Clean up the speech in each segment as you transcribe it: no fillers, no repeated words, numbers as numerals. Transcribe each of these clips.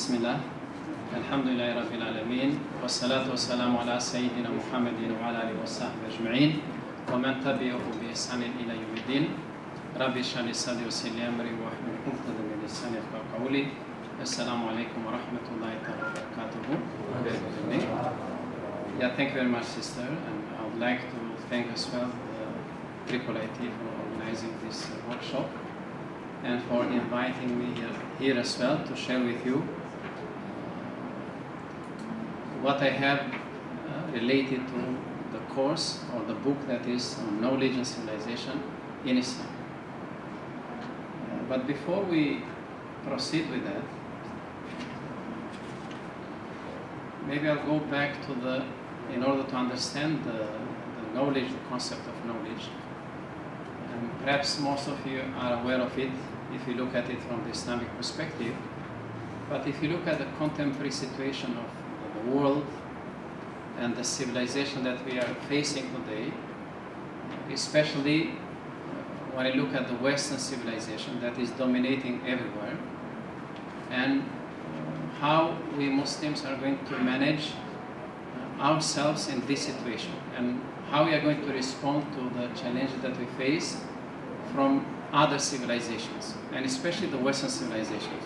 Bismillah. Alhamdulillah Rabbil Alameen. Wa salatu wa salamu ala Sayyidina Muhammadin wa ala alihi wa sahbihi ajma'in. Wa man tabi'ahu bi ihsanin ila yawmiddin. Rabbi shrah li sadri wa yassir li amri wahlul 'uqdatan min lisani yafqahu qawli. Assalamu alaikum wa rahmatullahi wa barakatuh. Very good evening. Yeah, thank you very much, sister. And I would like to thank as well the IIIT for organizing this workshop and for inviting me here as well to share with you what I have related to the course or the book that is on knowledge and civilization in Islam. But before we proceed with that, maybe I'll go back to in order to understand the knowledge, the concept of knowledge. And perhaps most of you are aware of it if you look at it from the Islamic perspective. But if you look at the contemporary situation of the world and the civilization that we are facing today, especially when I look at the Western civilization that is dominating everywhere, and how we Muslims are going to manage ourselves in this situation, and how we are going to respond to the challenges that we face from other civilizations, and especially the Western civilizations.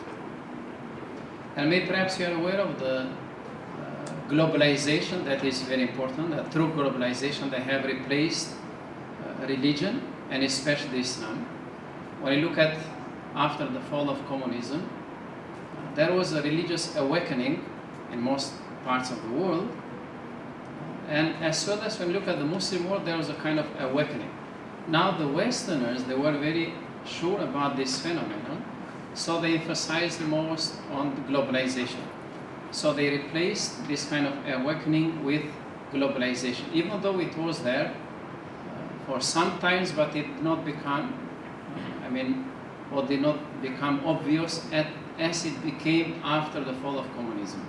And maybe perhaps you are aware of the globalization that is very important. Through globalization, they have replaced religion, and especially Islam. When you look at after the fall of communism, there was a religious awakening in most parts of the world. And as well as when you look at the Muslim world, there was a kind of awakening. Now the Westerners, they were very sure about this phenomenon, so they emphasized the most on the globalization. So they replaced this kind of awakening with globalization, even though it was there for some times, but it did not become, did not become obvious as it became after the fall of communism.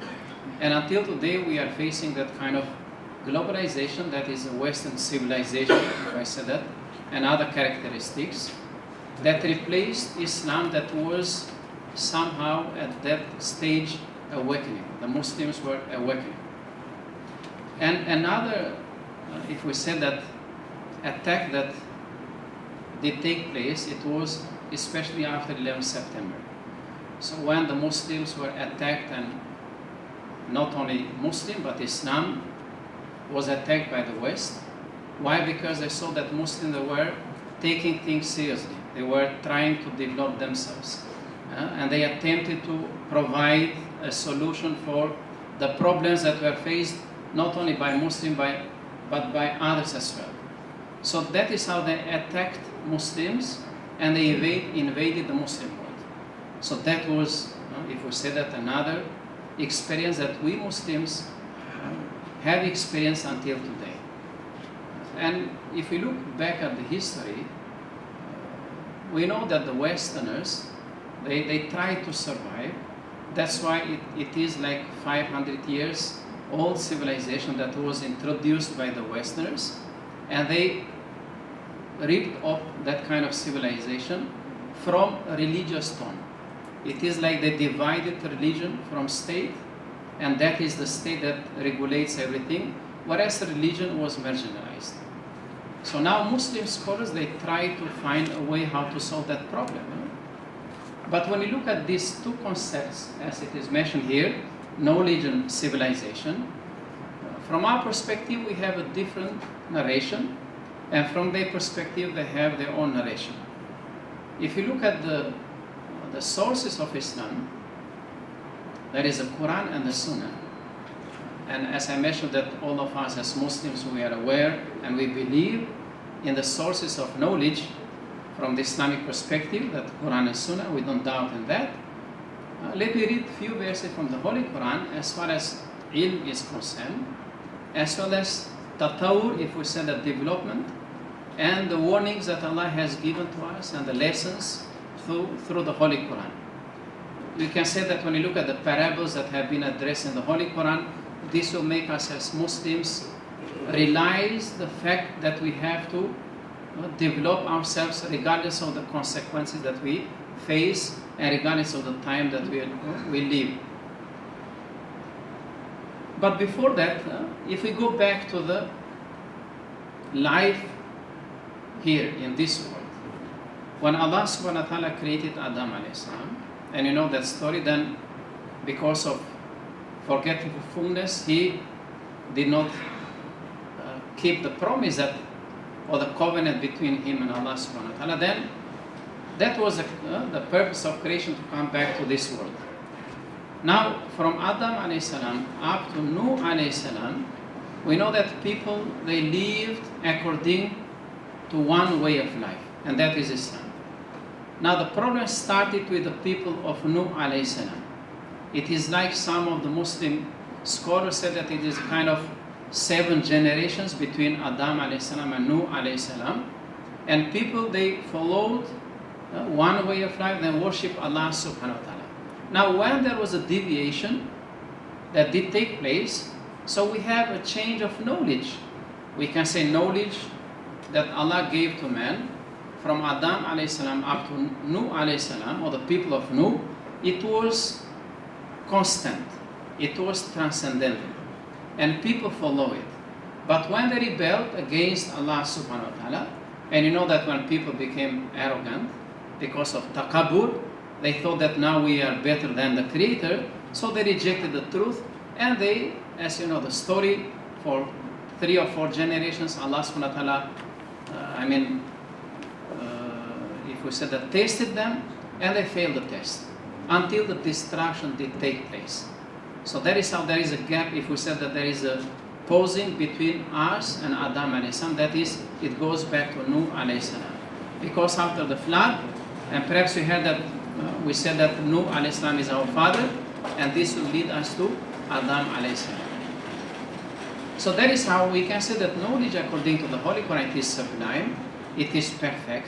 And until today, we are facing that kind of globalization that is a Western civilization, if I say that, and other characteristics that replaced Islam that was somehow at that stage awakening. The Muslims were awakening. And another, if we say that attack that did take place, it was especially after 11 September. So when the Muslims were attacked, and not only Muslim but Islam was attacked by the West. Why? Because they saw that Muslims were taking things seriously. They were trying to develop themselves. And they attempted to provide a solution for the problems that were faced not only by Muslims but by others as well. So that is how they attacked Muslims, and they invaded the Muslim world. So that was, if we say that, another experience that we Muslims have experienced until today. And if we look back at the history, we know that the Westerners, they try to survive. That's why it is like 500 years old civilization that was introduced by the Westerners, and they ripped off that kind of civilization from a religious tone. It is like they divided religion from state, and that is the state that regulates everything, whereas the religion was marginalized. So now Muslim scholars, they try to find a way how to solve that problem. But when you look at these two concepts, as it is mentioned here, knowledge and civilization, from our perspective, we have a different narration, and from their perspective, they have their own narration. If you look at the sources of Islam, there is the Quran and the Sunnah. And as I mentioned, that all of us as Muslims, we are aware and we believe in the sources of knowledge from the Islamic perspective, that Quran and Sunnah, we don't doubt in that. Let me read a few verses from the Holy Quran as far as ilm is concerned, as well as tatawur, if we say that development, and the warnings that Allah has given to us and the lessons through the Holy Quran. We can say that when you look at the parables that have been addressed in the Holy Quran, this will make us as Muslims realize the fact that we have to develop ourselves regardless of the consequences that we face and regardless of the time that we live. But before that, if we go back to the life here in this world, when Allah subhanahu wa ta'ala created Adam alayhi salam, and you know that story, then because of forgetfulness, he did not keep the promise that, or the covenant between him and Allah subhanahu wa ta'ala. Then that was the purpose of creation, to come back to this world. Now, from Adam alayhi salam up to Nuh alayhi salam, we know that people, they lived according to one way of life, and that is Islam. Now the problem started with the people of Nuh alayhi salam. It is like some of the Muslim scholars said that it is kind of 7 generations between Adam alayhi salam and Nuh alayhi salam. And people, they followed one way of life, they worship Allah subhanahu wa ta'ala. Now when there was a deviation that did take place, so we have a change of knowledge. We can say knowledge that Allah gave to man from Adam alayhi salam up to Nuh alayhi salam, or the people of Nuh, it was constant, it was transcendental, and people follow it. But when they rebelled against Allah subhanahu wa ta'ala, and you know that when people became arrogant because of takabbur, they thought that now we are better than the Creator, so they rejected the truth, and they, as you know the story, for 3 or 4 generations, Allah subhanahu wa ta'ala, if we said that, tested them, and they failed the test, until the destruction did take place. So that is how there is a gap, if we said that there is a pausing between us and Adam alayhi salam, that is, it goes back to Nuh alayhi salam. Because after the flood, and perhaps we heard that, we said that Nuh alayhi salam is our father, and this will lead us to Adam alayhi salam. So that is how we can say that knowledge according to the Holy Quran, it is sublime, it is perfect,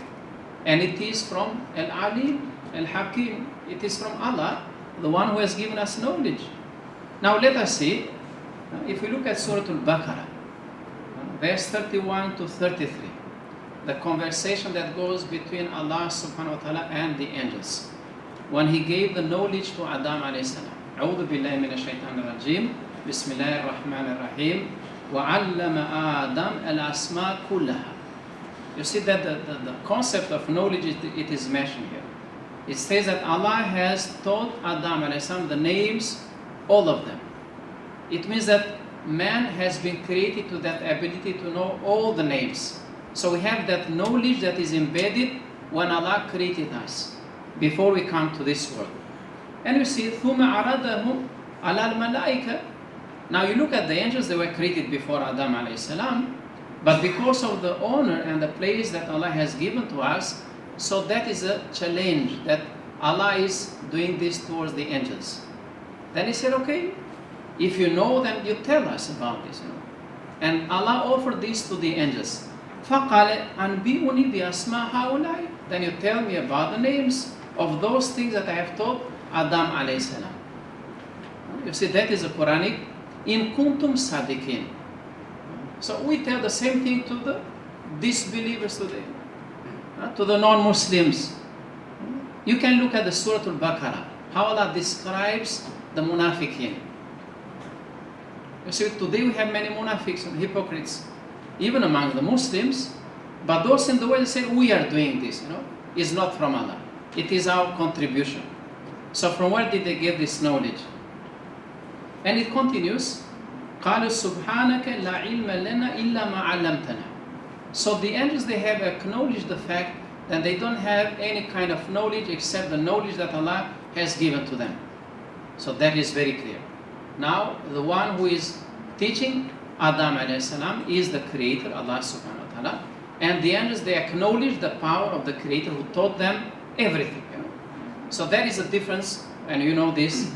and it is from Al-Alim, Al-Hakim, it is from Allah, the one who has given us knowledge. Now let us see, if we look at Surah Al-Baqarah, verse 31 to 33, the conversation that goes between Allah subhanahu wa ta'ala and the angels, when he gave the knowledge to Adam alayhi salam. أعوذ بالله من الشيطان الرجيم بسم الله الرحمن الرحيم وعلم آدم الأسماء كلها. You see that the concept of knowledge, it is mentioned here. It says that Allah has taught Adam alayhi salam the names, all of them. It means that man has been created to that ability to know all the names. So we have that knowledge that is embedded when Allah created us, before we come to this world. And you see, ثُمَّ عَرَضَهُمْ عَلَى الْمَلَائِكَةِ. Now you look at the angels, they were created before Adam alayhi salam, but because of the honor and the place that Allah has given to us, so that is a challenge that Allah is doing this towards the angels. Then he said, okay, if you know, then you tell us about this. You know? And Allah offered this to the angels. فَقَالَ أَنْبِئُنِي بِأَسْمَاءِ هَؤُلَاءِ. Then you tell me about the names of those things that I have taught Adam alayhi salam. You see, that is a Quranic, in kuntum sadiqin. So we tell the same thing to the disbelievers today, to the non-Muslims. You can look at the Surah Al-Baqarah, how Allah describes the munafiqin. You see, today we have many munafiqs and hypocrites, even among the Muslims, but those in the world say, we are doing this, you know, it's not from Allah. It is our contribution. So from where did they get this knowledge? And it continues, قَالُوا سُبْحَانَكَ لَا عِلْمَ لَنَا إِلَّا مَا عَلَّمْتَنَا. So the angels, they have acknowledged the fact that they don't have any kind of knowledge except the knowledge that Allah has given to them. So that is very clear. Now, the one who is teaching Adam alayhi salam is the Creator, Allah subhanahu wa ta'ala. And the angels, they acknowledge the power of the Creator who taught them everything. You know? So that is the difference, and you know this.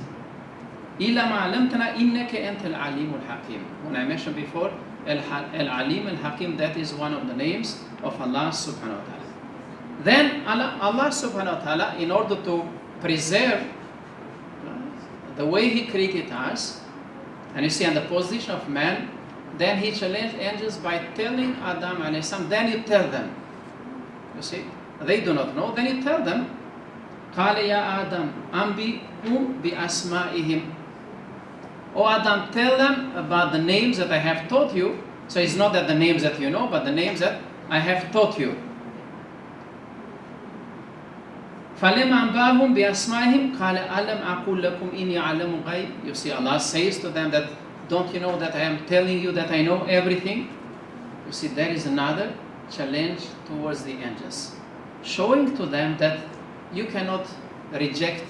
إِلَّا مَا عَلَّمْتَنَا إِنَّكَ أَنْتَ الْعَلِيمُ الْحَكِيمُ. When I mentioned before, Al-Alim Al-Hakim, that is one of the names of Allah subhanahu wa ta'ala. Then Allah subhanahu wa ta'ala, in order to preserve the way He created us, and you see on the position of man, then He challenged angels by telling Adam alayhi salam, then you tell them. You see, they do not know, then you tell them, قَالَ يَا آدَمْ أَنْبِئْهُمْ بِأَسْمَائِهِمْ. O Adam, tell them about the names that I have taught you. So it's not that the names that you know, but the names that I have taught you. فَلَمَّا أَنْبَأَهُمْ بِأَسْمَائِهِمْ قَالَ أَلَمْ أَقُلْ لَكُمْ إِنِّي أَعْلَمُ الْغَيْبَ. You see, Allah says to them that, don't you know that I am telling you that I know everything? You see, there is another challenge towards the angels, showing to them that you cannot reject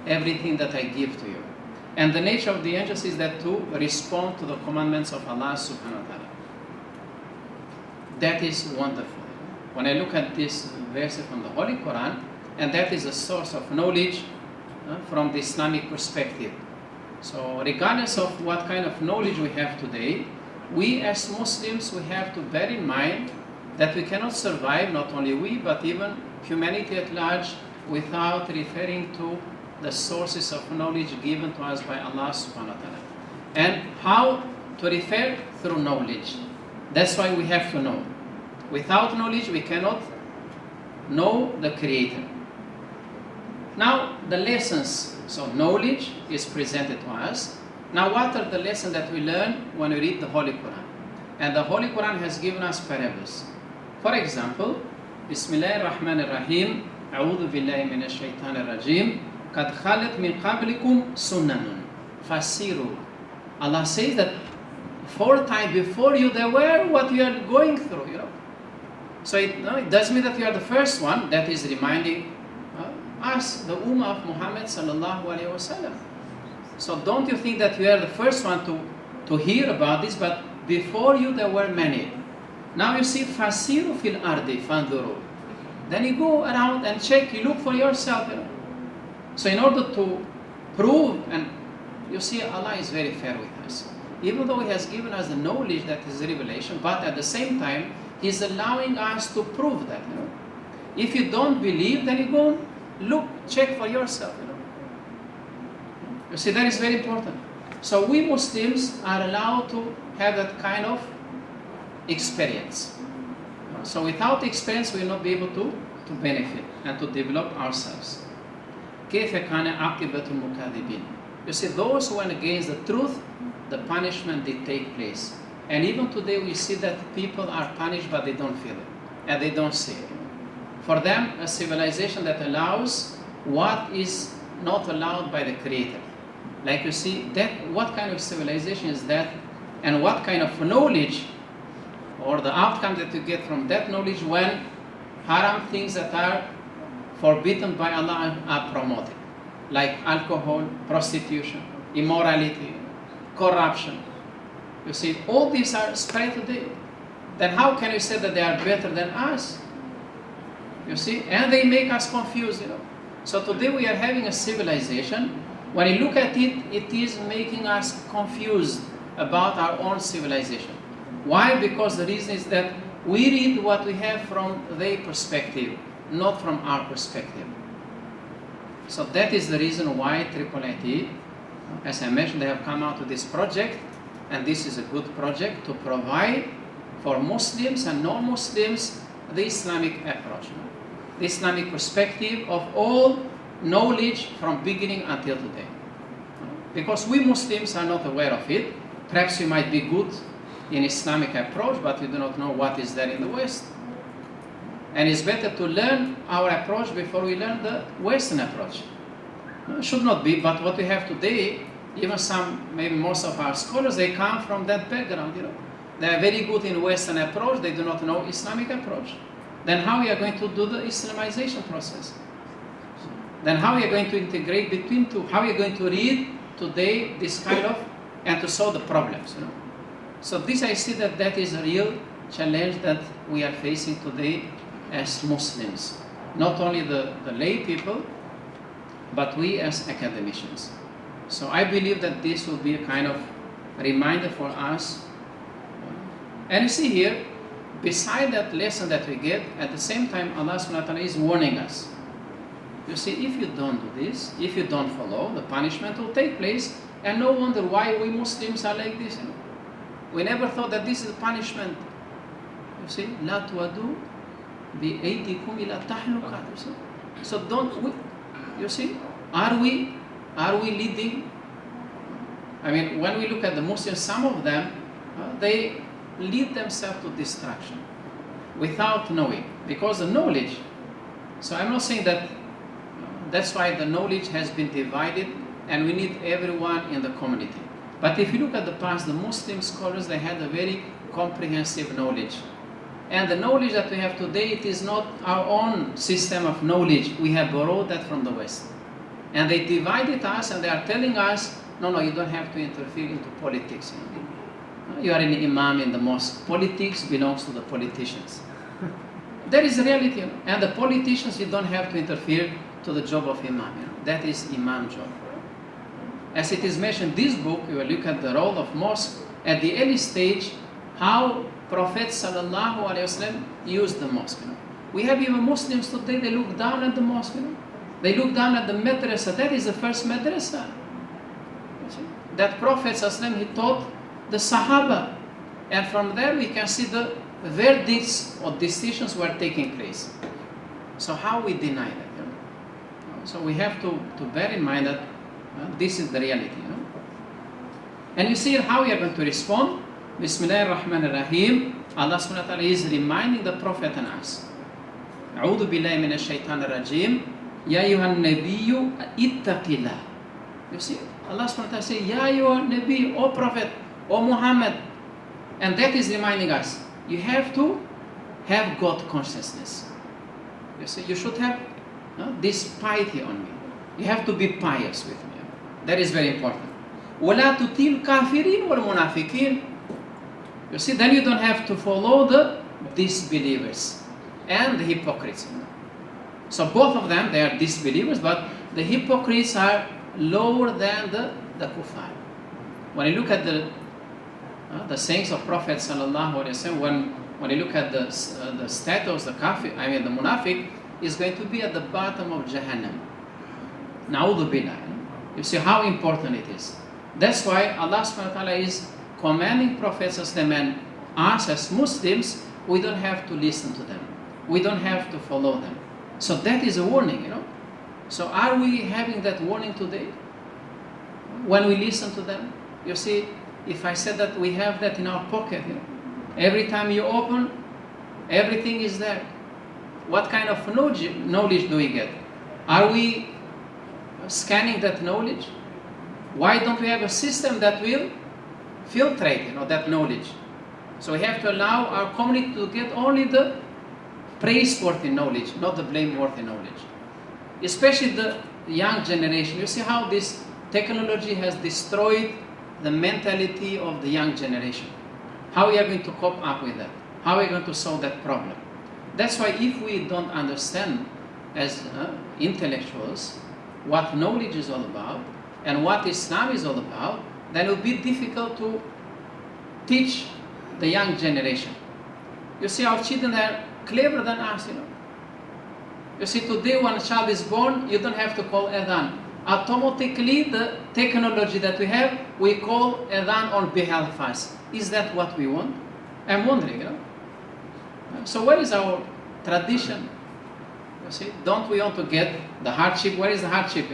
everything that I give to you. And the nature of the angels is that to respond to the commandments of Allah subhanahu wa ta'ala. That is wonderful. When I look at this verse from the Holy Quran, and that is a source of knowledge from the Islamic perspective. So regardless of what kind of knowledge we have today, we as Muslims, we have to bear in mind that we cannot survive, not only we, but even humanity at large, without referring to the sources of knowledge given to us by Allah subhanahu wa ta'ala. And how to refer? Through knowledge. That's why we have to know. Without knowledge, we cannot know the Creator. Now, the lessons. So knowledge is presented to us. Now, what are the lessons that we learn when we read the Holy Quran? And the Holy Quran has given us parables. For example, Bismillahir Rahmanir Rahim, A'udhu Billahi Minash Shaitanir Rajim, Qad khalat min qablikum sunnanun fasiru. Allah says that time before you there were what you are going through, you know. So it does mean that you are the first one. That is reminding us, the Ummah of Muhammad sallallahu alaihi wasallam. So don't you think that you are the first one to hear about this, but before you there were many. Now you see, fasiru fil ardi fanduru. Then you go around and check, you look for yourself, you know. So in order to prove, and you see, Allah is very fair with us. Even though He has given us the knowledge that is revelation, but at the same time, He is allowing us to prove that, you know. If you don't believe, then you go look, check for yourself, you know. You see, that is very important. So we Muslims are allowed to have that kind of experience. So without experience, we will not be able to benefit and to develop ourselves. كيف كان عاقبة المكذبين. You see, those who went against the truth, the punishment did take place. And even today we see that people are punished, but they don't feel it, and they don't see it. For them, a civilization that allows what is not allowed by the Creator. Like you see, that what kind of civilization is that, and what kind of knowledge, or the outcome that you get from that knowledge when haram things that are forbidden by Allah are promoted, like alcohol, prostitution, immorality, corruption. You see, all these are spread today. Then how can you say that they are better than us? You see, and they make us confused, you know. So today we are having a civilization. When you look at it, it is making us confused about our own civilization. Why? Because the reason is that we read what we have from their perspective, not from our perspective. So that is the reason why IIIT, as I mentioned, they have come out with this project, and this is a good project to provide for Muslims and non-Muslims the Islamic approach, the Islamic perspective of all knowledge from beginning until today. Because we Muslims are not aware of it. Perhaps we might be good in Islamic approach, but we do not know what is there in the West. And it's better to learn our approach before we learn the Western approach. It should not be, but what we have today, even some, maybe most of our scholars, they come from that background, you know. They are very good in Western approach, they do not know Islamic approach. Then how we are going to do the Islamization process? Then how we are going to integrate between two? How we are going to read today this kind of, and to solve the problems, you know. So this, I see that that is a real challenge that we are facing today as Muslims. Not only the lay people, but we as academicians. So I believe that this will be a kind of reminder for us. And you see here, beside that lesson that we get, at the same time Allah subhanahu wa ta'ala is warning us. You see, if you don't do this, if you don't follow, the punishment will take place, and no wonder why we Muslims are like this. You know? We never thought that this is punishment. You see, لا تودوا بأيديكم إلى تهلكة. So don't we, you see, are we leading I mean, when we look at the Muslims, some of them, they lead themselves to destruction without knowing, because the knowledge. So I'm not saying that that's why the knowledge has been divided and we need everyone in the community. But if you look at the past, the Muslim scholars, they had a very comprehensive knowledge. And the knowledge that we have today, it is not our own system of knowledge. We have borrowed that from the West. And they divided us and they are telling us, no, you don't have to interfere into politics. You are an imam in the mosque. Politics belongs to the politicians. That is the reality. And the politicians, you don't have to interfere to the job of imam. That is imam job. As it is mentioned in this book, you will look at the role of mosque at the early stage, how Prophet sallallahu alaihi wasallam used the mosque. We have even Muslims today, they look down at the mosque. They look down at the madrasa. That is the first madrasa. That Prophet sallallahu alaihi wasallam, he taught the Sahaba. And from there we can see the verdicts or decisions were taking place. So how we deny that? So we have to bear in mind that this is the reality. And you see how we are going to respond. Bismillahir Rahmanir Rahim. Allah subhanahu wa ta'ala is reminding the Prophet and us. A'udhu billahi minash shaitanir rajim. Ya ayyuhan nabiyyu ittaqillah. You see, Allah subhanahu wa ta'ala says, Ya ayyuhan nabiy, O Prophet, O Muhammad. And that is reminding us, you have to have God consciousness. You see, you should have this piety on me. You have to be pious with me. That is very important. وَلَا تُطِيلْ كَافِرِينَ وَالْمُنَافِقِينَ. You see, then you don't have to follow the disbelievers and the hypocrites. So both of them, they are disbelievers, but the hypocrites are lower than the kuffar. When you look at the sayings of Prophet sallallahu alaihi wasallam, when you look at the status, the kafir, I mean the munafiq, is going to be at the bottom of Jahannam. Na'udhu billah. You see how important it is. That's why Allah subhanahu wa ta'ala is commanding Prophet sallallahu and us as Muslims, we don't have to listen to them. We don't have to follow them. So that is a warning, So are we having that warning today? When we listen to them? You see, if I said that we have that in our pocket, every time you open, everything is there. What kind of knowledge do we get? Are we scanning that knowledge? Why don't we have a system that will filtrate that knowledge? So we have to allow our community to get only the praiseworthy knowledge, not the blameworthy knowledge. Especially the young generation. You see how this technology has destroyed the mentality of the young generation. How we are going to cope up with that? How are we going to solve that problem? That's why if we don't understand as intellectuals what knowledge is all about and what Islam is all about, then it will be difficult to teach the young generation. You see, our children are cleverer than us, You see, today when a child is born, you don't have to call adhan. Automatically, the technology that we have, we call adhan on behalf of us. Is that what we want? I'm wondering, So where is our tradition? You see, don't we want to get the hardship? Where is the hardship,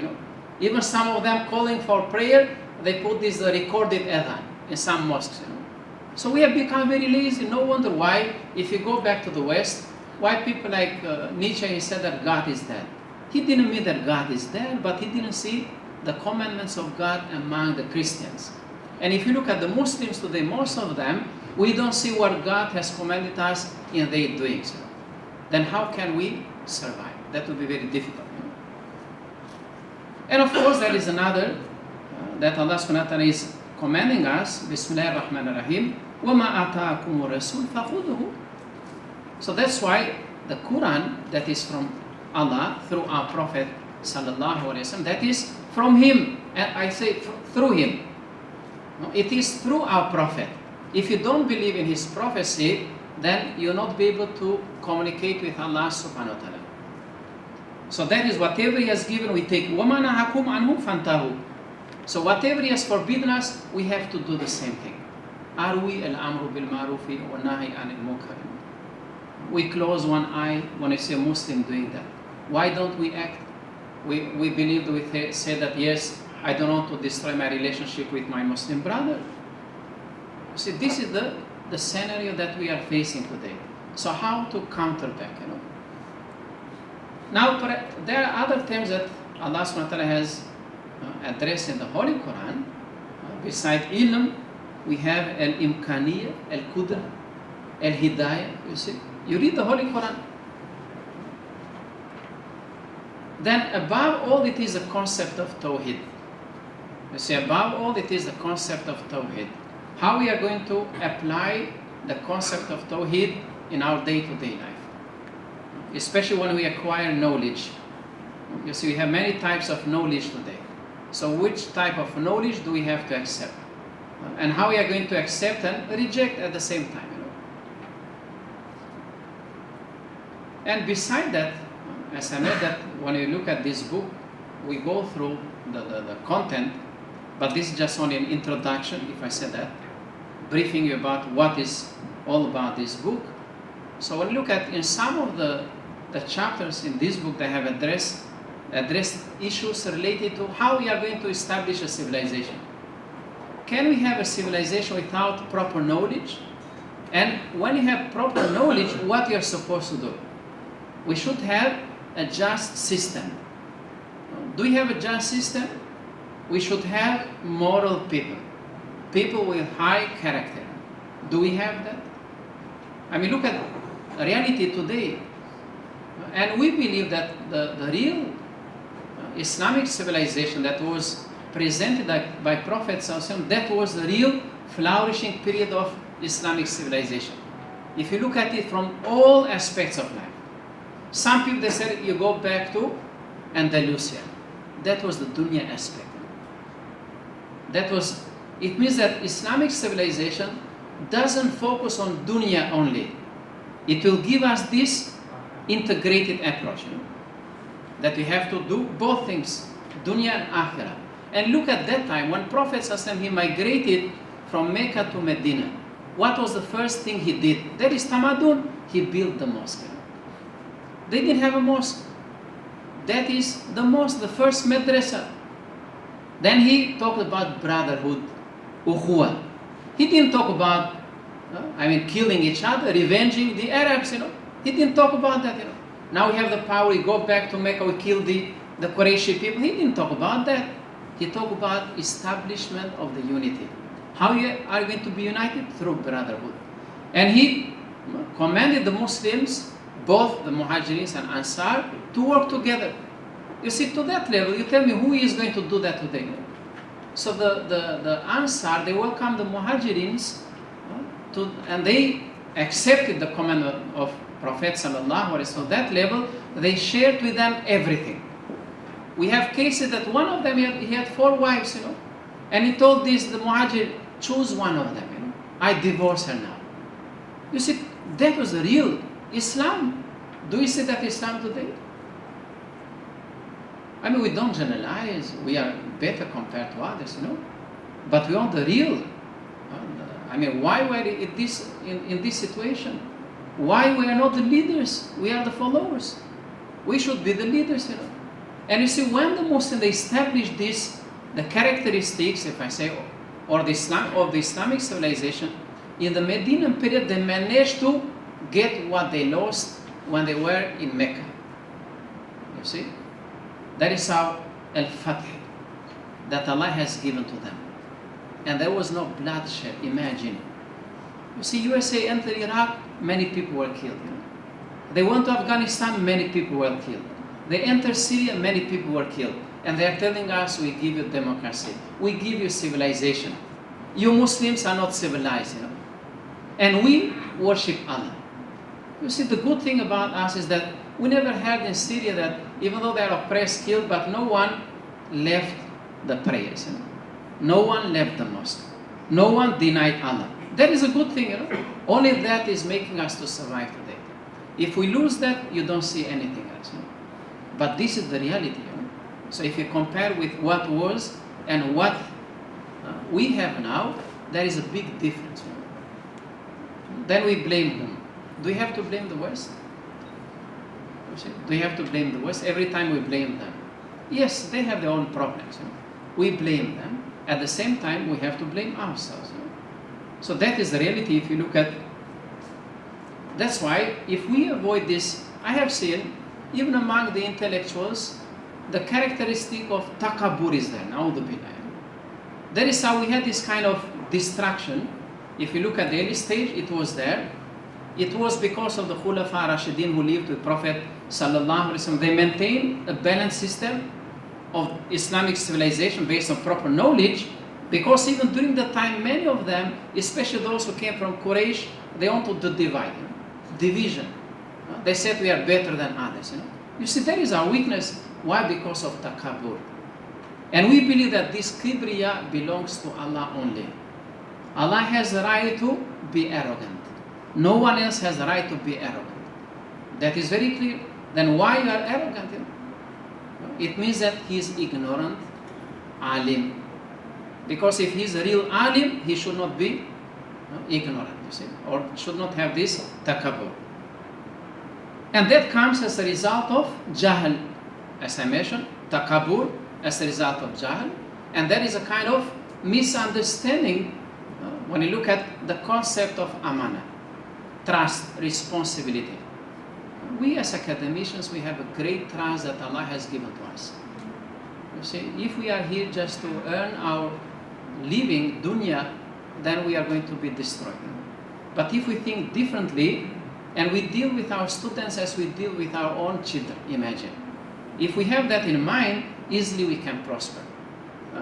Even some of them calling for prayer, they put this recorded adhan in some mosques, So we have become very lazy. No wonder why, if you go back to the West, why people like Nietzsche, he said that God is dead. He didn't mean that God is dead, but he didn't see the commandments of God among the Christians. And if you look at the Muslims today, most of them, we don't see what God has commanded us in their doings. Then how can we survive? That would be very difficult. And of course, there is another that Allah subhanahu wa ta'ala is commanding us, Bismillahir Rahmanir Rahim, وَمَا أَتَاكُمُ الرَّسُولُ فَخُذُهُ. So that's why the Quran that is from Allah through our Prophet sallallahu alaihi wasallam, that is from him, and I say through him. It is through our Prophet. If you don't believe in his prophecy, then you'll not be able to communicate with Allah subhanahu wa ta'ala. So that is whatever he has given, we take. وَمَا نَهَاكُمْ عَنْهُ فَانْتَهُ. So whatever he has forbidden us, we have to do the same thing. Are we al-amru bil-ma'rufi wa nahi anil munkar? We close one eye when I see a Muslim doing that. Why don't we act? We believe that we say that yes, I don't want to destroy my relationship with my Muslim brother. You see, this is the scenario that we are facing today. So how to counter that, you know? Now, there are other terms that Allah subhanahu wa ta'ala has addressed in the Holy Quran. Besides ilm, we have al-imkaniyya, al-qudra, al-hidayah. You see, you read the Holy Quran. Then above all, it is the concept of Tawheed. You see, above all, it is the concept of Tawheed. How we are going to apply the concept of Tawheed in our day-to-day life. Especially when we acquire knowledge. You see, we have many types of knowledge today. So which type of knowledge do we have to accept? And how we are going to accept and reject at the same time, you know? And beside that, as I know that when you look at this book, we go through the content, but this is just only an introduction, if I said that, briefing you about what is all about this book. So when you look at in some of the chapters in this book, they have addressed issues related to how we are going to establish a civilization. Can we have a civilization without proper knowledge? And when you have proper knowledge, what you are supposed to do? We should have a just system. Do we have a just system? We should have moral people. People with high character. Do we have that? I mean, look at reality today. And we believe that the real Islamic civilization that was presented by Prophet ﷺ, that was the real flourishing period of Islamic civilization. If you look at it from all aspects of life. Some people, they said, you go back to Andalusia. That was the dunya aspect. It means that Islamic civilization doesn't focus on dunya only. It will give us this integrated approach, you know, that we have to do both things, dunya and akhirah. And look at that time, when Prophet ﷺ, he migrated from Mecca to Medina. What was the first thing he did? That is tamadun. He built the mosque. They didn't have a mosque. That is the mosque, the first madrasa. Then he talked about brotherhood, ukhuwah. He didn't talk about, killing each other, revenging the Arabs, you know. He didn't talk about that, you know. Now we have the power, we go back to Mecca, we kill the Qurayshi people. He didn't talk about that. He talked about establishment of the unity. How you are going to be united? Through brotherhood. And he commanded the Muslims, both the Muhajirin and Ansar, to work together. You see, to that level, you tell me who is going to do that today? So the Ansar, they welcomed the Muhajirins, and they accepted the commandment of Prophet sallallahu alaihi wasallam. That level, they shared with them everything. We have cases that one of them, he had 4 wives, you know, and he told the Muhajir, choose one of them, you know. I divorce her now. You see, that was the real Islam. Do we see that Islam today? I mean, we don't generalize. We are better compared to others, you know. But we want the real. Why were we in this situation? Why we are not the leaders? We are the followers. We should be the leaders, you know. And you see, when the Muslims, they established the characteristics, if I say, or the Islamic civilization, in the Medinan period, they managed to get what they lost when they were in Mecca. You see? That is how al-Fath that Allah has given to them. And there was no bloodshed, imagine. You see, USA entered Iraq, many people were killed. You know? They went to Afghanistan, many people were killed. They entered Syria, many people were killed. And they are telling us, we give you democracy. We give you civilization. You Muslims are not civilized, you know. And we worship Allah. You see, the good thing about us is that we never heard in Syria that even though they are oppressed, killed, but no one left the prayers, you know. No one left the mosque. No one denied Allah. That is a good thing, you know. Only that is making us to survive today. If we lose that, you don't see anything else, you know. But this is the reality, you know. So if you compare with what was and what we have now, there is a big difference, you know. Then we blame whom? Do we have to blame the West? Do we have to blame the West? Every time we blame them. Yes, they have their own problems, you know. we blame them. At the same time, we have to blame ourselves. So that is the reality if you look at. That's why if we avoid this, I have seen, even among the intellectuals, the characteristic of takabur is there. Na'udhu billah. That is how we had this kind of distraction. If you look at the early stage, it was there. It was because of the Khulafa Rashidin who lived with Prophet Sallallahu Alaihi Wasallam. They maintained a balanced system of Islamic civilization based on proper knowledge, because even during the time, many of them, especially those who came from Quraysh, they wanted to divide, division. They said we are better than others. You see, that is our weakness. Why? Because of takabur. And we believe that this kibriya belongs to Allah only. Allah has the right to be arrogant. No one else has the right to be arrogant. That is very clear. Then why you are arrogant? It means that he is ignorant, alim. Because if he is a real alim, he should not be ignorant, you see, or should not have this takabur. And that comes as a result of jahl, as I mentioned, takabur as a result of jahl. And that is a kind of misunderstanding when you look at the concept of amana, trust, responsibility. We as academicians, we have a great trust that Allah has given to us. You see, if we are here just to earn our living, dunya, then we are going to be destroyed. But if we think differently, and we deal with our students as we deal with our own children, imagine. If we have that in mind, easily we can prosper.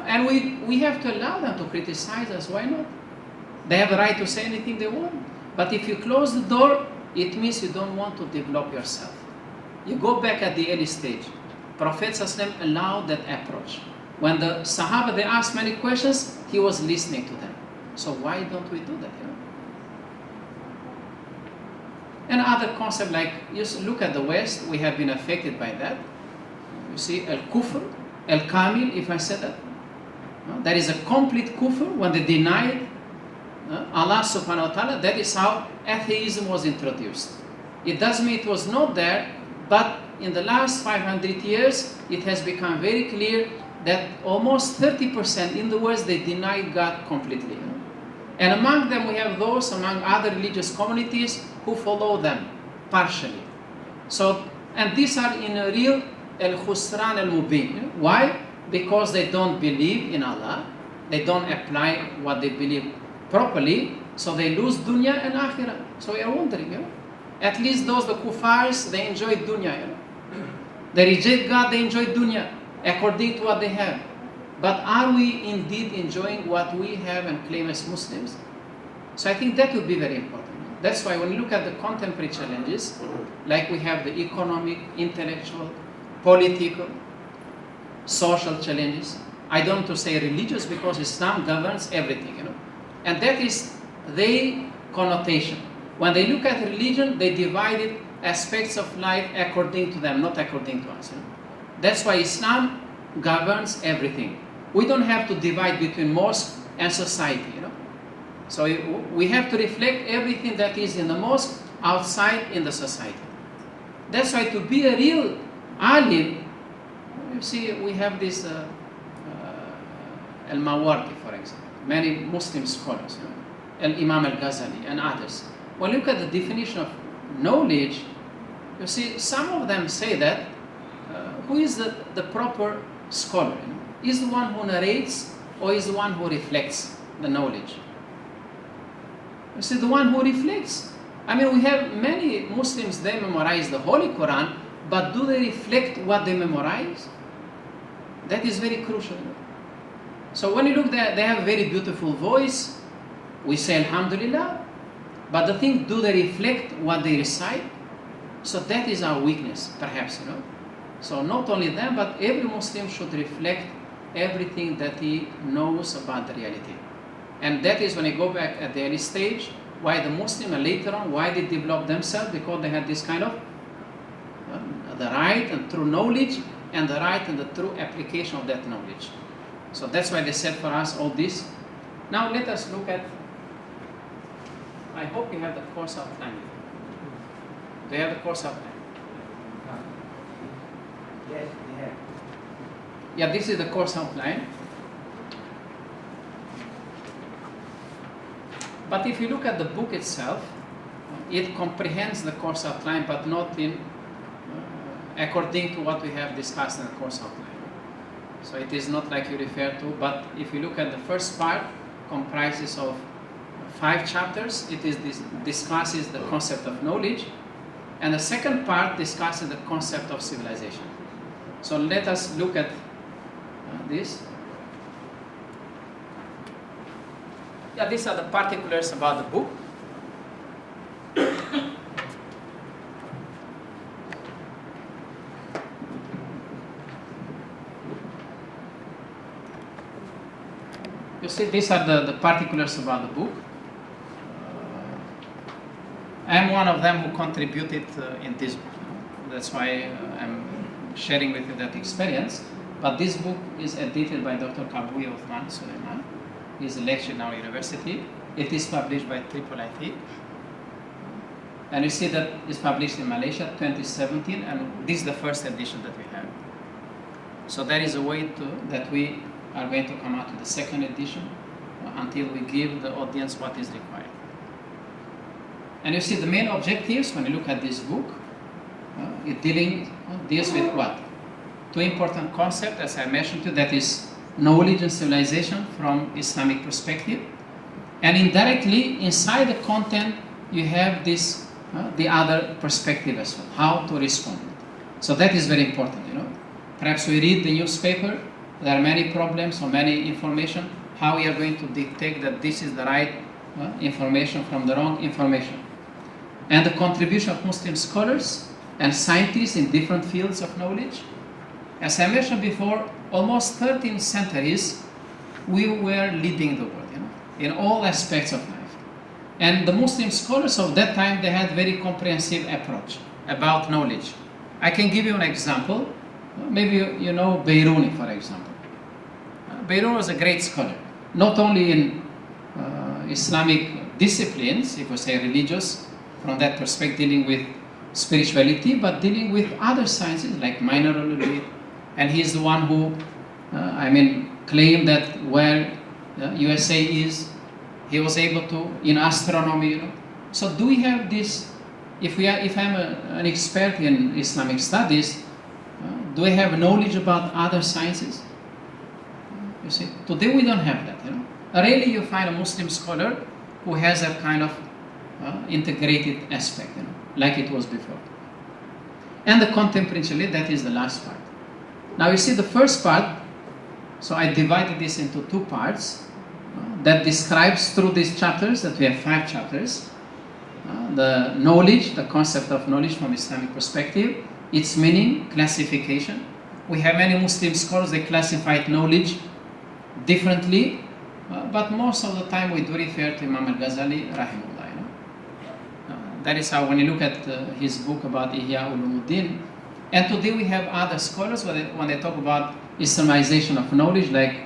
And we have to allow them to criticize us, why not? They have a right to say anything they want. But if you close the door, it means you don't want to develop yourself. You go back at the early stage. Prophet ﷺ allowed that approach. When the Sahaba, they asked many questions, he was listening to them. So why don't we do that? And other concept, like you look at the West, we have been affected by that. You see, al-kufr, al-kamil, if I said that. That is a complete kufr when they denied Allah subhanahu wa ta'ala. That is how atheism was introduced. It doesn't mean it was not there, but in the last 500 years, it has become very clear that almost 30% in the West, they denied God completely. And among them, we have those among other religious communities who follow them partially. So, and these are in a real al-khusran al-mubin. Why? Because they don't believe in Allah. They don't apply what they believe properly. So they lose dunya and akhirah. So we are wondering, at least those, the kuffars, they enjoy dunya. They reject God, they enjoy dunya according to what they have. But are we indeed enjoying what we have and claim as Muslims? So I think that would be very important. That's why when you look at the contemporary challenges, like we have the economic, intellectual, political, social challenges, I don't want to say religious because Islam governs everything, And that is the connotation. When they look at religion, they divided aspects of life according to them, not according to us. That's why Islam governs everything. We don't have to divide between mosque and society, So we have to reflect everything that is in the mosque outside in the society. That's why to be a real alim, you see, we have this Al-Mawardi, for example, many Muslim scholars, Al-Imam Al-Ghazali and others. When you look at the definition of knowledge, you see, some of them say that who is the proper scholar? Is the one who narrates or is the one who reflects the knowledge? You see, the one who reflects. I mean, we have many Muslims, they memorize the Holy Quran, but do they reflect what they memorize? That is very crucial. So when you look there, they have a very beautiful voice. We say Alhamdulillah. But the thing, do they reflect what they recite? So that is our weakness, perhaps, So not only them, but every Muslim should reflect everything that he knows about the reality. And that is when you go back at the early stage, why the Muslim and later on, why they developed themselves, because they had this kind of the right and true knowledge and the right and the true application of that knowledge. So that's why they said for us all this. Now let us look at, I hope you have the course outline. Do you have the course outline? Yes, we have. Yeah, this is the course outline. But if you look at the book itself, it comprehends the course outline, but not in according to what we have discussed in the course outline. So it is not like you refer to, but if you look at the first part, comprises of 5 chapters. It is discusses the concept of knowledge, and the second part discusses the concept of civilization. So let us look at this. Yeah, these are the particulars about the book. You see, these are the particulars about the book. I am one of them who contributed in this book. That's why I'm sharing with you that experience. But this book is edited by Dr. Kabuye Uthman Sulaiman. He is a lecturer in our university. It is published by IIIT. And you see that it's published in Malaysia 2017, and this is the first edition that we have. So there is a way that we are going to come out with the second edition until we give the audience what is required. And you see the main objectives when you look at this book, it deals with what? 2 important concepts, as I mentioned to you, that is knowledge and civilization from Islamic perspective. And indirectly, inside the content, you have this, the other perspective as well, how to respond. So that is very important, you know. Perhaps we read the newspaper, there are many problems or many information, how we are going to detect that this is the right information from the wrong information. And the contribution of Muslim scholars and scientists in different fields of knowledge. As I mentioned before, almost 13 centuries, we were leading the world, you know, in all aspects of life. And the Muslim scholars of that time, they had very comprehensive approach about knowledge. I can give you an example. Maybe you know Biruni, for example. Biruni was a great scholar, not only in Islamic disciplines, if we say religious, from that perspective, dealing with spirituality, but dealing with other sciences like mineralogy. And he is the one who, claimed that where USA is, he was able to, in astronomy, you know. So do we have this, if I'm an expert in Islamic studies, do we have knowledge about other sciences? You see, today we don't have that, you know. Rarely you find a Muslim scholar who has that kind of integrated aspect, you know, like it was before. And the contemporary, that is the last part. Now you see the first part, so I divided this into 2 parts that describes through these chapters, that we have 5 chapters, the knowledge, the concept of knowledge from Islamic perspective, its meaning, classification. We have many Muslim scholars, they classified knowledge differently, but most of the time we do refer to Imam al-Ghazali, rahimahullah. You know? That is how when you look at his book about Ihya Ulumuddin, and today we have other scholars when they talk about Islamization of knowledge, like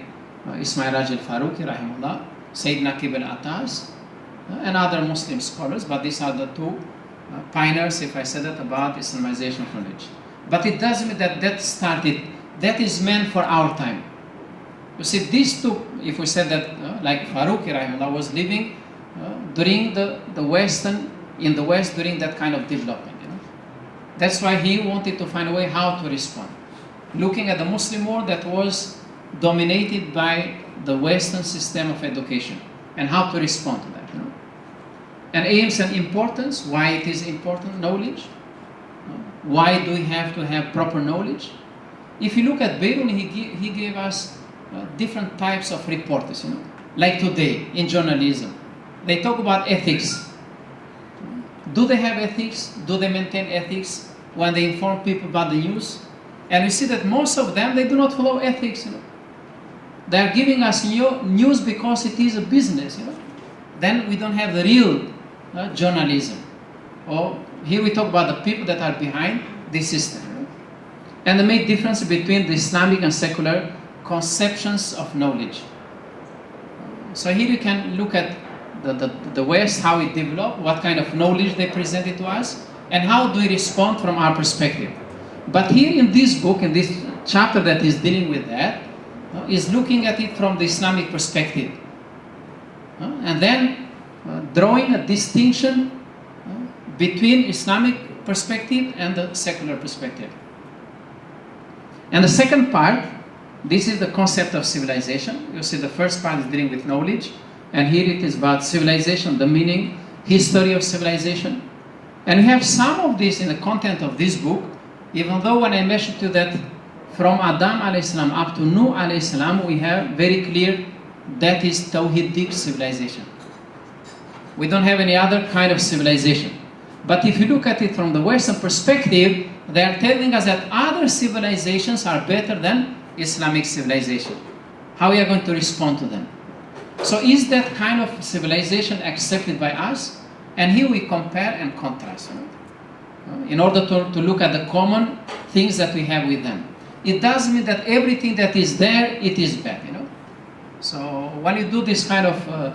Ismail Raj al-Faruqi, rahimahullah, Sayyid Naqib al-Attas, and other Muslim scholars, but these are the 2 pioneers, if I said that, about Islamization of knowledge. But it doesn't mean that started, that is meant for our time. You see, these 2, if we said that, like Faruqi, rahimahullah, was living during the Western, in the West during that kind of development, you know. That's why he wanted to find a way how to respond. Looking at the Muslim world that was dominated by the Western system of education and how to respond to that, you know. And aims and importance, why it is important, knowledge. Why do we have to have proper knowledge? If you look at Biruni, he gave us different types of reporters, you know. Like today, in journalism, they talk about ethics. Do they have ethics? Do they maintain ethics when they inform people about the news? And we see that most of them, they do not follow ethics, you know. They are giving us news because it is a business, you know. Then we don't have the real journalism. Or here we talk about the people that are behind this system, you know. And the main difference between the Islamic and secular conceptions of knowledge. So here you can look at the West, how it developed, what kind of knowledge they presented to us, and how do we respond from our perspective. But here in this book, in this chapter that is dealing with that, is looking at it from the Islamic perspective. And then drawing a distinction between Islamic perspective and the secular perspective. And the second part, this is the concept of civilization. You see the first part is dealing with knowledge, and here it is about civilization, the meaning, history of civilization. And we have some of this in the content of this book, even though when I mentioned to you that from Adam alayhi salam up to Nuh alayhi salam, we have very clear that is Tawhidic civilization. We don't have any other kind of civilization. But if you look at it from the Western perspective, they are telling us that other civilizations are better than Islamic civilization. How we are going to respond to them? So is that kind of civilization accepted by us? And here we compare and contrast, in order to look at the common things that we have with them. It doesn't mean that everything that is there, it is bad, So when you do this kind of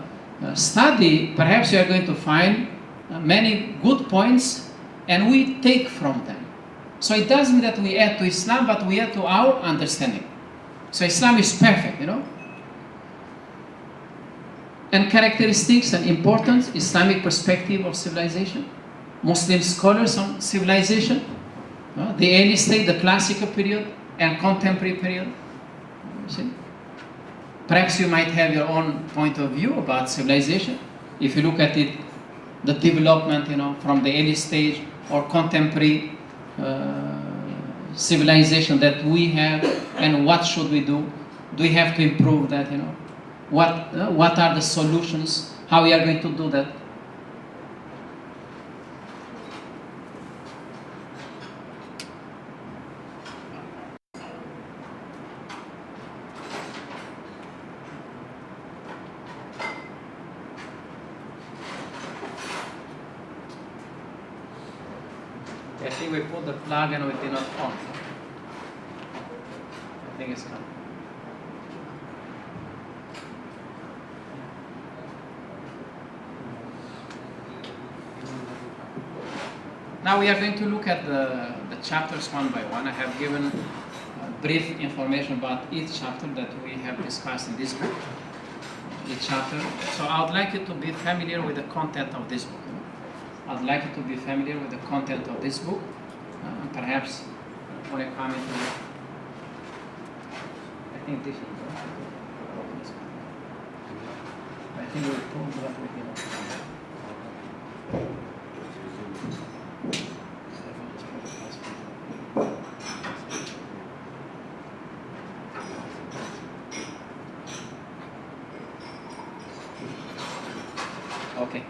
study, perhaps you are going to find many good points, and we take from them. So it doesn't mean that we add to Islam, but we add to our understanding. So Islam is perfect, And characteristics and importance, Islamic perspective of civilization, Muslim scholars on civilization, the early state, the classical period, and contemporary period. See? Perhaps you might have your own point of view about civilization. If you look at it, the development, from the early stage or contemporary civilization that we have, and what should we do? Do we have to improve that, What are the solutions? How we are going to do that? I think we put the plug and we did not on. I think it's coming. Now we are going to look at the chapters one by one. I have given brief information about each chapter that we have discussed in this book. Each chapter. So I would like you to be familiar with the content of this book. I'd like you to be familiar with the content of this book. Perhaps when I come into it, I think this is I think we'll prove that we can. Okay.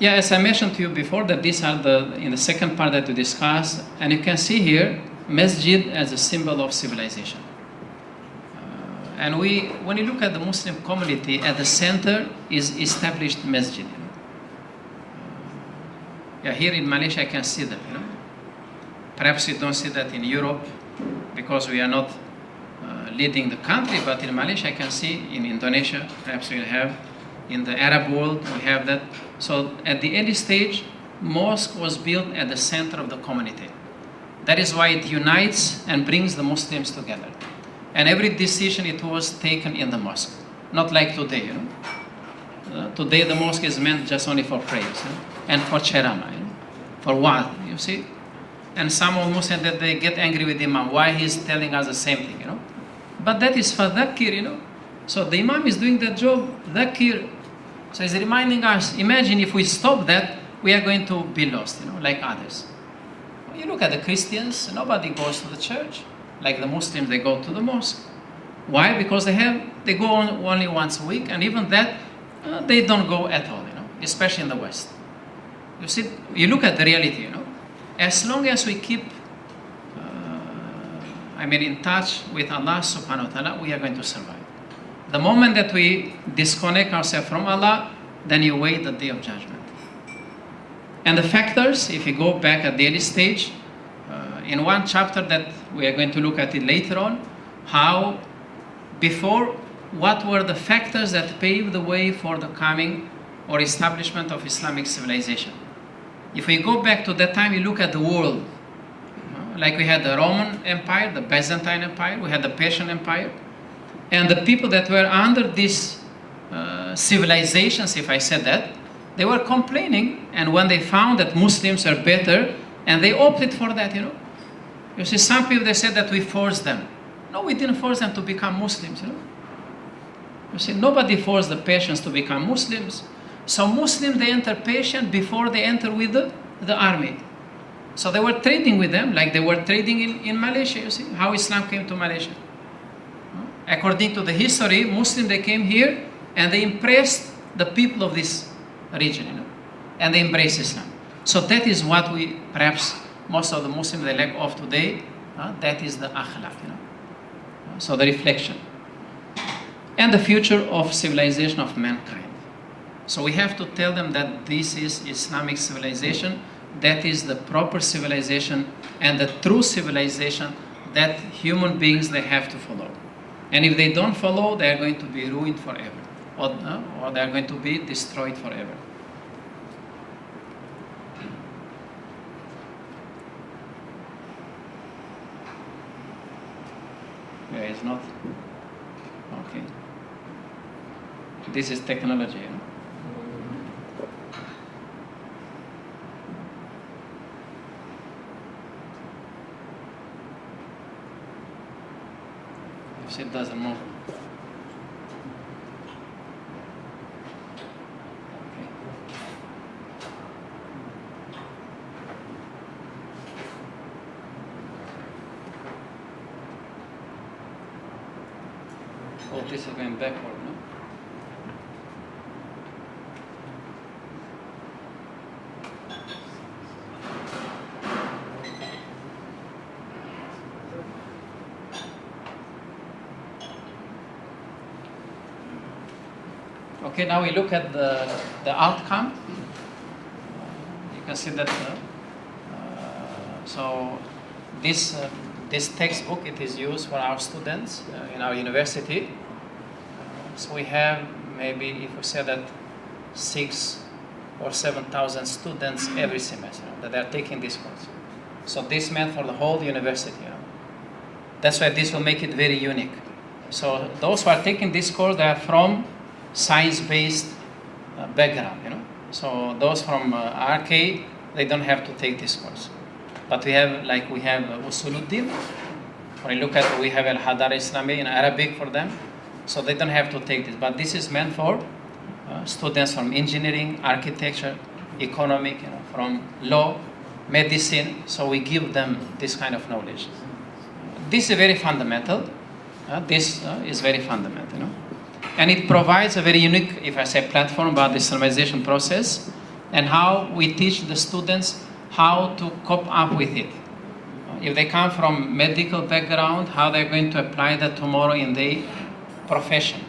Yeah, as I mentioned to you before, that these are in the second part that we discussed, and you can see here masjid as a symbol of civilization. And when you look at the Muslim community, at the center is established masjid. Yeah, here in Malaysia I can see that. Perhaps you don't see that in Europe because we are not leading the country, but in Malaysia I can see, in Indonesia perhaps we have, in the Arab world we have that. So at the early stage, mosque was built at the center of the community. That is why it unites and brings the Muslims together. And every decision, it was taken in the mosque, not like today. Today the mosque is meant just only for prayers and for ceramah, for what, you see. And some of Muslims that they get angry with the Imam, why he's telling us the same thing, But that is for dhakir, So the Imam is doing that job, dhakir. So he's reminding us, imagine if we stop that, we are going to be lost, like others. You look at the Christians, nobody goes to the church. Like the Muslims, they go to the mosque. Why? Because they go only once a week, and even that, they don't go at all, especially in the West. You see, you look at the reality, As long as we keep, in touch with Allah subhanahu wa ta'ala, we are going to survive. The moment that we disconnect ourselves from Allah, then you wait the day of judgment. And the factors, if you go back at the early stage, in one chapter that we are going to look at it later on, how before, what were the factors that paved the way for the coming or establishment of Islamic civilization. If we go back to that time, you look at the world, like we had the Roman Empire, the Byzantine Empire, we had the Persian Empire, And the people that were under these civilizations, if I said that, they were complaining, and when they found that Muslims are better, and they opted for that, You see, some people, they said that we forced them. No, we didn't force them to become Muslims, You see, nobody forced the Persians to become Muslims. So Muslims, they enter Persian before they enter with the army. So they were trading with them, like they were trading in Malaysia, you see, how Islam came to Malaysia. According to the history, Muslims, they came here, and they impressed the people of this region, and they embraced Islam. So that is what we, perhaps, most of the Muslims, they lack of today. That is the akhlaq, So the reflection. And the future of civilization of mankind. So we have to tell them that this is Islamic civilization, that is the proper civilization and the true civilization that human beings, they have to follow. And if they don't follow, they are going to be ruined forever, or they are going to be destroyed forever. Yeah, it's not. Okay. This is technology. If it doesn't move. Okay. Oh, this is going backward, no? Okay, now we look at the outcome. You can see that. So this textbook, it is used for our students in our university. So we have maybe, if we say that, 6,000 or 7,000 students every semester that are taking this course. So this meant for the whole university. That's why this will make it very unique. So those who are taking this course, they are from science-based background, So those from RK, they don't have to take this course. But we have Usuluddin. When you look at, we have Al-Hadar Islami in Arabic for them. So they don't have to take this. But this is meant for students from engineering, architecture, economic, from law, medicine. So we give them this kind of knowledge. This is very fundamental. This is very fundamental, And it provides a very unique, if I say, platform about the Islamization process and how we teach the students how to cope up with it. If they come from medical background, how they're going to apply that tomorrow in their profession.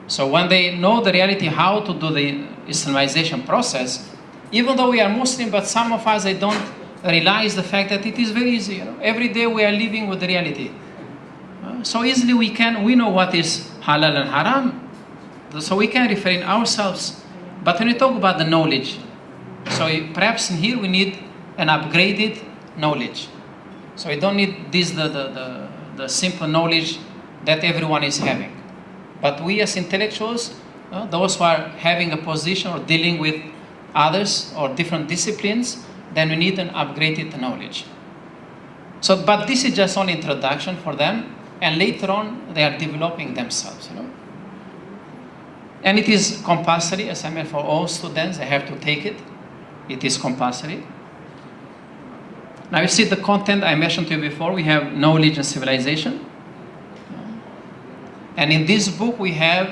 So when they know the reality, how to do the Islamization process, even though we are Muslim, but some of us, they don't realize the fact that it is very easy. Every day we are living with the reality. So easily we know what is halal and haram. So we can refrain ourselves. But when we talk about the knowledge, so perhaps in here we need an upgraded knowledge. So we don't need this the simple knowledge that everyone is having. But we as intellectuals, those who are having a position or dealing with others or different disciplines, then we need an upgraded knowledge. So, but this is just only introduction for them. And later on, they are developing themselves, And it is compulsory, as I meant, for all students. They have to take it. It is compulsory. Now you see the content I mentioned to you before. We have knowledge and civilization. And in this book, we have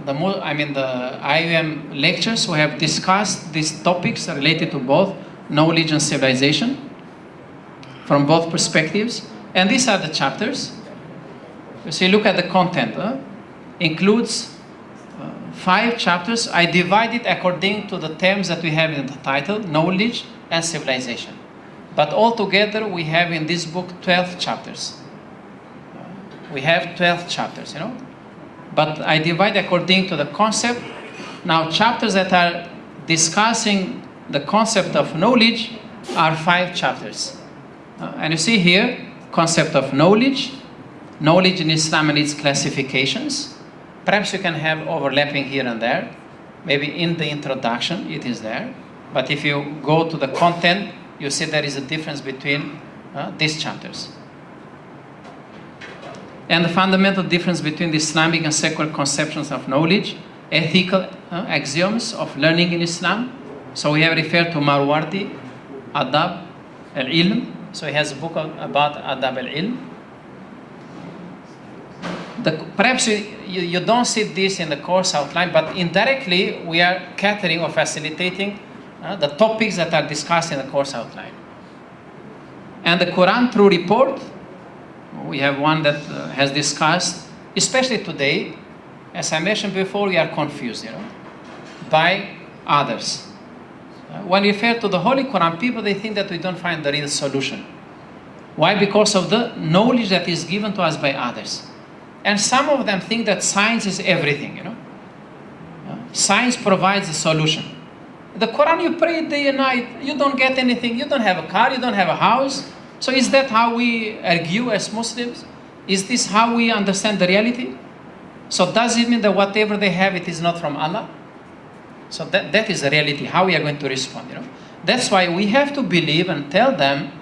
the IUM lectures who have discussed these topics related to both knowledge and civilization from both perspectives. And these are the chapters. So you look at the content. Includes 5 chapters. I divide it according to the terms that we have in the title, knowledge and civilization. But altogether, we have in this book 12 chapters. We have 12 chapters, But I divide according to the concept. Now, chapters that are discussing the concept of knowledge are 5 chapters. And you see here, concept of knowledge, knowledge in Islam and its classifications. Perhaps you can have overlapping here and there. Maybe in the introduction it is there. But if you go to the content, you see there is a difference between these chapters. And the fundamental difference between the Islamic and secular conceptions of knowledge, ethical axioms of learning in Islam. So we have referred to Marwardi, Adab al-Ilm. So he has a book about Adab al-Ilm. Perhaps you don't see this in the course outline, but indirectly we are catering or facilitating the topics that are discussed in the course outline. And the Quran True Report, we have one that has discussed, especially today, as I mentioned before, we are confused, by others. When we refer to the Holy Quran, people, they think that we don't find the real solution. Why? Because of the knowledge that is given to us by others. And some of them think that science is everything, Science provides the solution. The Quran, you pray day and night, you don't get anything, you don't have a car, you don't have a house. So is that how we argue as Muslims? Is this how we understand the reality? So does it mean that whatever they have, it is not from Allah? So that is the reality, how we are going to respond, That's why we have to believe and tell them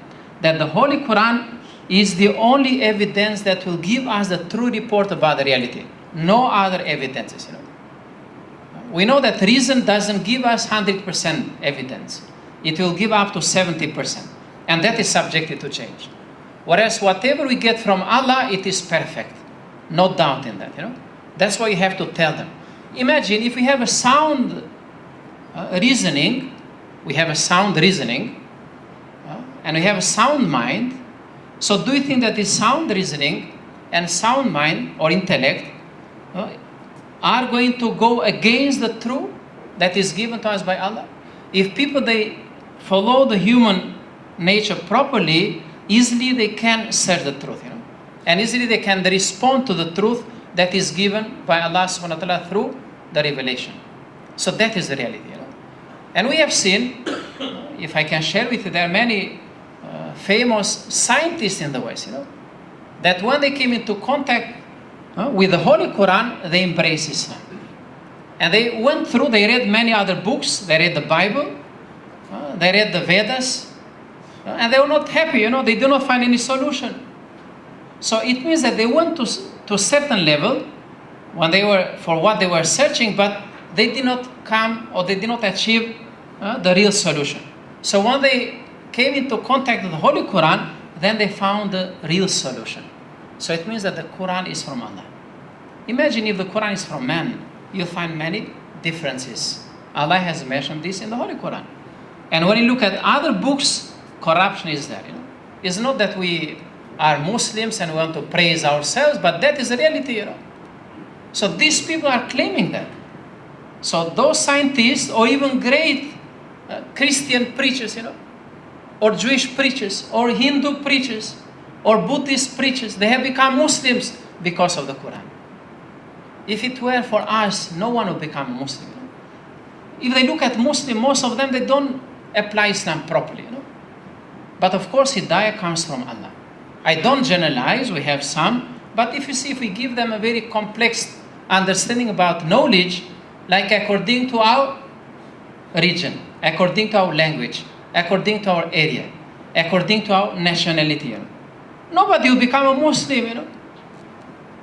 that the Holy Quran is the only evidence that will give us the true report about the reality. No other evidences, We know that reason doesn't give us 100% evidence. It will give up to 70%. And that is subjected to change. Whereas whatever we get from Allah, it is perfect. No doubt in that, That's why you have to tell them. Imagine if we have a sound reasoning, and we have a sound mind. So do you think that this sound reasoning and sound mind or intellect are going to go against the truth that is given to us by Allah? If people, they follow the human nature properly, easily they can search the truth, And easily they can respond to the truth that is given by Allah subhanahu wa ta'ala through the revelation. So that is the reality, And we have seen, if I can share with you, there are many famous scientists in the West, that when they came into contact with the Holy Quran, they embraced Islam. And they went through, they read many other books, they read the Bible, they read the Vedas, and they were not happy, they did not find any solution. So it means that they went to a certain level when they were, for what they were searching, but they did not come or they did not achieve the real solution. So when they came into contact with the Holy Quran, then they found the real solution. So it means that the Quran is from Allah. Imagine if the Quran is from man, you'll find many differences. Allah has mentioned this in the Holy Quran. And when you look at other books, corruption is there. It's not that we are Muslims and we want to praise ourselves, but that is the reality. So these people are claiming that. So those scientists or even great Christian preachers, or Jewish preachers, or Hindu preachers, or Buddhist preachers, they have become Muslims because of the Quran. If it were for us, no one would become a Muslim. If they look at Muslim, most of them, they don't apply Islam properly. But of course, Hidayah comes from Allah. I don't generalize, we have some, but if you see, if we give them a very complex understanding about knowledge, like according to our region, according to our language, according to our area, according to our nationality, nobody will become a Muslim,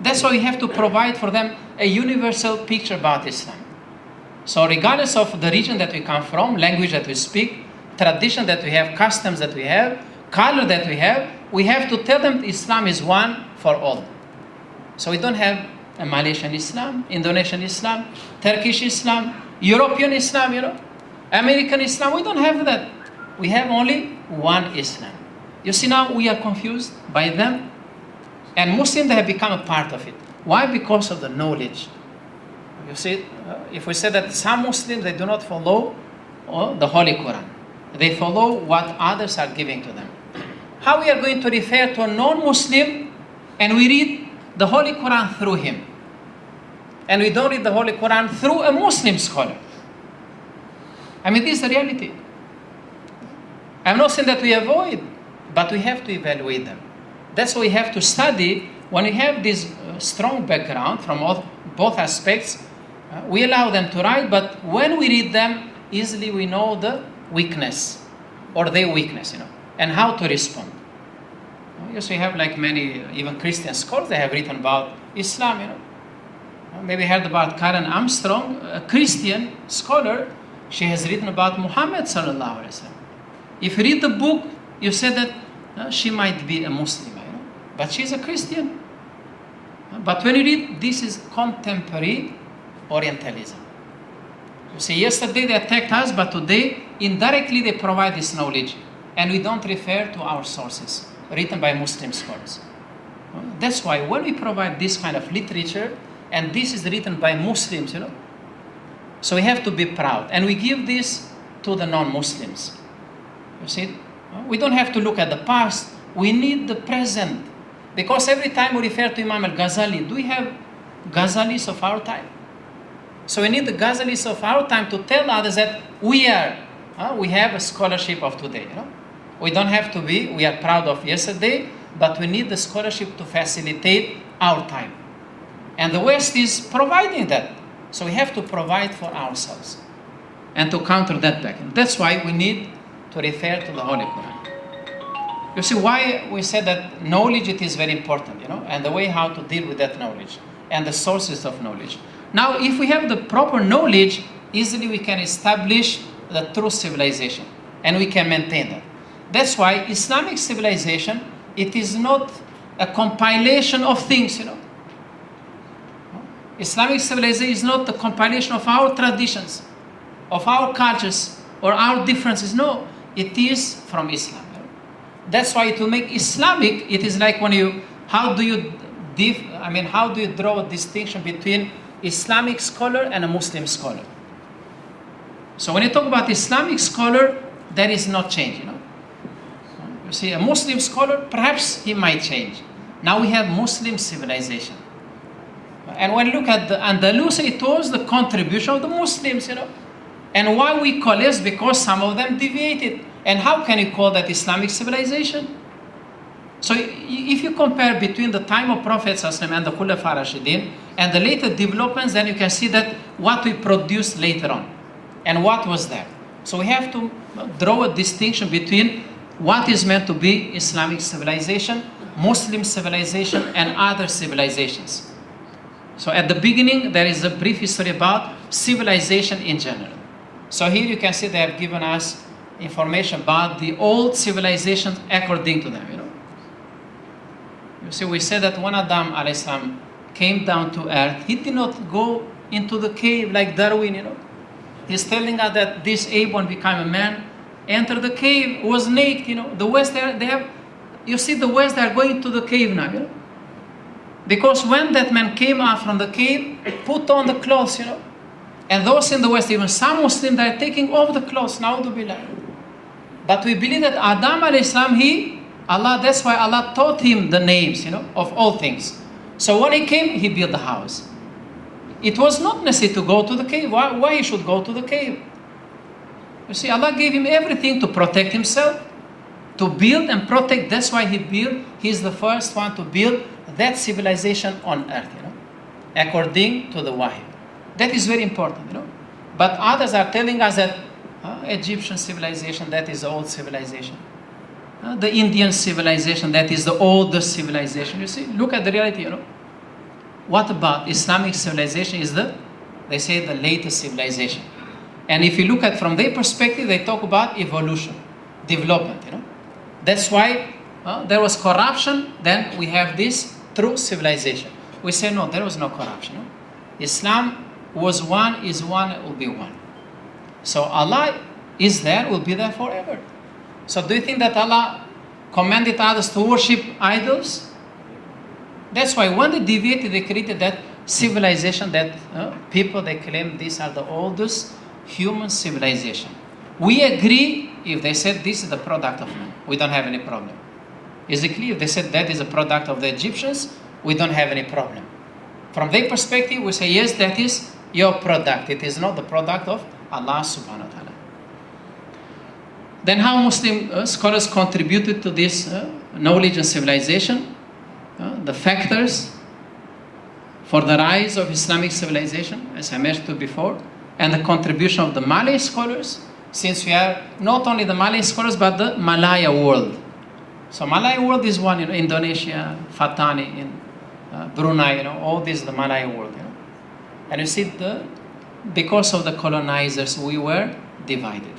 That's why we have to provide for them a universal picture about Islam. So regardless of the region that we come from, language that we speak, tradition that we have, customs that we have, color that we have to tell them Islam is one for all. So we don't have a Malaysian Islam, Indonesian Islam, Turkish Islam, European Islam, American Islam. We don't have that. We have only one Islam. You see, now we are confused by them. And Muslims have become a part of it. Why? Because of the knowledge. You see, if we say that some Muslims, they do not follow the Holy Quran. They follow what others are giving to them. How we are going to refer to a non-Muslim and we read the Holy Quran through him. And we don't read the Holy Quran through a Muslim scholar. I mean, this is the reality. I'm not saying that we avoid, but we have to evaluate them. That's why we have to study when we have this strong background from both aspects, we allow them to write, but when we read them, easily we know the weakness or their weakness, and how to respond. Yes, we have like many, even Christian scholars, they have written about Islam, Maybe heard about Karen Armstrong, a Christian scholar. She has written about Muhammad sallallahu alaihi wasallam. If you read the book, you say that she might be a Muslim, but she's a Christian. But when you read, this is contemporary Orientalism. You see, yesterday they attacked us, but today indirectly they provide this knowledge, and we don't refer to our sources written by Muslim scholars. That's why when we provide this kind of literature, and this is written by Muslims, so we have to be proud, and we give this to the non-Muslims. You see, we don't have to look at the past, we need the present. Because every time we refer to Imam al-Ghazali, do we have Ghazalis of our time? So we need the Ghazalis of our time to tell others that we have a scholarship of today. We don't have to be, we are proud of yesterday, but we need the scholarship to facilitate our time. And the West is providing that. So we have to provide for ourselves and to counter that back. That's why we need to refer to the Holy Quran. You see why we said that knowledge, it is very important, and the way how to deal with that knowledge and the sources of knowledge. Now, if we have the proper knowledge, easily we can establish the true civilization and we can maintain that. That's why Islamic civilization, it is not a compilation of things, Islamic civilization is not the compilation of our traditions, of our cultures, or our differences. No, it is from Islam. That's why to make Islamic, it is like how do you draw a distinction between Islamic scholar and a Muslim scholar? So when you talk about Islamic scholar, there is no change, You see, a Muslim scholar, perhaps he might change. Now we have Muslim civilization. And when you look at the Andalus, it was the contribution of the Muslims, And why we call this? Because some of them deviated. And how can you call that Islamic civilization? So if you compare between the time of Prophet ﷺ and the Khulafa Rashidin and the later developments, then you can see that what we produced later on and what was there. So we have to draw a distinction between what is meant to be Islamic civilization, Muslim civilization, and other civilizations. So at the beginning, there is a brief history about civilization in general. So here you can see they have given us information about the old civilizations according to them, You see, we said that when Adam a.s. came down to earth, he did not go into the cave like Darwin, He's telling us that this ape, when became a man, entered the cave, was naked, The West, the West, they are going to the cave now, Because when that man came out from the cave, put on the clothes, And those in the West, even some Muslims, they are taking off the clothes, na'udhu. But we believe that Adam a.s., that's why Allah taught him the names, of all things. So when he came, he built the house. It was not necessary to go to the cave. Why he should go to the cave? You see, Allah gave him everything to protect himself, to build and protect. That's why he built. He's the first one to build that civilization on earth, according to the Wahy. That is very important, But others are telling us that Egyptian civilization, that is the old civilization. The Indian civilization, that is the oldest civilization. You see, look at the reality, What about Islamic civilization they say the latest civilization. And if you look at from their perspective, they talk about evolution, development, That's why there was corruption, then we have this true civilization. We say, no, there was no corruption. Islam was one, is one, will be one. So Allah is there, will be there forever. So do you think that Allah commanded others to worship idols? That's why when they deviated, they created that civilization that people, they claim these are the oldest human civilization. We agree if they said this is the product of man. We don't have any problem. Is it clear? If they said that is a product of the Egyptians, we don't have any problem. From their perspective, we say, yes, that is your product. It is not the product of Allah subhanahu wa ta'ala. Then how Muslim scholars contributed to this knowledge and civilization? the factors for the rise of Islamic civilization, as I mentioned before, and the contribution of the Malay scholars, since we are not only the Malay scholars, but the Malaya world. So Malaya world is one, Indonesia, Fatani, in Brunei, all this is the Malaya world. And you see, because of the colonizers, we were divided.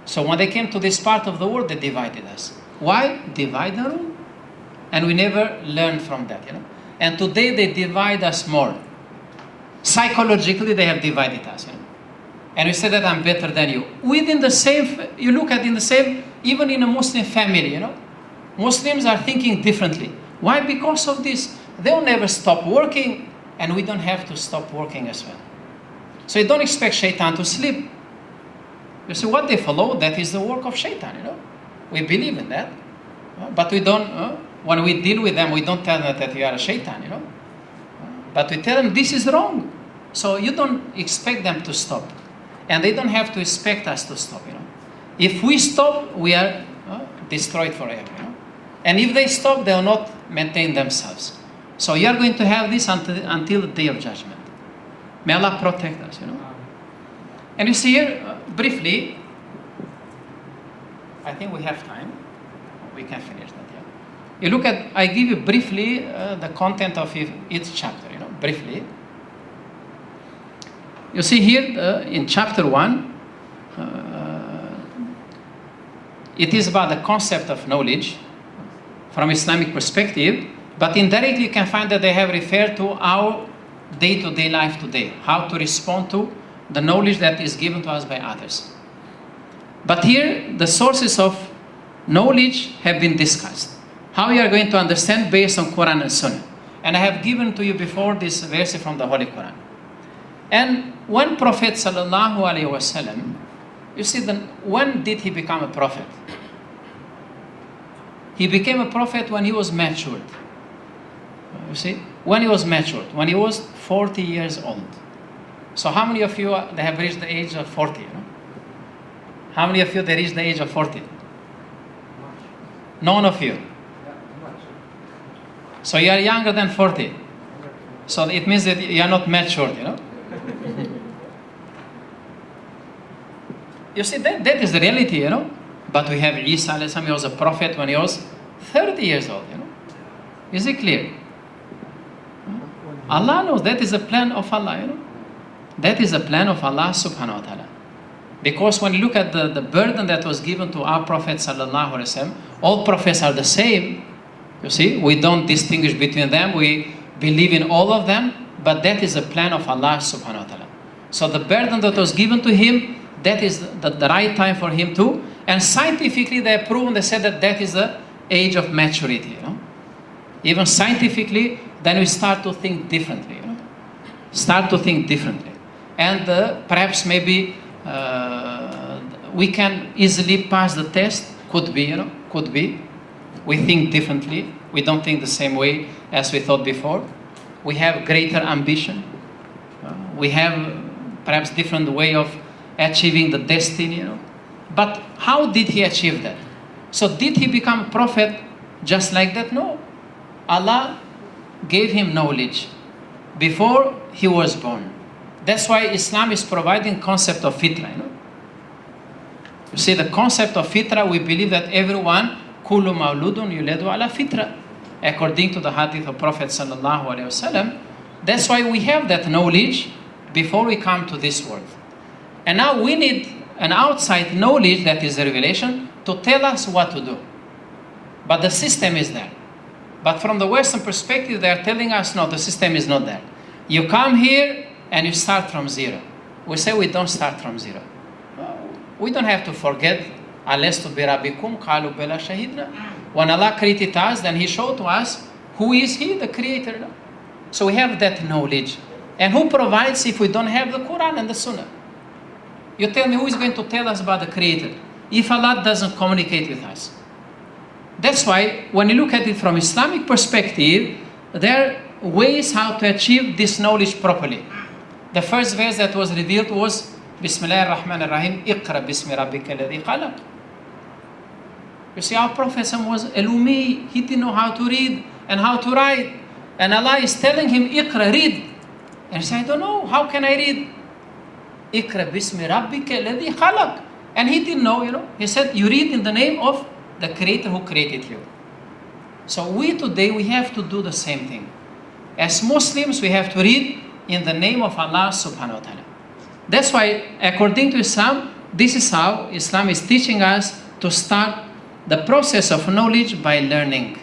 So when they came to this part of the world, they divided us. Why? Divide and rule. And we never learned from that, And today they divide us more. Psychologically, they have divided us, And we say that I'm better than you. Within the same, you look at in the same, even in a Muslim family, Muslims are thinking differently. Why? Because of this. They'll never stop working, and we don't have to stop working as well. So you don't expect shaitan to sleep. You see, what they follow, that is the work of shaitan, We believe in that. But we don't, when we deal with them, we don't tell them that you are a shaitan, But we tell them this is wrong. So you don't expect them to stop. And they don't have to expect us to stop, If we stop, we are destroyed forever, And if they stop, they will not maintain themselves. So you are going to have this until the day of judgment. May Allah protect us, And you see here, briefly, I think we have time. We can finish that, You look at, I give you briefly the content of each chapter, briefly. You see here in chapter 1, it is about the concept of knowledge from Islamic perspective, but indirectly you can find that they have referred to our day-to-day life today, how to respond to the knowledge that is given to us by others. But here, the sources of knowledge have been discussed. How you are going to understand based on Quran and Sunnah. And I have given to you before this verse from the Holy Quran. And when Prophet sallallahu alaihi wasallam, you see, when did he become a prophet? He became a prophet when he was matured. You see, when he was matured, when he was 40 years old. So how many of you they have reached the age of 40? How many of you they reached the age of 40? None of you. So you are younger than 40. So it means that you are not matured, You see, that is the reality, But we have Isa alayhi salam, he was a prophet when he was 30 years old, Is it clear? Allah knows that is a plan of Allah, That is a plan of Allah subhanahu wa ta'ala. Because when you look at the burden that was given to our Prophet sallallahu alaihi wasallam, all prophets are the same. You see, we don't distinguish between them. We believe in all of them, but that is a plan of Allah subhanahu wa ta'ala. So the burden that was given to him, that is the right time for him to, and scientifically they have proven, they said that is the age of maturity, Even scientifically, then we start to think differently, Start to think differently. And perhaps maybe we can easily pass the test, could be, could be. We think differently. We don't think the same way as we thought before. We have greater ambition. We have perhaps different way of achieving the destiny, But how did he achieve that? So did he become a prophet just like that? No. Allah gave him knowledge before he was born. That's why Islam is providing concept of fitra, You see, the concept of fitra, we believe that everyone, kullu mawludun yuladu ala fitra, according to the hadith of Prophet sallallahu alaihi wasallam. That's why we have that knowledge before we come to this world. And now we need an outside knowledge, that is the revelation, to tell us what to do. But the system is there. But from the Western perspective, they are telling us, no, the system is not there. You come here and you start from zero. We say we don't start from zero. We don't have to forget, alastu bi rabbikum qalu bala shahidna. When Allah created us, then He showed to us who is He, the Creator. So we have that knowledge. And who provides if we don't have the Quran and the Sunnah? You tell me, who is going to tell us about the Creator if Allah doesn't communicate with us? That's why when you look at it from Islamic perspective, there are ways how to achieve this knowledge properly. The first verse that was revealed was Bismillah ar-Rahman ar-Rahim, Iqra bismi rabbika alladhi khalaq. You see, our Prophet was Elumi. He didn't know how to read. and how to write. And Allah is telling him, Iqra, read. And he said, I don't know, how can I read? Iqra bismi rabbika alladhi khalaq. And he didn't know, He said, you read in the name of the Creator who created you. So we today, we have to do the same thing. As Muslims, we have to read in the name of Allah subhanahu wa ta'ala. That's why, according to Islam, this is how Islam is teaching us to start the process of knowledge by learning.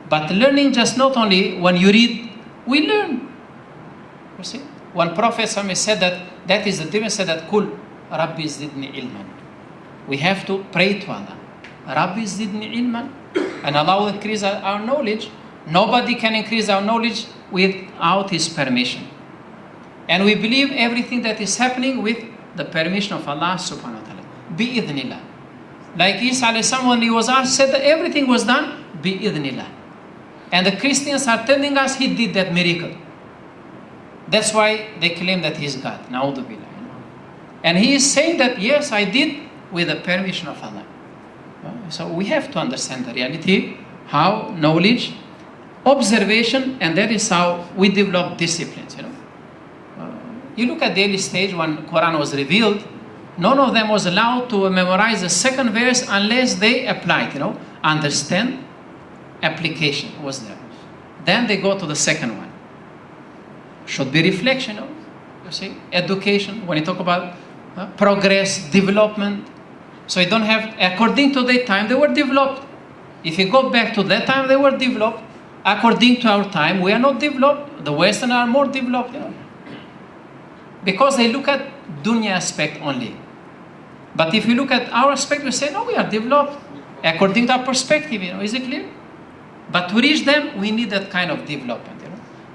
But learning just not only when you read, we learn. You see? One Prophet said that is the difference, said that, Kul Rabbi zidni ilman. We have to pray to Allah. Rabbi zidni ilman. And Allah will increase our knowledge. Nobody can increase our knowledge without His permission. And we believe everything that is happening with the permission of Allah subhanahu wa ta'ala. Bi-idhnillah. Like Isa alayhi salam, when he was asked, said that everything was done bi-idhnillah. And the Christians are telling us he did that miracle. That's why they claim that he's God. Na'udhu billah. And he is saying that, yes, I did with the permission of Allah. So we have to understand the reality, how knowledge, observation, and that is how we develop disciplines. You look at the early stage when Quran was revealed, none of them was allowed to memorize the second verse unless they applied, understand, application was there. Then they go to the second one. Should be reflection, you see, education, when you talk about progress, development. So you don't have, according to their time, they were developed. If you go back to that time, they were developed. According to our time, we are not developed. The Western are more developed, because they look at dunya aspect only. But if you look at our aspect, we say, no, we are developed according to our perspective, is it clear? But to reach them, we need that kind of development,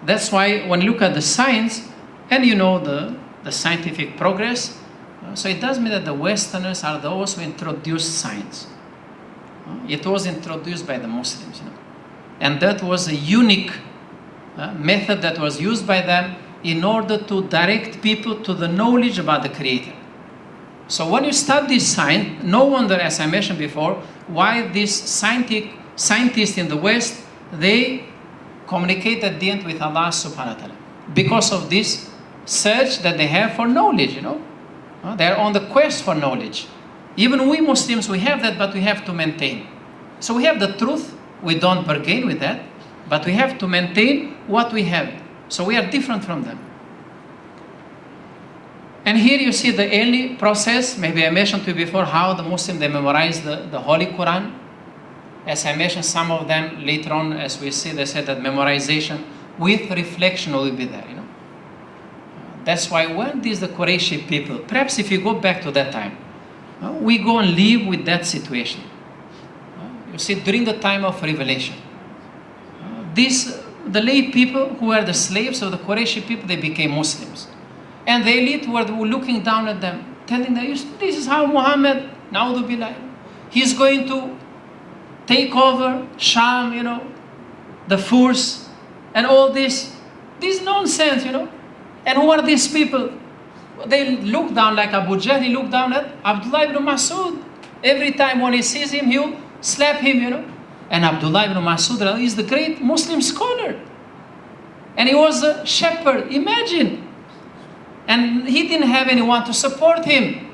That's why when you look at the science, and the scientific progress, so it does mean that the Westerners are those who introduced science. It was introduced by the Muslims, And that was a unique method that was used by them in order to direct people to the knowledge about the Creator. So when you study science, no wonder, as I mentioned before, why these scientists in the West, they communicate at the end with Allah subhanahu wa ta'ala. Because of this search that they have for knowledge, They're on the quest for knowledge. Even we Muslims, we have that, but we have to maintain. So we have the truth, we don't bargain with that, but we have to maintain what we have. So we are different from them. And here you see the early process. Maybe I mentioned to you before how the Muslims, they memorize the Holy Quran. As I mentioned, some of them later on, as we see, they said that memorization with reflection will be there, That's why when these the Qurayshi people, perhaps if you go back to that time, we go and live with that situation. You see, during the time of revelation, the lay people who were the slaves of the Qurayshi people, they became Muslims. And the elite were looking down at them, telling them, this is how Muhammad, na'udhu billah, he's going to take over Sham, the Furs, and all this nonsense, And who are these people? They look down like Abu Jahl, he looked down at Abdullah ibn Mas'ud. Every time when he sees him, he'll slap him, And Abdullah ibn Mas'ud is the great Muslim scholar. And he was a shepherd, imagine. And he didn't have anyone to support him.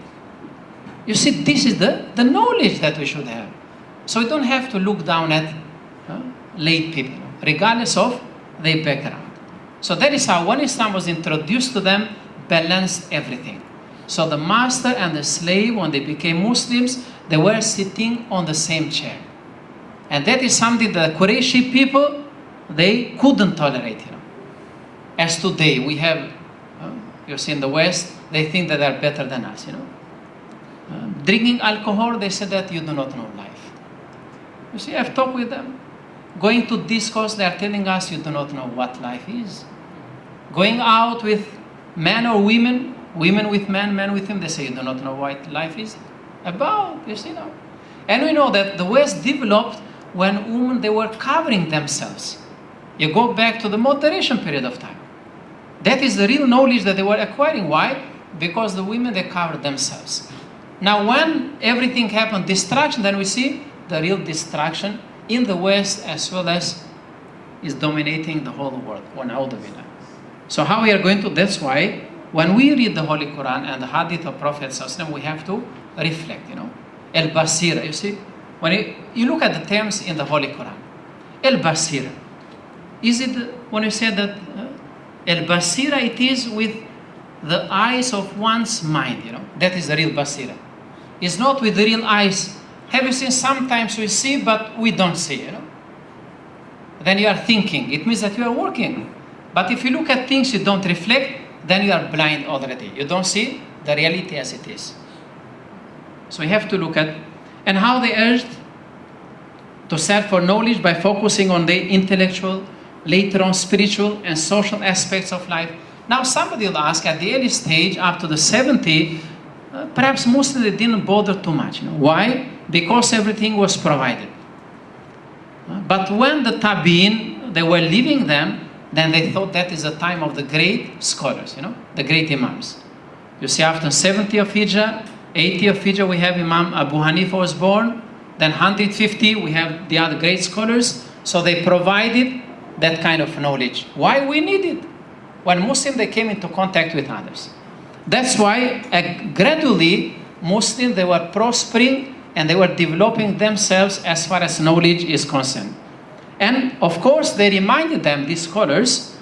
You see, this is the knowledge that we should have. So we don't have to look down at lay people, regardless of their background. So that is how, when Islam was introduced to them, balanced everything. So the master and the slave, when they became Muslims, they were sitting on the same chair. And that is something that the Qurayshi people, they couldn't tolerate. As today, we have, you see in the West, they think that they're better than us. Drinking alcohol, they said that you do not know life. You see, I've talked with them. Going to discourse, they are telling us you do not know what life is. Going out with men or women, women with men, men with him, they say you do not know what life is about, you see now. And we know that the West developed when women, they were covering themselves. You go back to the moderation period of time. That is the real knowledge that they were acquiring. Why? Because the women, they covered themselves. Now when everything happened, destruction, then we see the real destruction in the West as well as is dominating the whole world. So how we are going to, that's why when we read the Holy Quran and the Hadith of Prophet ﷺ, we have to reflect, Al-Basira, you see? When you look at the terms in the Holy Quran, Al-Basira, is it, when you say that Al-Basira, it is with the eyes of one's mind, that is the real Basira. It's not with the real eyes. Have you seen sometimes we see but we don't see, Then you are thinking, it means that you are working. But if you look at things, you don't reflect, then you are blind already. You don't see the reality as it is. So we have to look at, and how they urged to search for knowledge by focusing on the intellectual, later on spiritual and social aspects of life. Now somebody will ask, at the early stage, up to the 70, perhaps Muslims didn't bother too much. Why? Because everything was provided. But when the Tabi'in, they were leaving them, then they thought that is the time of the great scholars, the great Imams. You see, after 70 of Hijrah, 80 of Hijrah, we have Imam Abu Hanifa was born. Then 150, we have the other great scholars. So they provided that kind of knowledge. Why we need it? When Muslims, they came into contact with others. That's why gradually Muslims, they were prospering and they were developing themselves as far as knowledge is concerned. And of course, they reminded them, these scholars,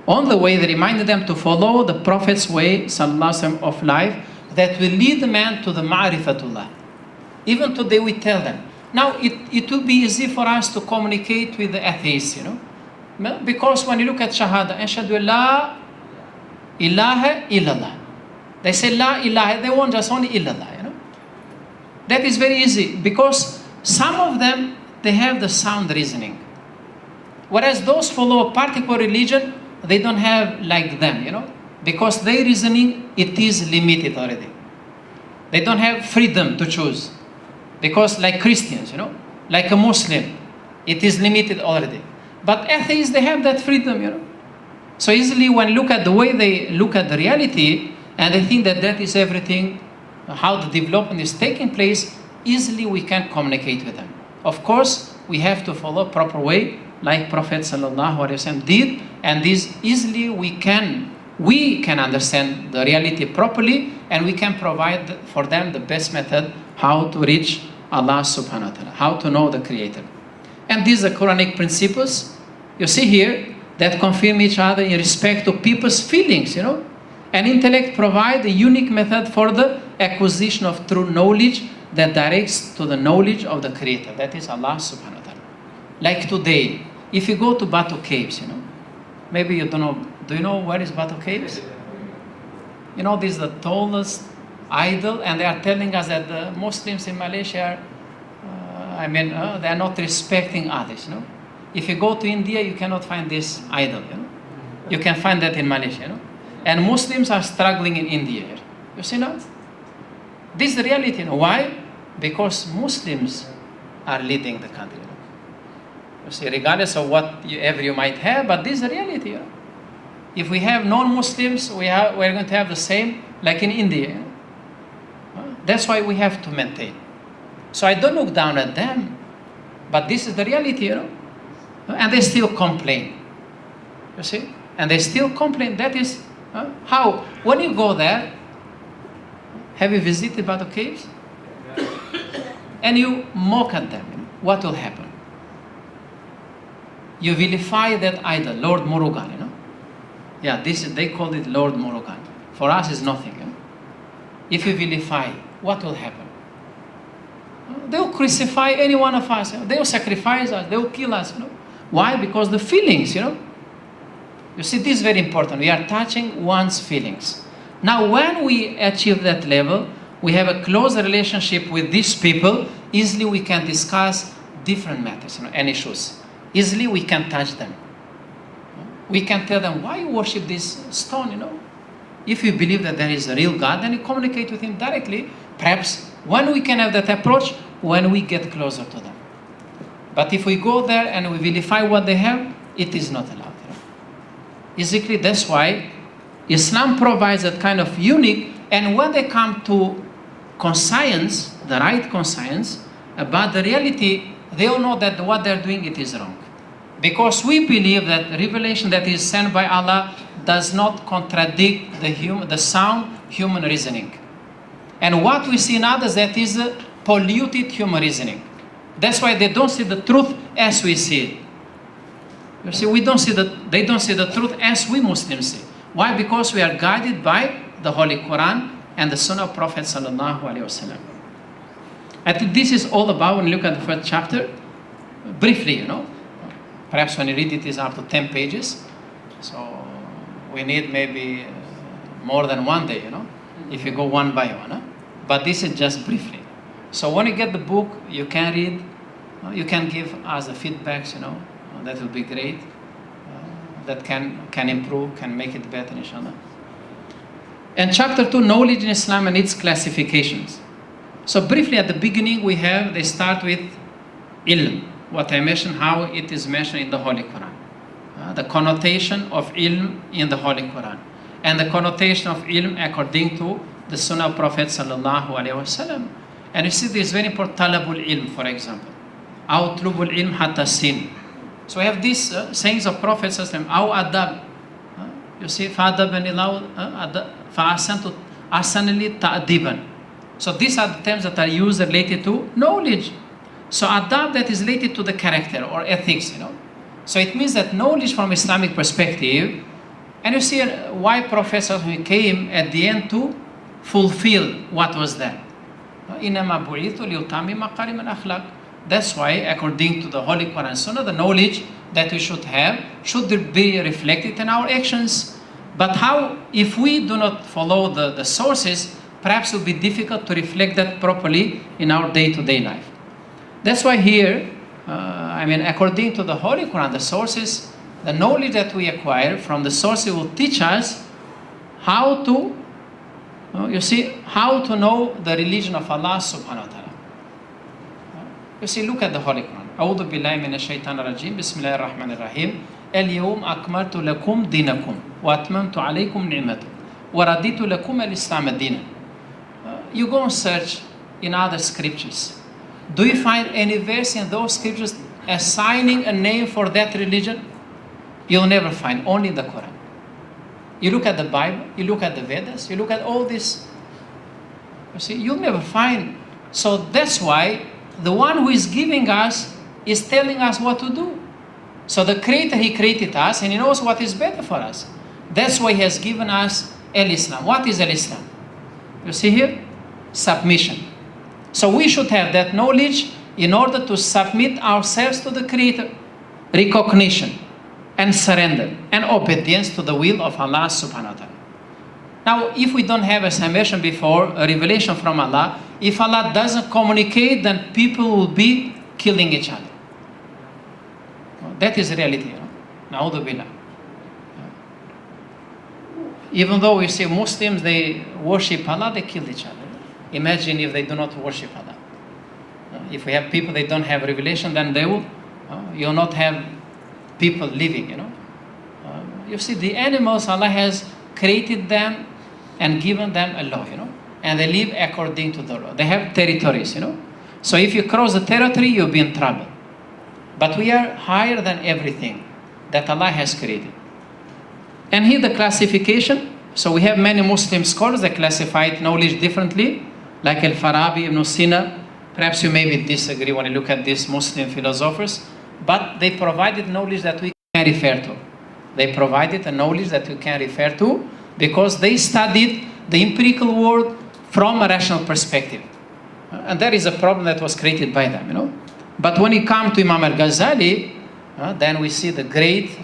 on the way, they reminded them to follow the Prophet's way, sallallahu alaihi wasallam, of life that will lead man to the ma'rifatullah. Even today we tell them. Now, it will be easy for us to communicate with the atheists, because when you look at Shahada, Ashhadu la ilaha illallah. They say la ilaha, they want just only illallah, That is very easy, because some of them, they have the sound reasoning. Whereas those follow a particular religion, they don't have like them, because their reasoning, it is limited already. They don't have freedom to choose. Because like Christians, like a Muslim, it is limited already. But atheists, they have that freedom, So easily when you look at the way they look at the reality, and they think that that is everything, how the development is taking place, easily we can communicate with them. Of course, we have to follow a proper way, like Prophet sallallahu alaihi wasallam did, and this easily we can understand the reality properly, and we can provide for them the best method how to reach Allah subhanahu wa ta'ala, how to know the Creator. And these are Quranic principles, you see here, that confirm each other in respect to people's feelings, And intellect provide a unique method for the acquisition of true knowledge that directs to the knowledge of the Creator, that is Allah subhanahu wa ta'ala. Like today, if you go to Batu Caves, maybe you don't know, do you know where is Batu Caves? This is the tallest idol, and they are telling us that the Muslims in Malaysia they are not respecting others, If you go to India, you cannot find this idol, You can find that in Malaysia, And Muslims are struggling in India. You see now? This is the reality. Why? Because Muslims are leading the country. You see, regardless of whatever you might have, but this is the reality. If we have non-Muslims, we're going to have the same like in India. That's why we have to maintain. So I don't look down at them, but this is the reality, And they still complain. You see? And they still complain. That is how? When you go there, have you visited Batu Caves? And you mock at them, what will happen? You vilify that idol, Lord Murugan, Yeah, they call it Lord Murugan. For us, it's nothing. If you vilify, what will happen? They will crucify any one of us. They will sacrifice us. They will kill us. Why? Because the feelings, You see, this is very important. We are touching one's feelings. Now, when we achieve that level, we have a close relationship with these people. Easily, we can discuss different matters, and issues. Easily, we can touch them. We can tell them, why you worship this stone, If you believe that there is a real God, then you communicate with Him directly. Perhaps when we can have that approach, when we get closer to them. But if we go there and we vilify what they have, it is not allowed. Basically, that's why Islam provides that kind of unique, and when they come to conscience, the right conscience, about the reality, they all know that what they're doing, it is wrong. Because we believe that revelation that is sent by Allah does not contradict the sound human reasoning. And what we see in others, that is polluted human reasoning. That's why they don't see the truth as we see it. You see, they don't see the truth as we Muslims see. Why? Because we are guided by the Holy Quran and the Sunnah of Prophet sallallahu alaihi wasallam. I think this is all about, when you look at the first chapter, briefly, perhaps when you read it is up to 10 pages. So we need maybe more than one day, if you go one by one. But this is just briefly. So when you get the book, you can read, you can give us the feedbacks, that will be great. That can improve, can make it better, inshallah. And chapter 2, knowledge in Islam and its classifications. So briefly at the beginning they start with ilm, what I mentioned, how it is mentioned in the Holy Quran. The connotation of ilm in the Holy Quran. And the connotation of ilm according to the Sunnah of Prophet sallallahu alaihi wasallam. And you see this very important, talabul ilm, for example. Outlubul ilm hatta sin. So we have these sayings of Prophet sallallahu alaihi wasallam, aw adab. You see, fa'adabani law fa'asantu asanili ta'diban. So these are the terms that are used related to knowledge. So adab, that is related to the character or ethics, So it means that knowledge from Islamic perspective, and you see why Prophet came at the end to fulfill what was there. That's why, according to the Holy Quran and Sunnah, the knowledge that we should have should be reflected in our actions. But how, if we do not follow the sources, perhaps it will be difficult to reflect that properly in our day-to-day life. That's why here, according to the Holy Quran, the sources, the knowledge that we acquire from the sources will teach us how to, how to know the religion of Allah subhanahu wa ta'ala. You see, look at the Holy Quran. أعوذ بالله من الشيطان الرجيم بسم الله الرحمن الرحيم اليوم أكملت لكم دينكم وأتممت عليكم نعمتي ورضيت لكم الإسلام دينا. You go and search in other scriptures. Do you find any verse in those scriptures assigning a name for that religion? You'll never find, only in the Quran. You look at the Bible, you look at the Vedas, you look at all this. You see, you'll never find. So that's why the one who is giving us is telling us what to do. So the Creator, He created us and He knows what is better for us. That's why He has given us Al-Islam. What is Al-Islam? You see here? Submission. So we should have that knowledge in order to submit ourselves to the Creator. Recognition and surrender and obedience to the will of Allah subhanahu wa ta'ala. Now, if we don't have, as I mentioned before, a revelation from Allah, if Allah doesn't communicate, then people will be killing each other. That is reality, Na'udhu billah. Even though we say Muslims, they worship Allah, they kill each other. Imagine if they do not worship Allah. If we have people, they don't have revelation, then they will, you'll not have people living, You see, the animals, Allah has created them and given them a law, and they live according to the law. They have territories, So if you cross the territory, you'll be in trouble. But we are higher than everything that Allah has created. And here the classification. So we have many Muslim scholars that classified knowledge differently, like Al-Farabi, Ibn Sina. Perhaps you maybe disagree when you look at these Muslim philosophers, but they provided knowledge that we can refer to. They provided a knowledge that we can refer to because they studied the empirical world from a rational perspective. And that is a problem that was created by them, But when you come to Imam al-Ghazali, then we see the great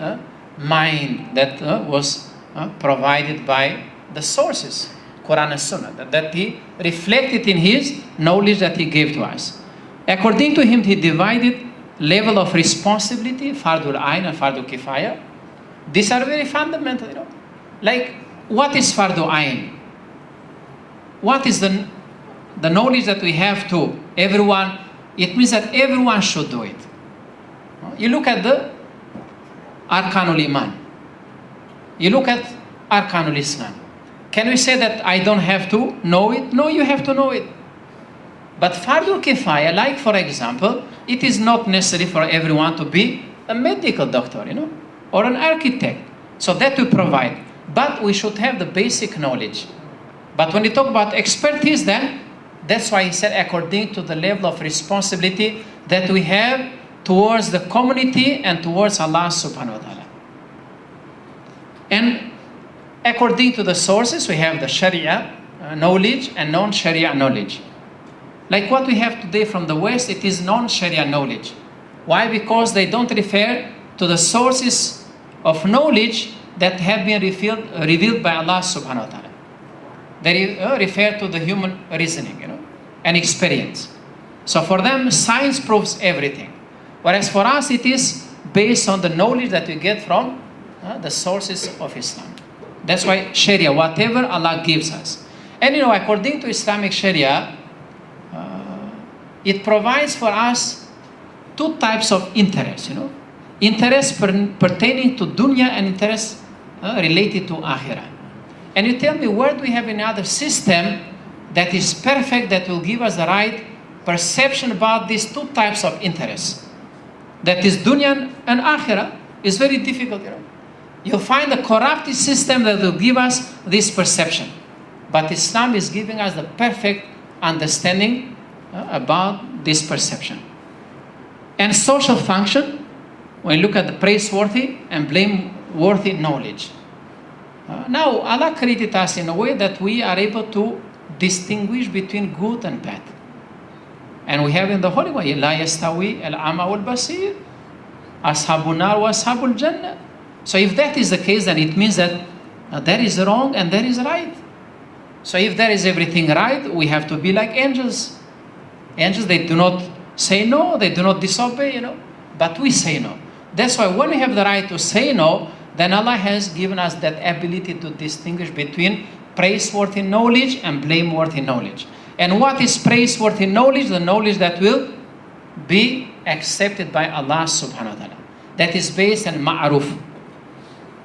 mind that was provided by the sources, Quran and Sunnah, that he reflected in his knowledge that he gave to us. According to him, he divided level of responsibility, Fardul Ain and Fardul Kifaya. These are very fundamental, Like, what is Fardu Ain? What is the knowledge that we have to everyone? It means that everyone should do it. You look at the Arkanul Iman. You look at Arkanul Islam. Can we say that I don't have to know it? No, you have to know it. But Fardul Kifaya, like for example, it is not necessary for everyone to be a medical doctor, or an architect. So that we provide. But we should have the basic knowledge. But when you talk about expertise, then that's why he said according to the level of responsibility that we have towards the community and towards Allah subhanahu wa ta'ala. And according to the sources, we have the Sharia knowledge and non-Sharia knowledge. Like what we have today from the West, it is non-Sharia knowledge. Why? Because they don't refer to the sources of knowledge that have been revealed by Allah subhanahu wa ta'ala. They refer to the human reasoning, and experience. So for them, science proves everything. Whereas for us, it is based on the knowledge that we get from the sources of Islam. That's why Sharia, whatever Allah gives us. And according to Islamic Sharia, it provides for us two types of interest, interest pertaining to dunya and interest related to akhirah. And you tell me, where do we have any other system that is perfect, that will give us the right perception about these two types of interest? That is dunya and akhirah is very difficult, You'll find a corrupted system that will give us this perception. But Islam is giving us the perfect understanding about this perception. And social function, when you look at the praiseworthy and blameworthy knowledge. Now, Allah created us in a way that we are able to distinguish between good and bad. And we have in the Holy Way, La yastawi al-ama wal-basir, ashabun nar wa ashabul jannah. So if that is the case, then it means that there is wrong and there is right. So if there is everything right, we have to be like angels. Angels, they do not say no, they do not disobey, but we say no. That's why when we have the right to say no, then Allah has given us that ability to distinguish between praiseworthy knowledge and blameworthy knowledge. And what is praiseworthy knowledge? The knowledge that will be accepted by Allah subhanahu wa ta'ala. That is based on ma'ruf,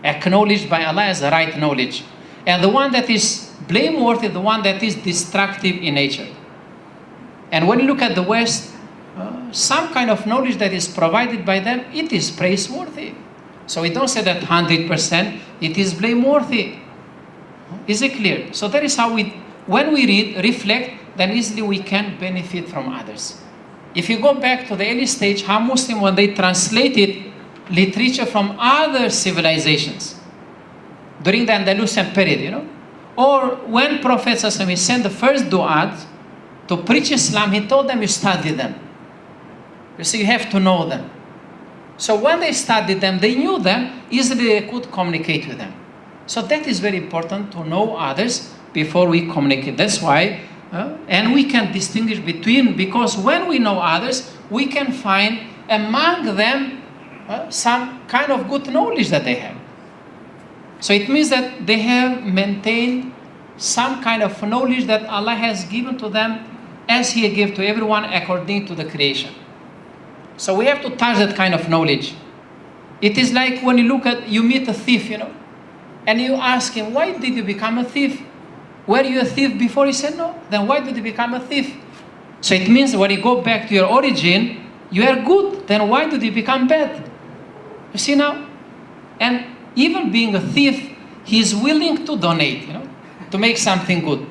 acknowledged by Allah as the right knowledge. And the one that is blameworthy, the one that is destructive in nature. And when you look at the West, some kind of knowledge that is provided by them, it is praiseworthy. So we don't say that 100% it is blameworthy. Is it clear? So that is how when we read, reflect, then easily we can benefit from others. If you go back to the early stage, how Muslims, when they translated literature from other civilizations during the Andalusian period, or when Prophet ﷺ sent the first du'at to preach Islam, he told them, you study them. You see, you have to know them. So when they studied them, they knew them, easily they could communicate with them. So that is very important, to know others before we communicate. That's why, and we can distinguish between, because when we know others, we can find among them some kind of good knowledge that they have. So it means that they have maintained some kind of knowledge that Allah has given to them as He gave to everyone according to the creation. So we have to touch that kind of knowledge. It is like when you meet a thief, and you ask him, why did you become a thief? Were you a thief before? He said, no. Then why did you become a thief? So it means when you go back to your origin, you are good. Then why did you become bad? You see now? And even being a thief, he is willing to donate, to make something good.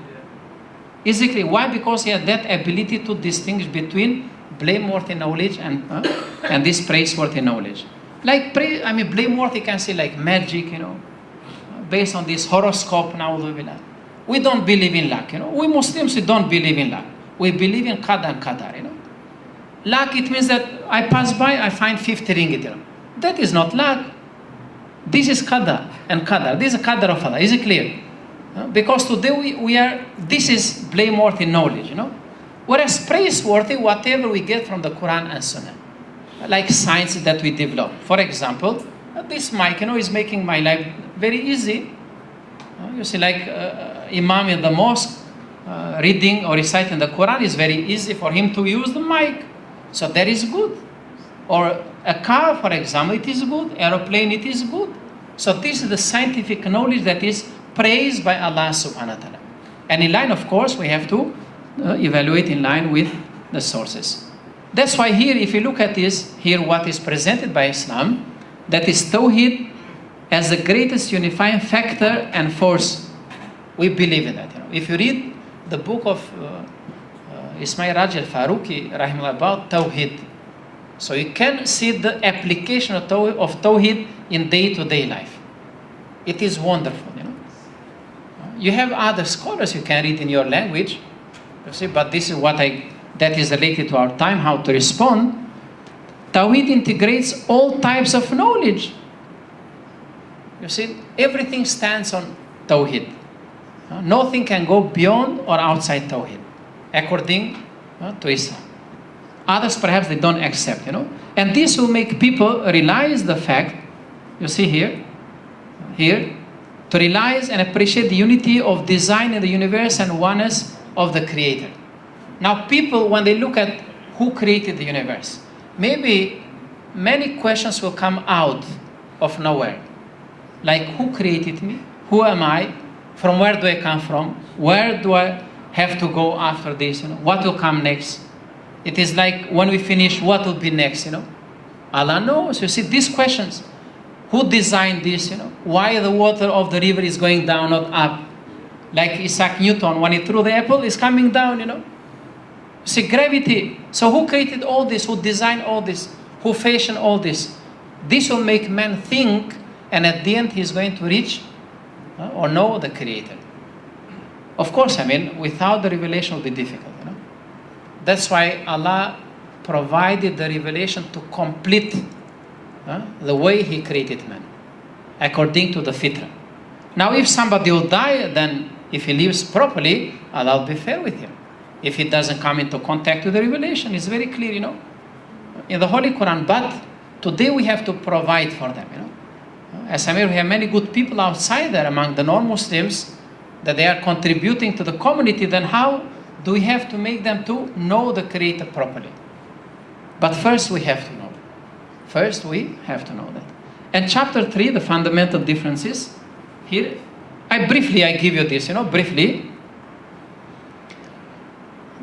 Basically, why? Because he has that ability to distinguish between blameworthy knowledge and this praiseworthy knowledge. Like blameworthy can say like magic, based on this horoscope now. We don't believe in luck, We Muslims, we don't believe in luck. We believe in qadar and qadar, Luck, it means that I pass by, I find 50 ringgit, That is not luck. This is qadar and qadar. This is a qadar of Allah. Is it clear? Because today this is blameworthy knowledge, Whereas praiseworthy, whatever we get from the Quran and Sunnah. Like science that we develop. For example, this mic, is making my life very easy. You see, like Imam in the mosque, reading or reciting the Quran is very easy for him to use the mic. So that is good. Or a car, for example, it is good. Aeroplane, it is good. So this is the scientific knowledge that is praised by Allah subhanahu wa ta'ala. And in line, of course, we have to evaluate in line with the sources. That's why here, if you look at this, here what is presented by Islam, that is Tawheed as the greatest unifying factor and force. We believe in that. If you read the book of Ismail Raj al-Faruqi, rahimahullah, about Tawheed, so you can see the application of Tawheed in day-to-day life. It is wonderful. You have other scholars you can read in your language, you see, but this is what that is related to our time, how to respond. Tawheed integrates all types of knowledge. You see, everything stands on Tawheed. Nothing can go beyond or outside Tawheed, according to Islam. Others perhaps they don't accept, And this will make people realize the fact, you see here, to realize and appreciate the unity of design in the universe and oneness of the Creator. Now people, when they look at who created the universe, maybe many questions will come out of nowhere. Like, who created me? Who am I? From where do I come from? Where do I have to go after this? What will come next? It is like when we finish, what will be next? Allah knows. You see, these questions. Who designed this? Why the water of the river is going down, not up? Like Isaac Newton, when he threw the apple, it's coming down, You see, gravity. So who created all this? Who designed all this? Who fashioned all this? This will make man think, and at the end he's going to reach or know the Creator. Of course, without the revelation it will be difficult. That's why Allah provided the revelation to complete the way He created man, according to the fitrah. Now, if somebody will die, then if he lives properly, Allah will be fair with him. If he doesn't come into contact with the revelation, it's very clear, in the Holy Quran. But today we have to provide for them, As we have many good people outside there among the non-Muslims, that they are contributing to the community, then how do we have to make them to know the Creator properly? But first we have to know. First we have to know that. And chapter 3, the fundamental differences, here, I give you this, briefly.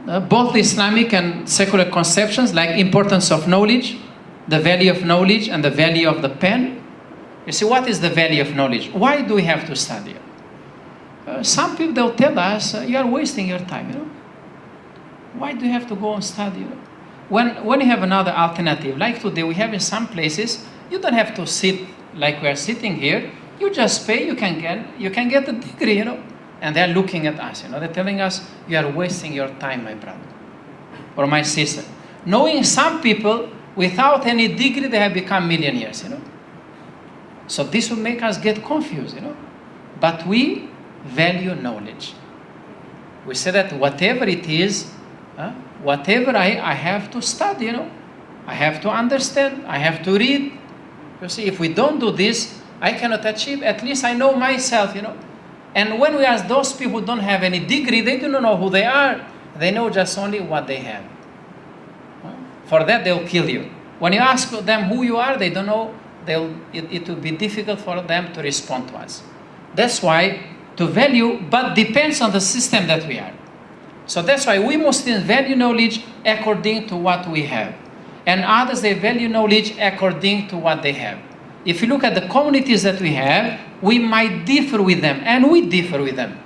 Both the Islamic and secular conceptions, like importance of knowledge, the value of knowledge, and the value of the pen. You see, what is the value of knowledge? Why do we have to study? Some people, they'll tell us, you are wasting your time, Why do you have to go and study? When you have another alternative, like today, we have in some places, you don't have to sit like we are sitting here. You just pay, you can get a degree, And they're looking at us, They're telling us, you are wasting your time, my brother or my sister. Knowing some people, without any degree, they have become millionaires, So this will make us get confused, But we value knowledge. We say that whatever it is, whatever I have to study, I have to understand, I have to read. You see, if we don't do this, I cannot achieve. At least I know myself, And when we ask those people who don't have any degree, they do not know who they are. They know just only what they have. For that, they'll kill you. When you ask them who you are, they don't know. It will be difficult for them to respond to us. That's why to value, but depends on the system that we are. So that's why we Muslims value knowledge according to what we have. And others, they value knowledge according to what they have. If you look at the communities that we have, we might differ with them, and we differ with them.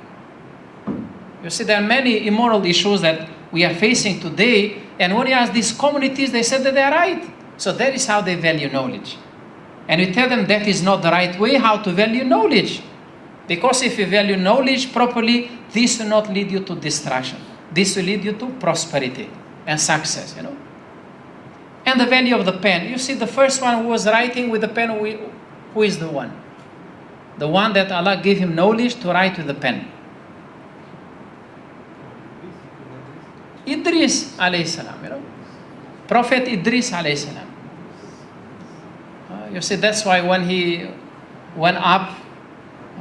You see, there are many immoral issues that we are facing today, and when you ask these communities, they said that they are right. So that is how they value knowledge. And we tell them that is not the right way how to value knowledge. Because if you value knowledge properly, this will not lead you to destruction. This will lead you to prosperity and success, And the value of the pen. You see, the first one who was writing with the pen, who is the one? The one that Allah gave him knowledge to write with the pen. Idris alayhi salam, Prophet Idris alayhi salam. You see, that's why when he went up,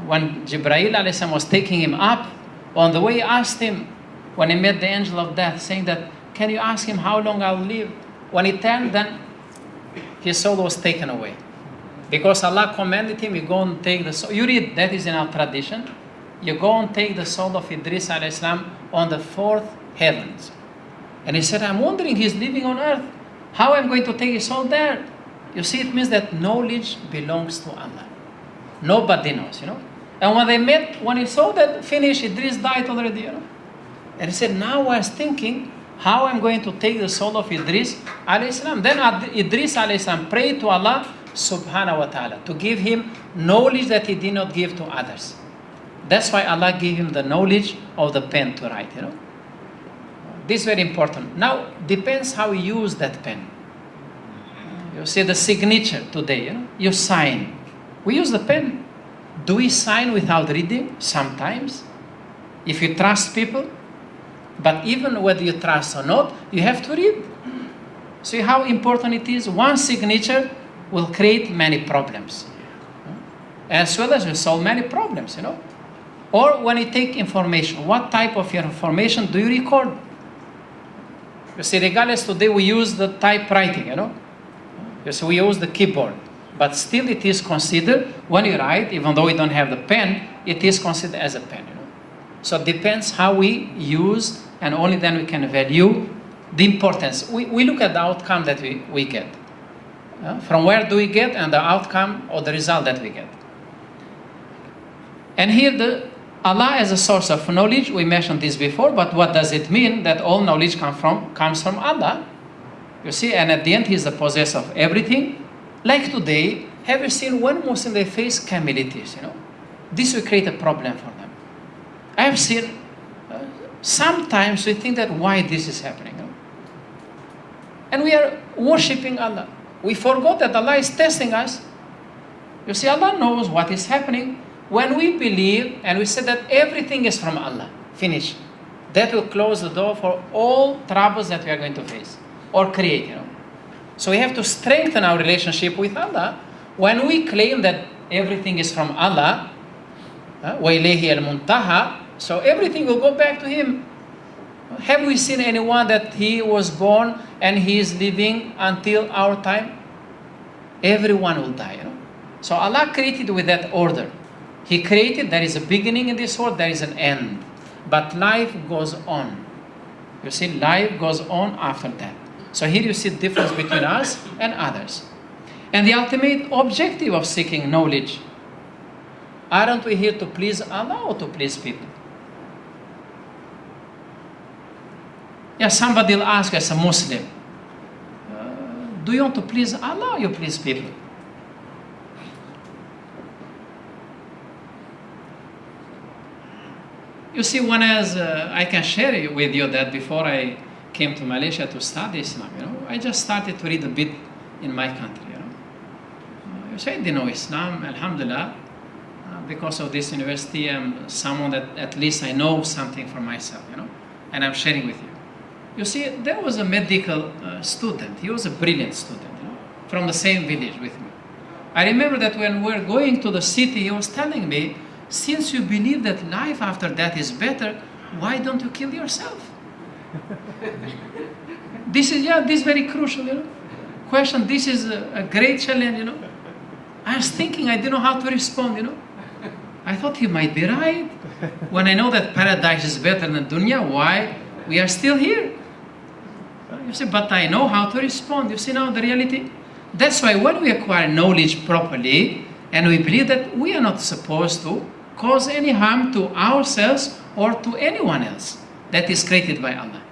when Jibreel alayhi salam was taking him up, on the way he asked him, when he met the angel of death, saying that, can you ask him how long I'll live? When he turned, then his soul was taken away. Because Allah commanded him, you go and take the soul. You read, that is in our tradition. You go and take the soul of Idris alayhi salam on the fourth heavens. And he said, I'm wondering, he's living on earth. How I'm going to take his soul there? You see, it means that knowledge belongs to Allah. Nobody knows, you know. And when they met, when he saw that finished, Idris died already, you know. And he said, now I was thinking how I'm going to take the soul of Idris alayhi salam. Then Idris alayhi salam prayed to Allah subhanahu wa ta'ala to give him knowledge that he did not give to others. That's why Allah gave him the knowledge of the pen to write, you know. This is very important. Now, depends how you use that pen. You see the signature today, you know, you sign. We use the pen. Do we sign without reading? Sometimes. If you trust people. But even whether you trust or not, you have to read. See how important it is? One signature will create many problems. As well as will solve many problems, you know. Or when you take information, what type of information do you record? You see, regardless today we use the typewriting, you know. You see, we use the keyboard. But still it is considered, when you write, even though we don't have the pen, it is considered as a pen, you know. So it depends how we use, and only then we can value the importance. We look at the outcome that we get. From where do we get, and the outcome or the result that we get. And here Allah as a source of knowledge, we mentioned this before, but what does it mean that all knowledge comes from Allah? You see, and at the end He is the possessor of everything. Like today, have you seen when Muslims they face camelities, you know? This will create a problem for them. I have seen, sometimes we think that why this is happening. You know? And we are worshipping Allah. We forgot that Allah is testing us. You see, Allah knows what is happening. When we believe and we say that everything is from Allah, finish. That will close the door for all troubles that we are going to face or create, you know. So we have to strengthen our relationship with Allah. When we claim that everything is from Allah, وَإِلَيْهِ الْمُنْتَهَى, so everything will go back to Him. Have we seen anyone that he was born and he is living until our time? Everyone will die, you know. So Allah created with that order. He created, there is a beginning in this world, there is an end. But life goes on. You see, life goes on after that. So here you see the difference between us and others. And the ultimate objective of seeking knowledge. Aren't we here to please Allah or to please people? Yeah, somebody will ask as a Muslim, do you want to please Allah or you please people? You see, I can share with you that before I came to Malaysia to study Islam, you know, I just started to read a bit in my country, you know. You say, I didn't know Islam, alhamdulillah. Because of this university, I'm someone that at least I know something for myself, you know, and I'm sharing with you. You see, there was a medical student. He was a brilliant student, you know, from the same village with me. I remember that when we were going to the city, he was telling me, since you believe that life after death is better, why don't you kill yourself? This is very crucial, you know. Question, this is a great challenge, you know. I was thinking, I didn't know how to respond, you know. I thought he might be right. When I know that paradise is better than dunya, why we are still here? You see, but I know how to respond. You see now the reality? That's why when we acquire knowledge properly, and we believe that we are not supposed to cause any harm to ourselves or to anyone else that is created by Allah.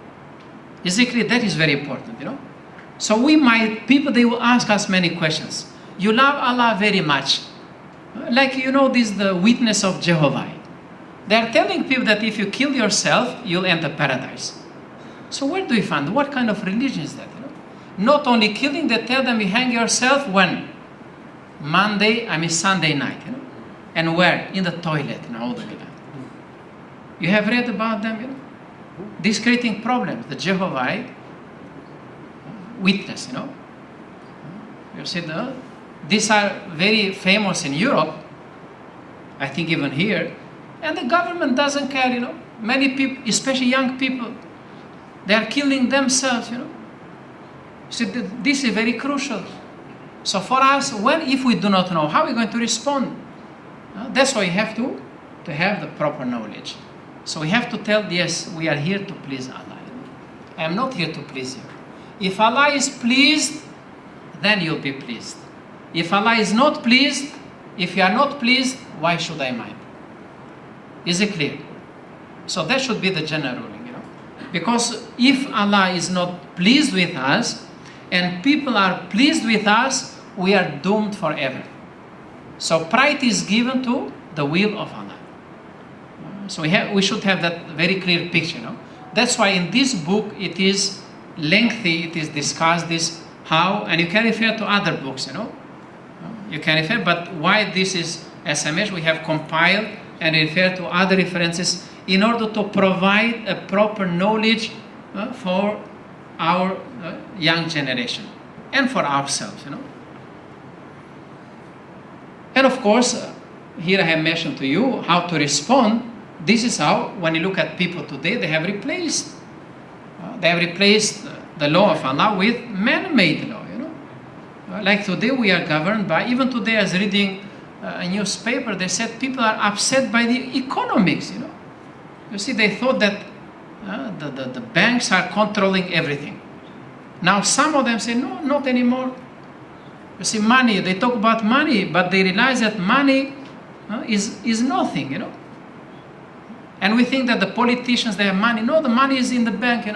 Basically, that is very important, you know. So people, they will ask us many questions. You love Allah very much. Like, you know, this is the witness of Jehovah. They are telling people that if you kill yourself, you'll enter paradise. So where do you find? What kind of religion is that? You know? Not only killing, they tell them you hang yourself when? Sunday night. You know? And where? In the toilet. You have read about them, you know? This creating problems. The Jehovah witness, you know? You see, these are very famous in Europe, I think even here, and the government doesn't care, you know. Many people, especially young people, they are killing themselves, you know. So this is very crucial. So for us, if we do not know, how are we going to respond? That's why you have to have the proper knowledge. So we have to tell, yes, we are here to please Allah. I am not here to please you. If Allah is pleased, then you'll be pleased. If Allah is not pleased, if you are not pleased, why should I mind? Is it clear? So that should be the general ruling, Because if Allah is not pleased with us, and people are pleased with us, we are doomed forever. So pride is given to the will of Allah. So we should have that very clear picture. That's why in this book it is lengthy, it is discussed this how, and you can refer to other books, You can refer, but why this is SMS, we have compiled and refer to other references in order to provide a proper knowledge for our young generation and for ourselves, And of course, here I have mentioned to you how to respond. This is how, when you look at people today, they have replaced the law of Allah with man-made law, Like today we are governed by, even today I was reading a newspaper, they said people are upset by the economics, You see, they thought that the banks are controlling everything. Now some of them say, no, not anymore. You see, money, they talk about money, but they realize that money is nothing, And we think that the politicians, they have money. No, the money is in the bank,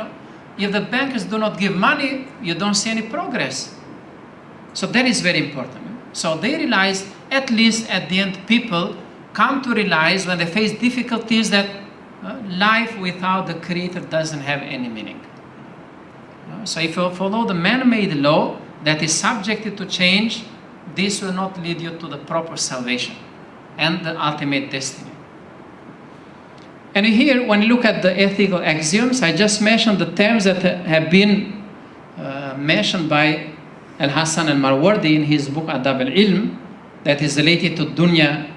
If the bankers do not give money, you don't see any progress. So that is very important. So they realize, at least at the end, people come to realize when they face difficulties that life without the Creator doesn't have any meaning. So if you follow the man-made law that is subjected to change, this will not lead you to the proper salvation and the ultimate destiny. And here, when you look at the ethical axioms, I just mentioned the terms that have been mentioned by Al-Hassan al-Marwardi in his book Adab al-Ilm, that is related to dunya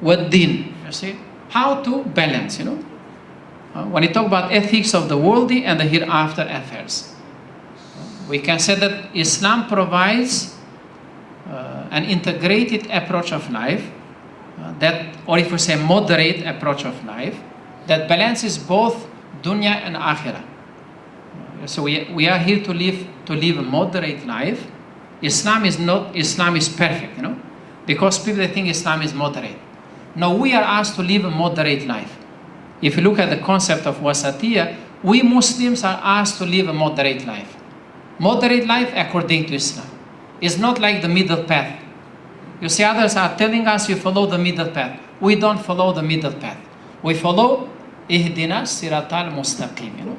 wa din. You see, how to balance, when you talk about ethics of the worldly and the hereafter affairs. We can say that Islam provides an integrated approach of life, or if we say moderate approach of life, that balances both dunya and akhirah. So we are here to live a moderate life. Islam is perfect, because people think Islam is moderate. No, we are asked to live a moderate life. If you look at the concept of wasatiyah, we Muslims are asked to live a moderate life. Moderate life according to Islam. It's not like the middle path. You see, others are telling us you follow the middle path. We don't follow the middle path. We follow ihdina siratal mustaqim.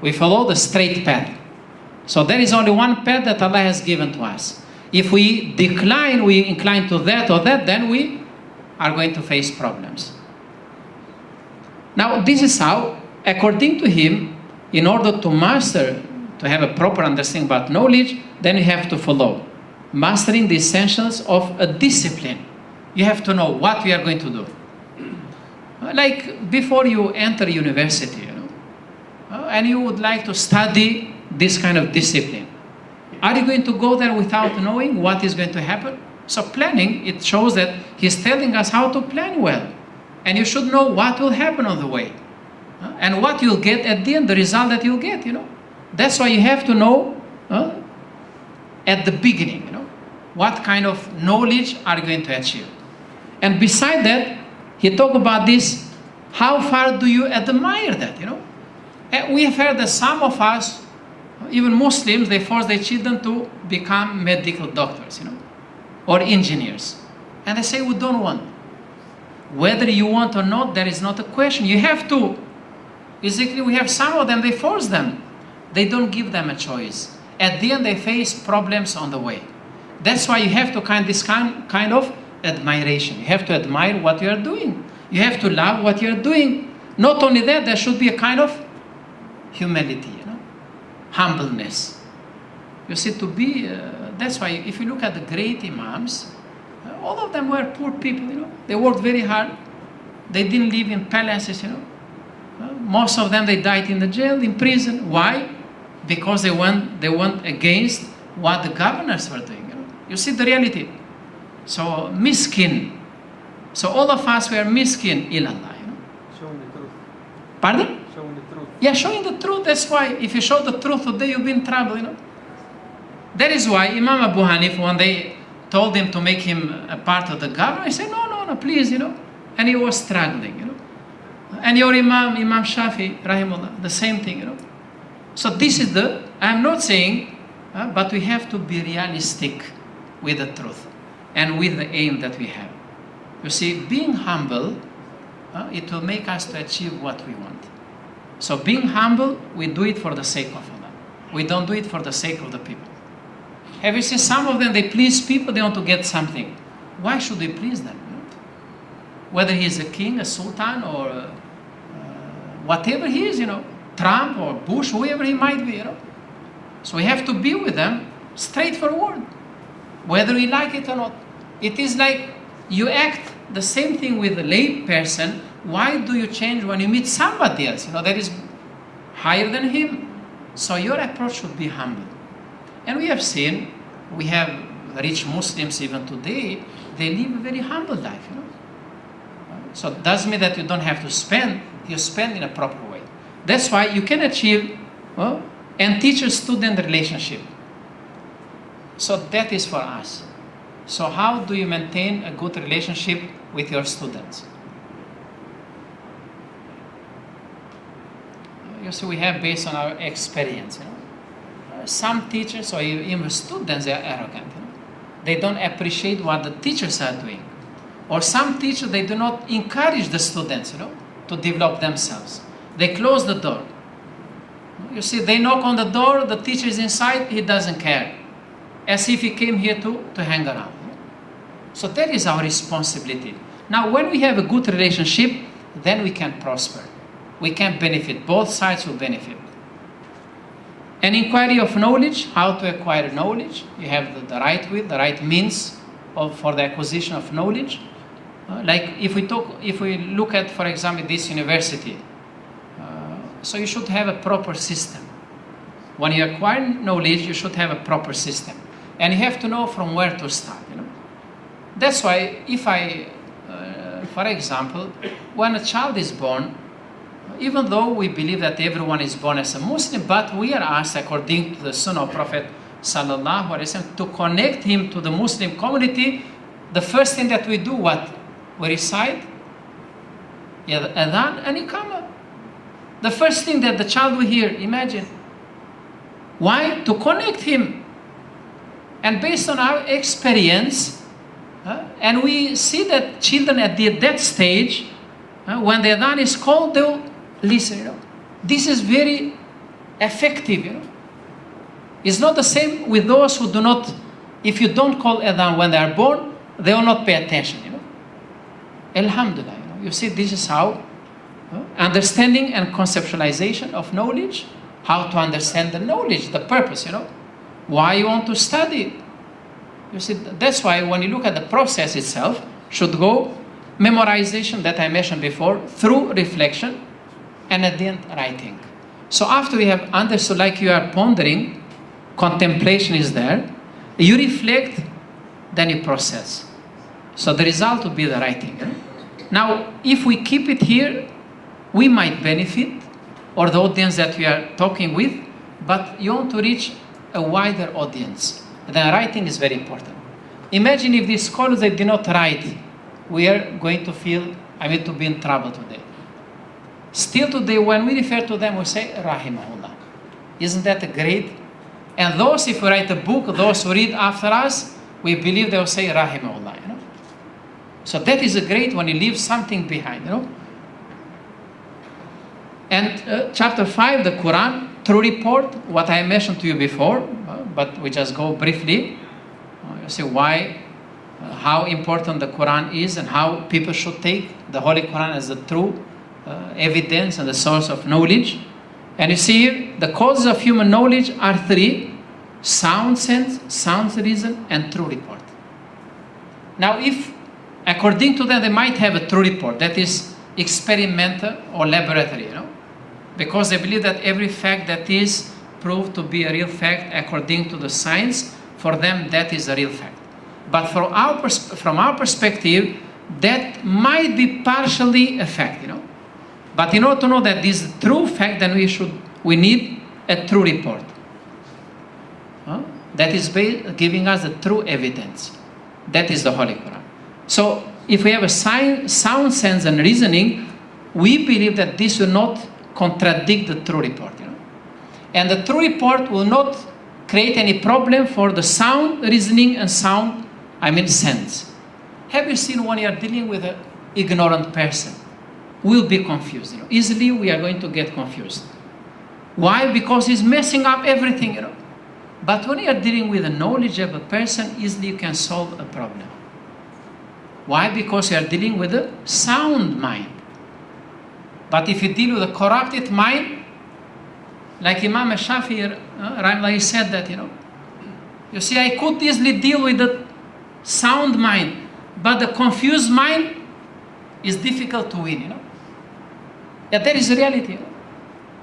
We follow the straight path. So there is only one path that Allah has given to us. If we decline, we incline to that or that, then we are going to face problems. Now, this is how, according to him, in order to master, to have a proper understanding about knowledge, then you have to follow. Mastering the essentials of a discipline. You have to know what we are going to do. Like before you enter university, and you would like to study this kind of discipline. Are you going to go there without knowing what is going to happen? So planning, it shows that he's telling us how to plan well. And you should know what will happen on the way. And what you'll get at the end, the result that you'll get, That's why you have to know at the beginning, what kind of knowledge are you going to achieve. And beside that, he talked about this, how far do you admire that, And we have heard that some of us, even Muslims, they force their children to become medical doctors, or engineers. And they say, we don't want. Whether you want or not, there is not a question. You have to. Basically, we have some of them, they force them. They don't give them a choice. At the end, they face problems on the way. That's why you have to this kind of admiration. You have to admire what you are doing. You have to love what you are doing. Not only that, there should be a kind of humility, humbleness. You see, that's why if you look at the great imams, all of them were poor people, They worked very hard. They didn't live in palaces, Most of them, they died in the jail, in prison. Why? Because they went against what the governors were doing. You see the reality. So miskin. So all of us were miskin, ilallah. Showing the truth. Pardon? Showing the truth. Yeah, showing the truth. That's why if you show the truth today, you'll be in trouble. That is why Imam Abu Hanif, when they told him to make him a part of the government, he said, no, no, no, please, And he was struggling, And your Imam Shafi, rahimullah, the same thing, So this is I'm not saying, but we have to be realistic with the truth and with the aim that we have. You see, being humble, it will make us to achieve what we want. So being humble, we do it for the sake of Allah. We don't do it for the sake of the people. Have you seen some of them, they please people, they want to get something. Why should we please them? Whether he is a king, a sultan, or whatever he is, Trump or Bush, whoever he might be, So we have to be with them straightforward, whether we like it or not. It is like you act the same thing with a lay person. Why do you change when you meet somebody else, that is higher than him? So your approach should be humble. And we have seen, we have rich Muslims even today, they live a very humble life, So it doesn't mean that you don't have to spend, you spend in a proper way. That's why you can achieve and teacher-student relationship. So that is for us. So how do you maintain a good relationship with your students? You see, we have based on our experience. Some teachers or even students, they are arrogant. They don't appreciate what the teachers are doing. Or some teachers, they do not encourage the students, to develop themselves. They close the door. You see, they knock on the door, the teacher is inside, he doesn't care. As if he came here to hang around. So that is our responsibility. Now, when we have a good relationship, then we can prosper. We can benefit. Both sides will benefit. An inquiry of knowledge, how to acquire knowledge. You have the right way, the right means for the acquisition of knowledge. Like if we look at, for example, this university, so you should have a proper system. When you acquire knowledge, you should have a proper system. And you have to know from where to start, That's why for example, when a child is born, even though we believe that everyone is born as a Muslim, but we are asked, according to the Sunnah of Prophet Sallallahu Alaihi Wasallam, to connect him to the Muslim community. The first thing that we do, what? We recite Adhan and Iqamah. The first thing that the child will hear, imagine. Why? To connect him. And based on our experience, and we see that children at that stage, when the Adhan is called, they will listen. This is very effective. It's not the same with those who do not, if you don't call Adhan when they are born, they will not pay attention. Alhamdulillah. You see, this is how understanding and conceptualization of knowledge, how to understand the knowledge, the purpose, why you want to study. You see, that's why when you look at the process itself, should go memorization that I mentioned before, through reflection, and at the end, writing. So after we have understood, like you are pondering, contemplation is there, you reflect, then you process. So the result will be the writing. Now, if we keep it here, we might benefit, or the audience that we are talking with, but you want to reach a wider audience. Then writing is very important. Imagine if these scholars, they did not write, we are going to feel, to be in trouble today. Still today, when we refer to them, we say, Rahimahullah. Isn't that great? And those, if we write a book, those who read after us, we believe they will say, Rahimahullah. So that is a great when you leave something behind. And chapter 5, the Quran, true report, what I mentioned to you before, but we just go briefly. You see why, how important the Quran is and how people should take the Holy Quran as the true evidence and the source of knowledge. And you see here, the causes of human knowledge are three: sound sense, sound reason, and true report. Now, if according to them, they might have a true report, that is experimental or laboratory, because they believe that every fact that is proved to be a real fact according to the science, for them that is a real fact. But from our perspective, that might be partially a fact, But in order to know that this is a true fact, then we need a true report. that is giving us the true evidence. That is the Holy Quran. So if we have a sound sense and reasoning, we believe that this will not contradict the true report. And the true report will not create any problem for the sound reasoning and sound, sense. Have you seen when you are dealing with an ignorant person? We'll be confused. Easily we are going to get confused. Why? Because he's messing up everything. But when you are dealing with a knowledgeable person, easily you can solve a problem. Why? Because you are dealing with a sound mind. But if you deal with a corrupted mind, like Imam Shafi'i, he said that, you see, I could easily deal with the sound mind, but the confused mind is difficult to win, Yeah, that is reality.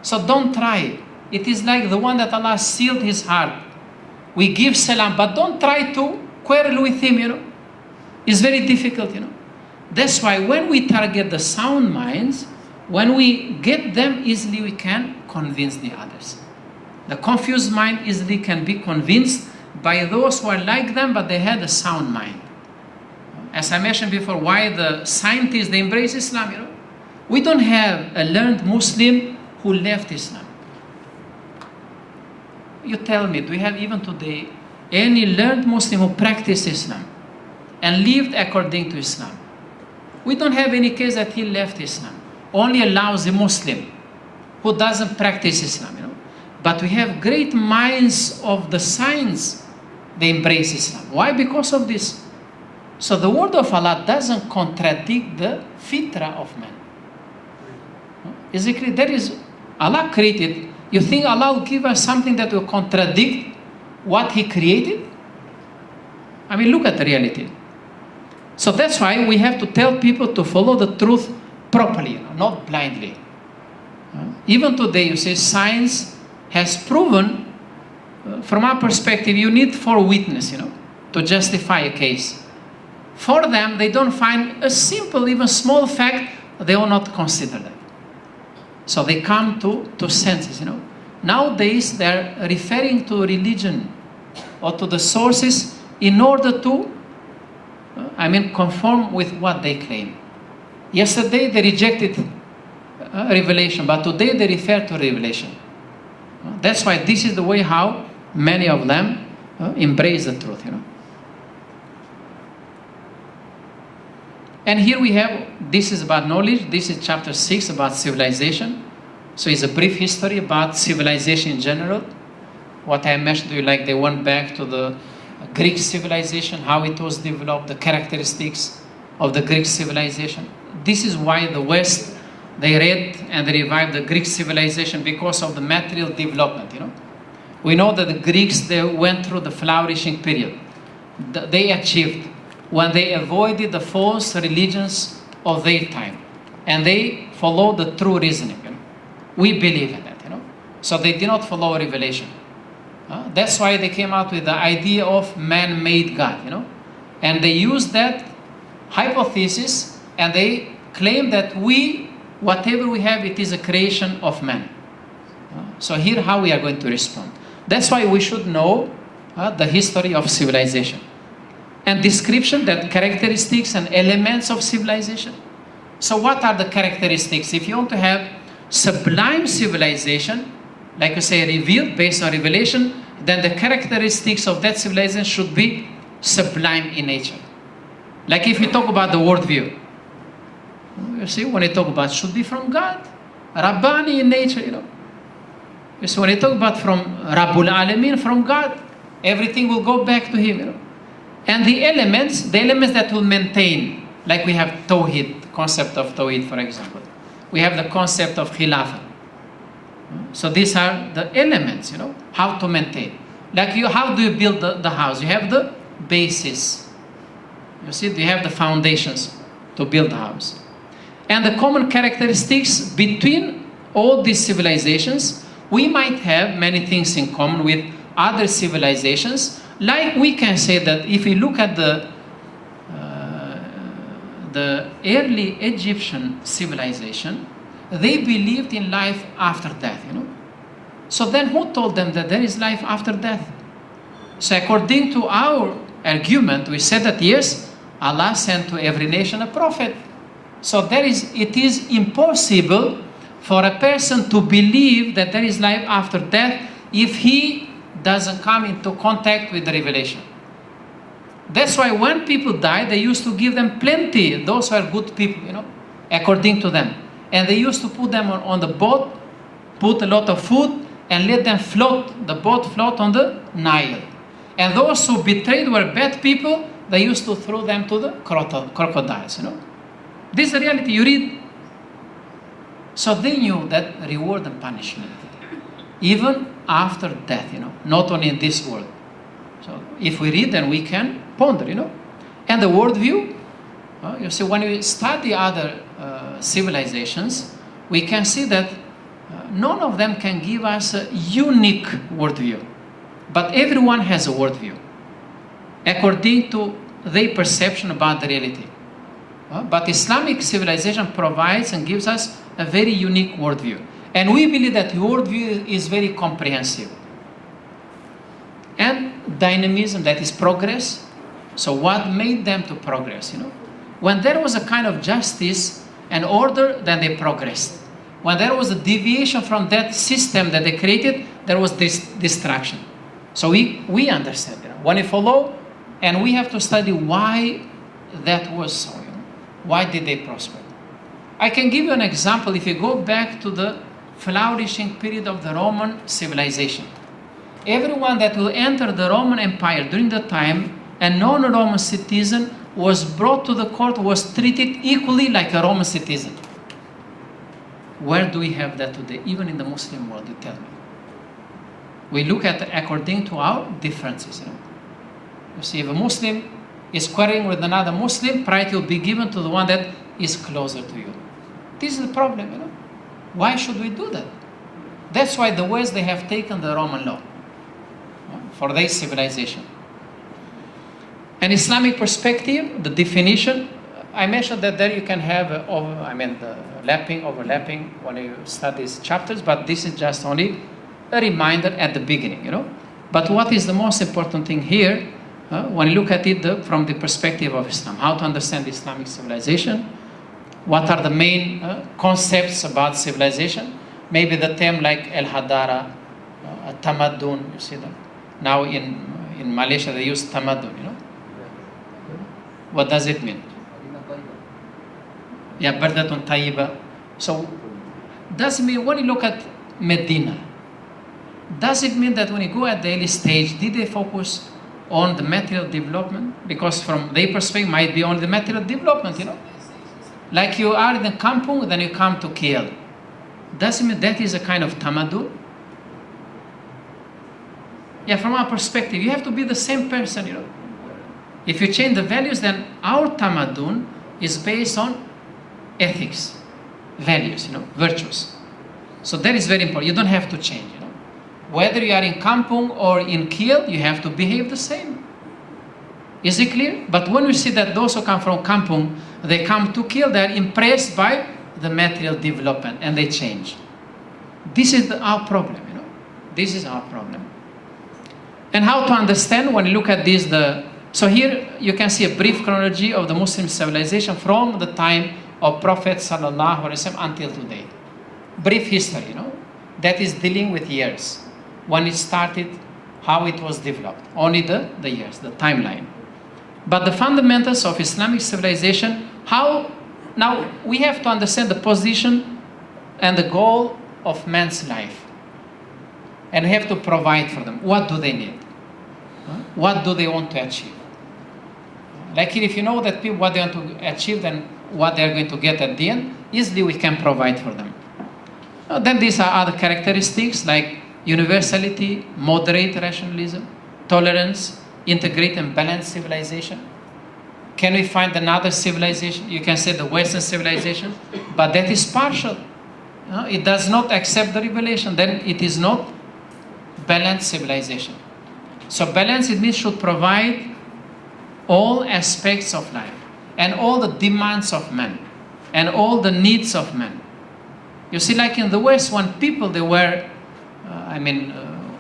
So don't try. It is like the one that Allah sealed his heart. We give salam, but don't try to quarrel with him, It's very difficult, That's why when we target the sound minds, when we get them, easily we can convince the others. The confused mind easily can be convinced by those who are like them, but they had a sound mind. As I mentioned before, why the scientists, they embrace Islam, We don't have a learned Muslim who left Islam. You tell me, do we have even today any learned Muslim who practiced Islam and lived according to Islam? We don't have any case that he left Islam. Only a lousy Muslim who doesn't practice Islam, But we have great minds of the science, they embrace Islam. Why? Because of this. So the word of Allah doesn't contradict the fitrah of man. Is it clear? That is, Allah created. You think Allah will give us something that will contradict what He created? Look at the reality. So that's why we have to tell people to follow the truth properly, not blindly. Even today, you say science has proven, from our perspective, you need 4 witnesses, to justify a case. For them, they don't find a simple, even small fact, they will not consider that. So they come to senses, Nowadays, they're referring to religion or to the sources in order to, conform with what they claim. Yesterday, they rejected revelation, but today they refer to revelation. That's why this is the way how many of them embrace the truth, And here we have, this is about knowledge. This is chapter 6 about civilization. So it's a brief history about civilization in general. What I mentioned to you, like they went back to the Greek civilization, how it was developed, the characteristics of the Greek civilization. This is why the West, they read and they revived the Greek civilization because of the material development, We know that the Greeks, they went through the flourishing period. They achieved when they avoided the false religions of their time. And they followed the true reasoning, We believe in that, So they did not follow revelation. That's why they came out with the idea of man-made God, And they used that hypothesis and they claim that whatever we have, it is a creation of man. So here how we are going to respond. That's why we should know the history of civilization. And description, that characteristics and elements of civilization. So what are the characteristics? If you want to have sublime civilization, like we say revealed based on revelation, then the characteristics of that civilization should be sublime in nature. Like if we talk about the worldview, you see, when I talk about should be from God, Rabbani in nature, You see, when I talk about from Rabbul Alamin, from God, everything will go back to Him, And the elements that will maintain, like we have Tawhid, concept of Tawhid, for example. We have the concept of Khilafah. So these are the elements, how to maintain. Like how do you build the house? You have the basis. You see, you have the foundations to build the house. And the common characteristics between all these civilizations, we might have many things in common with other civilizations. Like we can say that if we look at the early Egyptian civilization, they believed in life after death, So then who told them that there is life after death? So according to our argument, we said that yes, Allah sent to every nation a prophet. So it is impossible for a person to believe that there is life after death if he doesn't come into contact with the revelation. That's why when people die, they used to give them plenty. Those who are good people, according to them. And they used to put them on the boat, put a lot of food, and let them float, the boat float on the Nile. And those who betrayed were bad people, they used to throw them to the crocodiles, This is the reality, you read. So they knew that reward and punishment, even after death, not only in this world. So if we read, then we can ponder, And the worldview, you see, when we study other civilizations, we can see that none of them can give us a unique worldview. But everyone has a worldview, according to their perception about the reality. But Islamic civilization provides and gives us a very unique worldview. And we believe that worldview is very comprehensive. And dynamism, that is progress. So what made them to progress, When there was a kind of justice and order, then they progressed. When there was a deviation from that system that they created, there was this distraction. So we understand, when we follow, and we have to study why that was so, Why did they prosper? I can give you an example. If you go back to the flourishing period of the Roman civilization, everyone that will enter the Roman Empire during the time, a non-Roman citizen was brought to the court, was treated equally like a Roman citizen. Where do we have that today? Even in the Muslim world, you tell me. We look at according to our differences. You see, if a Muslim is quarreling with another Muslim, priority will be given to the one that is closer to you. This is the problem, Why should we do that? That's why the West, they have taken the Roman law for their civilization. An Islamic perspective, the definition, I mentioned that there you can have the overlapping when you study these chapters, but this is just only a reminder at the beginning, But what is the most important thing here, when you look at it from the perspective of Islam, how to understand Islamic civilization, what are the main concepts about civilization? Maybe the term like al-hadara, tamadun, you see that? Now in Malaysia they use tamadun, What does it mean? Yeah, bardatun tayyiba. So, does it mean, when you look at Medina, does it mean that when you go at the early stage, did they focus on the material development? Because from their perspective, might be only the material development, Like you are in the kampung, then you come to KL. Does it mean that is a kind of tamadun? Yeah, from our perspective, you have to be the same person, If you change the values, then our tamadun is based on ethics, values, virtues. So that is very important. You don't have to change, Whether you are in kampung or in KL, you have to behave the same. Is it clear? But when we see that those who come from kampung, they come to KL, they are impressed by the material development and they change. This is our problem, This is our problem. And how to understand when you look at this, so here you can see a brief chronology of the Muslim civilization from the time of Prophet sallallahu alaihi wasallam until today. Brief history, that is dealing with years. When it started, how it was developed. Only the years, the timeline. But the fundamentals of Islamic civilization, now we have to understand the position and the goal of man's life. And we have to provide for them. What do they need? What do they want to achieve? Like if you know that people, what they want to achieve, then what they're going to get at the end, easily we can provide for them. Then these are other characteristics like universality, moderate rationalism, tolerance, integrate and balanced civilization. Can we find another civilization? You can say the Western civilization, but that is partial. It does not accept the revelation. Then it is not balanced civilization. So balance, it means, should provide all aspects of life and all the demands of man and all the needs of man. You see, like in the West, when people, they were,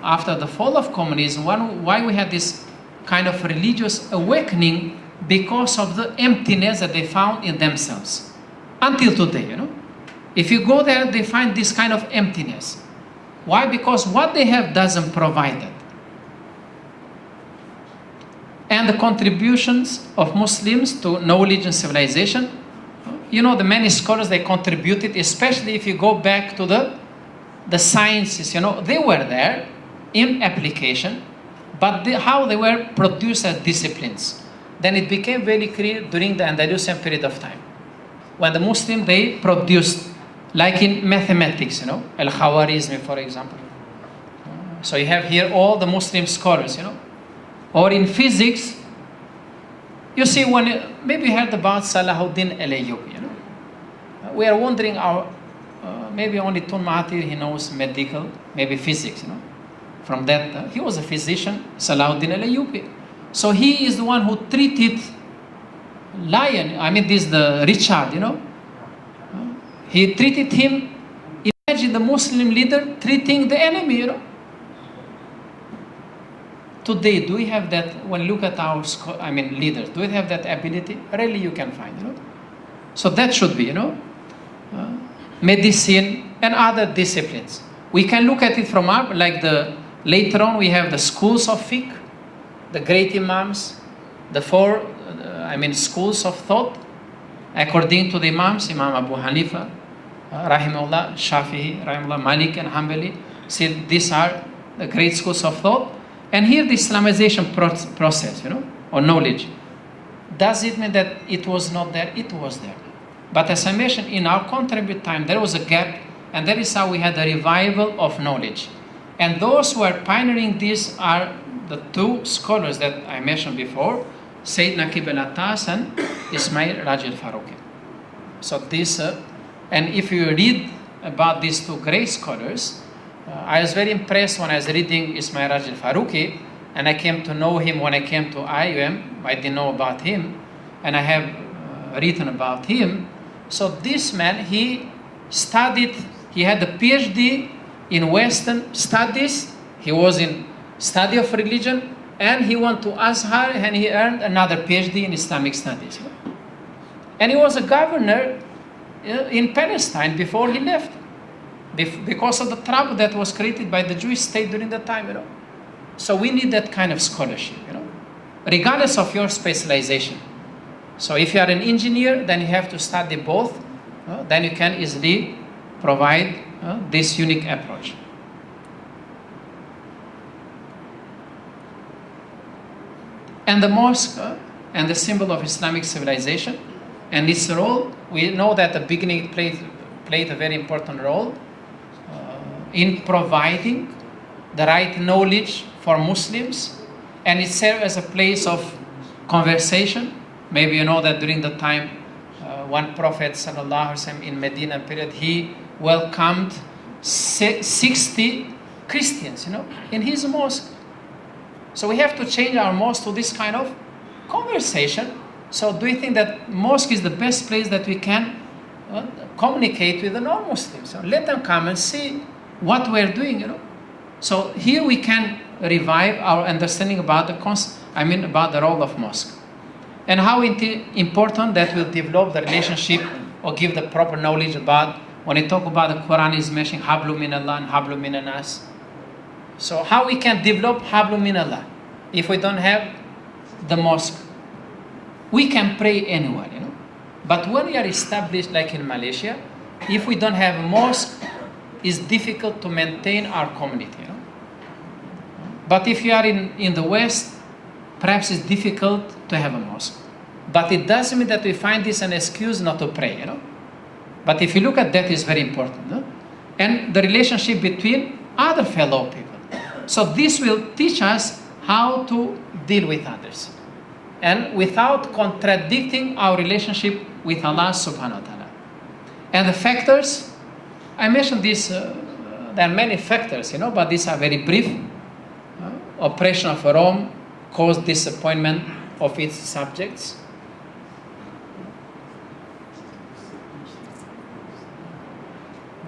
after the fall of communism, why we had this kind of religious awakening, because of the emptiness that they found in themselves. Until today, you know. If you go there, they find this kind of emptiness. Why? Because what they have doesn't provide it. And the contributions of Muslims to knowledge and civilization, you know, the many scholars, they contributed, especially if you go back to the sciences, you know, they were there in application, but how they were produced as disciplines. Then it became very clear during the Andalusian period of time, when the Muslims, they produced, like in mathematics, you know, Al-Khawarizmi, for example. So you have here all the Muslim scholars, you know. Or in physics, you see, when maybe you heard about Salahuddin al-Ayyubi, you know. We are wondering, maybe only Tun Mahathir, he knows medical, maybe physics, you know. From that, he was a physician, Salahuddin al-Ayyubi. So he is the one who treated the Richard, you know. He treated him, imagine the Muslim leader treating the enemy, you know. Today, do we have that, when you look at our, leaders, do we have that ability? Really, you can find, you know. So that should be, you know, medicine and other disciplines. We can look at it from our, later on we have the schools of fiqh, the great imams, the four, schools of thought, according to the imams, Imam Abu Hanifa, Rahimahullah, Shafi'i, Rahimahullah, Malik and Hanbali. See, these are the great schools of thought. And here the Islamization process, you know, or knowledge. Does it mean that it was not there? It was there. But as I mentioned, in our contemporary time, there was a gap, and that is how we had the revival of knowledge. And those who are pioneering this are the two scholars that I mentioned before, Sayyid Naqib al-Attas and Ismail Raji al-Faruqi. So this, and if you read about these two great scholars, I was very impressed when I was reading Ismail Raji al-Faruqi, and I came to know him when I came to IUM. I didn't know about him, and I have written about him. So this man, he studied, he had a PhD in Western studies, he was in study of religion, and he went to Azhar and he earned another PhD in Islamic studies. And he was a governor in Palestine before he left, because of the trouble that was created by the Jewish state during that time, you know. So we need that kind of scholarship, you know, regardless of your specialization. So if you are an engineer, then you have to study both. Then you can easily provide this unique approach. And the mosque and the symbol of Islamic civilization and its role, we know that at the beginning it played a very important role in providing the right knowledge for Muslims, and it served as a place of conversation. Maybe you know that during the time one Prophet ﷺ in Medina period, he welcomed 60 Christians, you know, in his mosque. So we have to change our mosque to this kind of conversation. So do you think that mosque is the best place that we can communicate with the non-Muslims? So let them come and see what we're doing, you know. So here we can revive our understanding about about the role of mosque. And how important that will develop the relationship or give the proper knowledge about, when you talk about the Quran is mentioning Hablu min Allah and Hablu min Anas. So how we can develop Hablu min Allah if we don't have the mosque? We can pray anywhere, you know. But when we are established like in Malaysia, if we don't have a mosque, it's difficult to maintain our community, you know. But if you are in the West, perhaps it's difficult to have a mosque. But it doesn't mean that we find this an excuse not to pray, you know. But if you look at that, it's very important. No? And the relationship between other fellow people. So this will teach us how to deal with others. And without contradicting our relationship with Allah subhanahu wa ta'ala. And the factors, I mentioned this, there are many factors, you know, but these are very brief. Oppression of Rome caused disappointment of its subjects.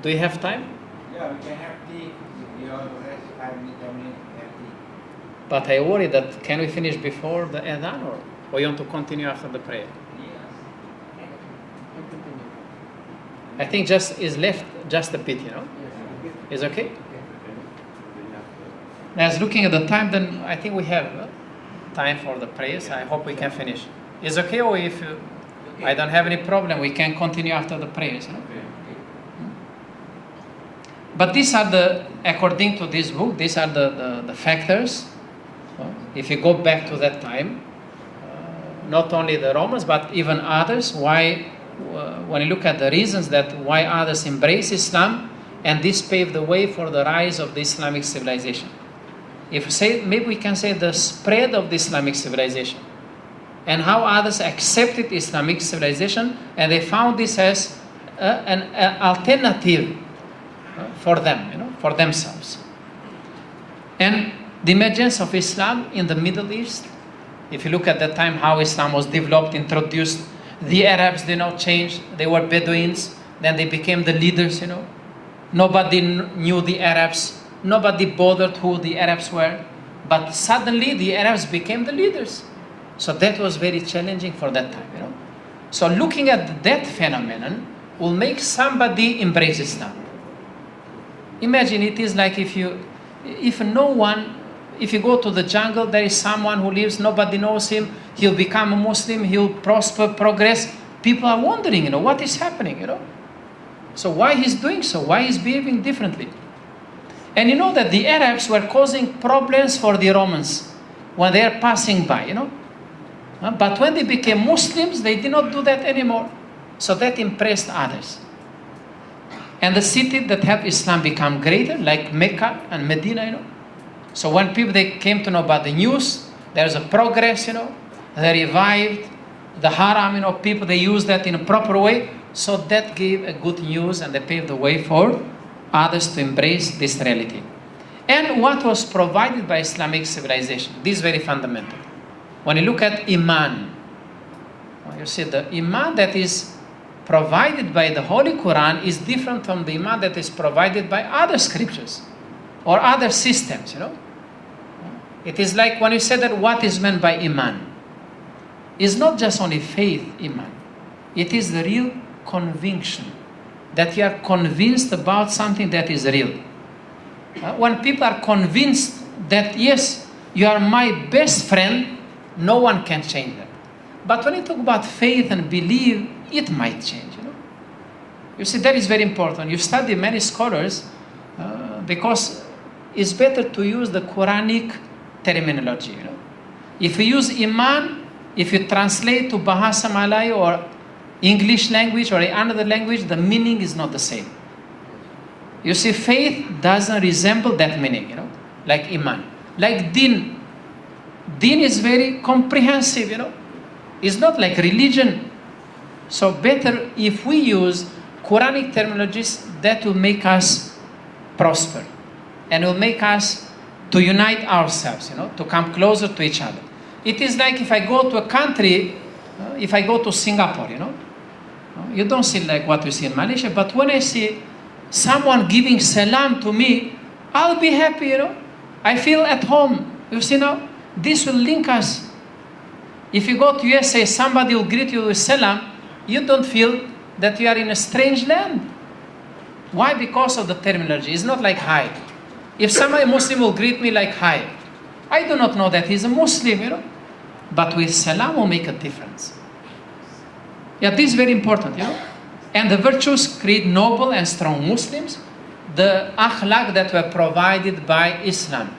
Do you have time? Yeah, we can have tea. You all have time But I worry that can we finish before the adhan or you want to continue after the prayer? I think just is left just a bit, Is okay? As looking at the time, then I think we have time for the prayers. I hope we can finish. Is okay, or if I don't have any problem, we can continue after the prayers. But these are according to this book, these are the factors. If you go back to that time, not only the Romans, but even others, why, when you look at the reasons that why others embrace Islam, and this paved the way for the rise of the Islamic civilization. If we say, maybe we can say the spread of the Islamic civilization, and how others accepted Islamic civilization, and they found this as an alternative for them, for themselves. And the emergence of Islam in the Middle East, if you look at that time, how Islam was developed, introduced, the Arabs, changed. They were Bedouins, then they became the leaders, Nobody knew the Arabs. Nobody bothered who the Arabs were. But suddenly the Arabs became the leaders. So that was very challenging for that time, So looking at that phenomenon will make somebody embrace Islam. Imagine it is like if you go to the jungle, there is someone who lives, nobody knows him, he'll become a Muslim, he'll prosper, progress. People are wondering, what is happening, So why he's doing so? Why he's behaving differently? And you know that the Arabs were causing problems for the Romans when they are passing by, But when they became Muslims, they did not do that anymore. So that impressed others. And the city that had Islam become greater, like Mecca and Medina, So when people, they came to know about the news, there's a progress, They revived the haram, people, they used that in a proper way. So that gave a good news, and they paved the way for others to embrace this reality. And what was provided by Islamic civilization? This is very fundamental. When you look at Iman, you see the Iman that is provided by the Holy Quran is different from the Iman that is provided by other scriptures or other systems, It is like when you say that what is meant by Iman. It's not just only faith, Iman. It is the real conviction that you are convinced about something that is real. When people are convinced that, yes, you are my best friend, no one can change that. But when you talk about faith and belief, it might change, You see, that is very important. You study many scholars because it's better to use the Quranic terminology, If you use Iman, if you translate to Bahasa Malay or English language or another language, the meaning is not the same. You see, faith doesn't resemble that meaning, like Iman. Like Din. Din is very comprehensive, It's not like religion. So better if we use Quranic terminologies, that will make us prosper. And will make us to unite ourselves, to come closer to each other. It is like if I go to a country, if I go to Singapore, you don't see like what we see in Malaysia, but when I see someone giving salam to me, I'll be happy, I feel at home. You see now, this will link us. If you go to USA, somebody will greet you with salam, you don't feel that you are in a strange land. Why? Because of the terminology. It's not like hi. If somebody Muslim will greet me like hi, I do not know that he's a Muslim, But with salam will make a difference. Yeah, this is very important, And the virtues create noble and strong Muslims, the akhlaq that were provided by Islam.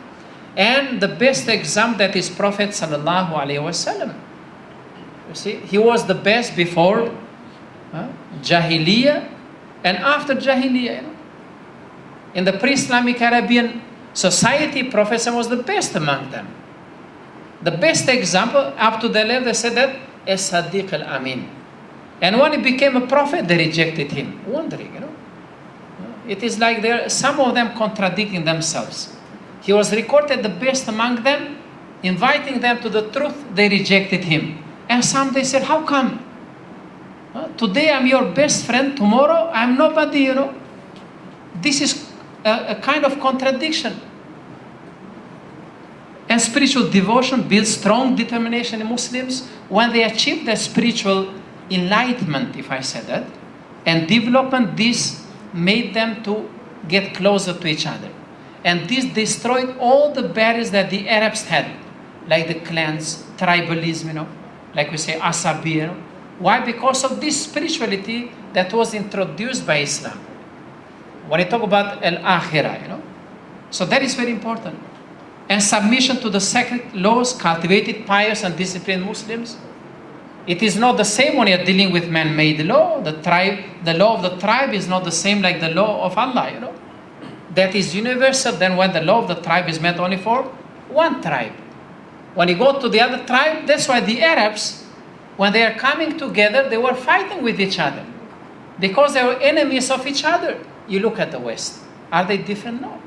And the best example that is Prophet sallallahu alaihi wasallam. You see, he was the best before Jahiliyyah and after Jahiliyyah. In the pre-Islamic Arabian society, Prophet was the best among them. The best example, up to the level, they said that, as Sadiq al-Amin. And when he became a prophet, they rejected him. Wondering, It is like some of them contradicting themselves. He was recorded the best among them, inviting them to the truth, they rejected him. And some they said, how come? Today I'm your best friend, tomorrow I'm nobody, This is a kind of contradiction. And spiritual devotion builds strong determination in Muslims when they achieve the spiritual enlightenment, if I said that, and development. This made them to get closer to each other. And this destroyed all the barriers that the Arabs had, like the clans, tribalism, like we say, asabi. Why? Because of this spirituality that was introduced by Islam. When I talk about al-akhirah, So that is very important. And submission to the sacred laws cultivated pious and disciplined Muslims. It is not the same when you're dealing with man-made law. The law of the tribe is not the same like the law of Allah, That is universal. Then when the law of the tribe is meant only for one tribe. When you go to the other tribe, that's why the Arabs, when they are coming together, they were fighting with each other. Because they were enemies of each other. You look at the West. Are they different? No.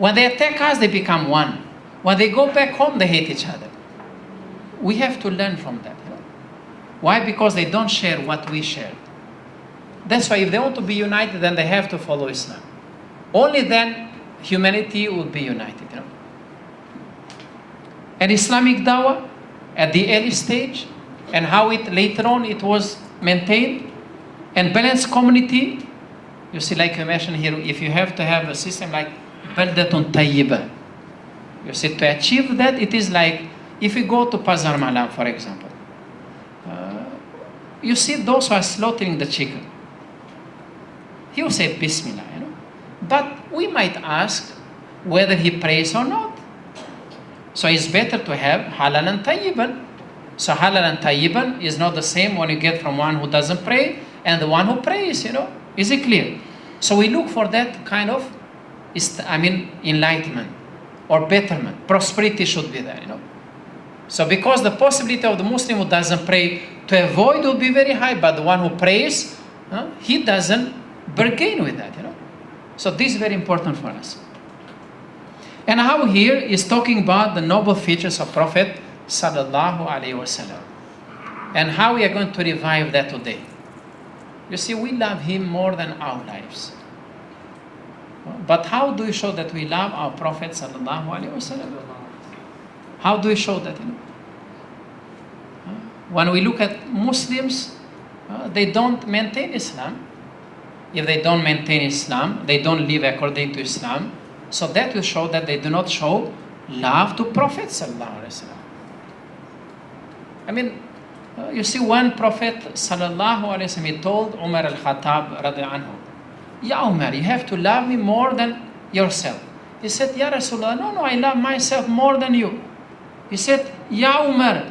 When they attack us, they become one. When they go back home, they hate each other. We have to learn from that. Why? Because they don't share what we share. That's why if they want to be united, then they have to follow Islam. Only then humanity will be united. And Islamic dawah at the early stage, and how it later on it was maintained, and balanced community. You see, like you mentioned here, if you have to have a system like baldatun tayyiba, you see, to achieve that, it is like if you go to Pazar Malam, for example, you see those who are slaughtering the chicken. He will say Bismillah, But we might ask whether he prays or not. So it's better to have halal and tayyiban. So halal and tayyiban is not the same when you get from one who doesn't pray and the one who prays, Is it clear? So we look for that kind of, enlightenment or betterment. Prosperity should be there, So because the possibility of the Muslim who doesn't pray to avoid will be very high, but the one who prays, he doesn't bargain with that, So this is very important for us. And how here is talking about the noble features of Prophet Sallallahu Alaihi Wasallam. And how we are going to revive that today. You see, we love him more than our lives. But how do we show that we love our Prophet Sallallahu Alaihi Wasallam? How do we show that? When we look at Muslims, they don't maintain Islam. If they don't maintain Islam, they don't live according to Islam. So that will show that they do not show love to Prophet Sallallahu Alaihi Wasallam. You see, when Prophet Sallallahu Alaihi Wasallam, he told Umar al-Khattab radhiallahu anhu, Ya Umar, you have to love me more than yourself. He said, Ya Rasulullah, no, I love myself more than you. He said, Ya Umar,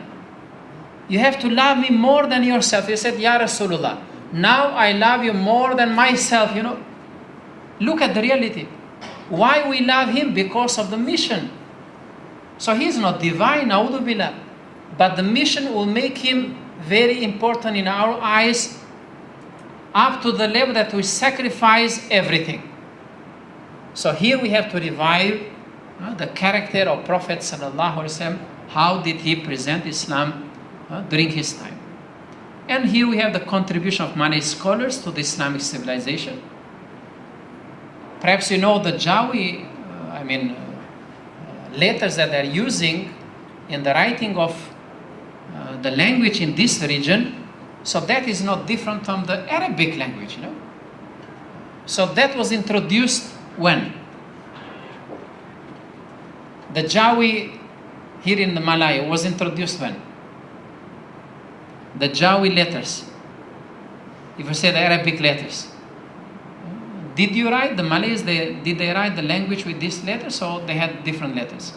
you have to love me more than yourself. He said, Ya Rasulullah, now I love you more than myself, Look at the reality. Why we love him? Because of the mission. So he is not divine, a'udhu billah. But the mission will make him very important in our eyes, up to the level that we sacrifice everything. So here we have to revive the character of Prophet Sallallahu Alaihi Wasallam. How did he present Islam during his time? And here we have the contribution of many scholars to the Islamic civilization. Perhaps you know the Jawi, letters that they're using in the writing of the language in this region. So that is not different from the Arabic language, So that was introduced when? The Jawi here in the Malaya was introduced when? The Jawi letters. If you say the Arabic letters. Did you write the Malays, did they write the language with these letters, or they had different letters?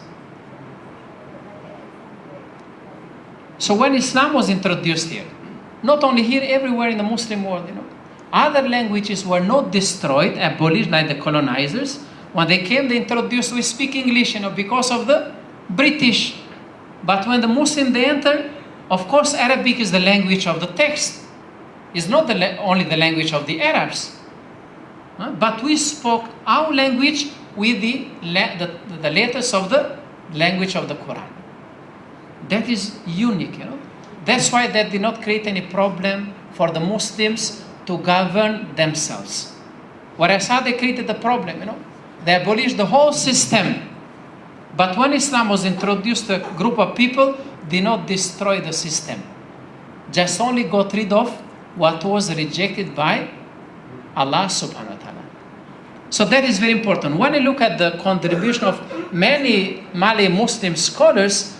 So when Islam was introduced here, not only here, everywhere in the Muslim world, other languages were not destroyed, abolished like the colonizers. When they came, they introduced, we speak English, because of the British. But when the Muslim, they enter, of course, Arabic is the language of the text. It's not only the language of the Arabs. But we spoke our language with the letters of the language of the Quran. That is unique, That's why that did not create any problem for the Muslims to govern themselves. Whereas how they created the problem, They abolished the whole system But when Islam was introduced, a group of people did not destroy the system. Just only got rid of what was rejected by Allah subhanahu wa ta'ala. So that is very important. When you look at the contribution of many Malay Muslim scholars,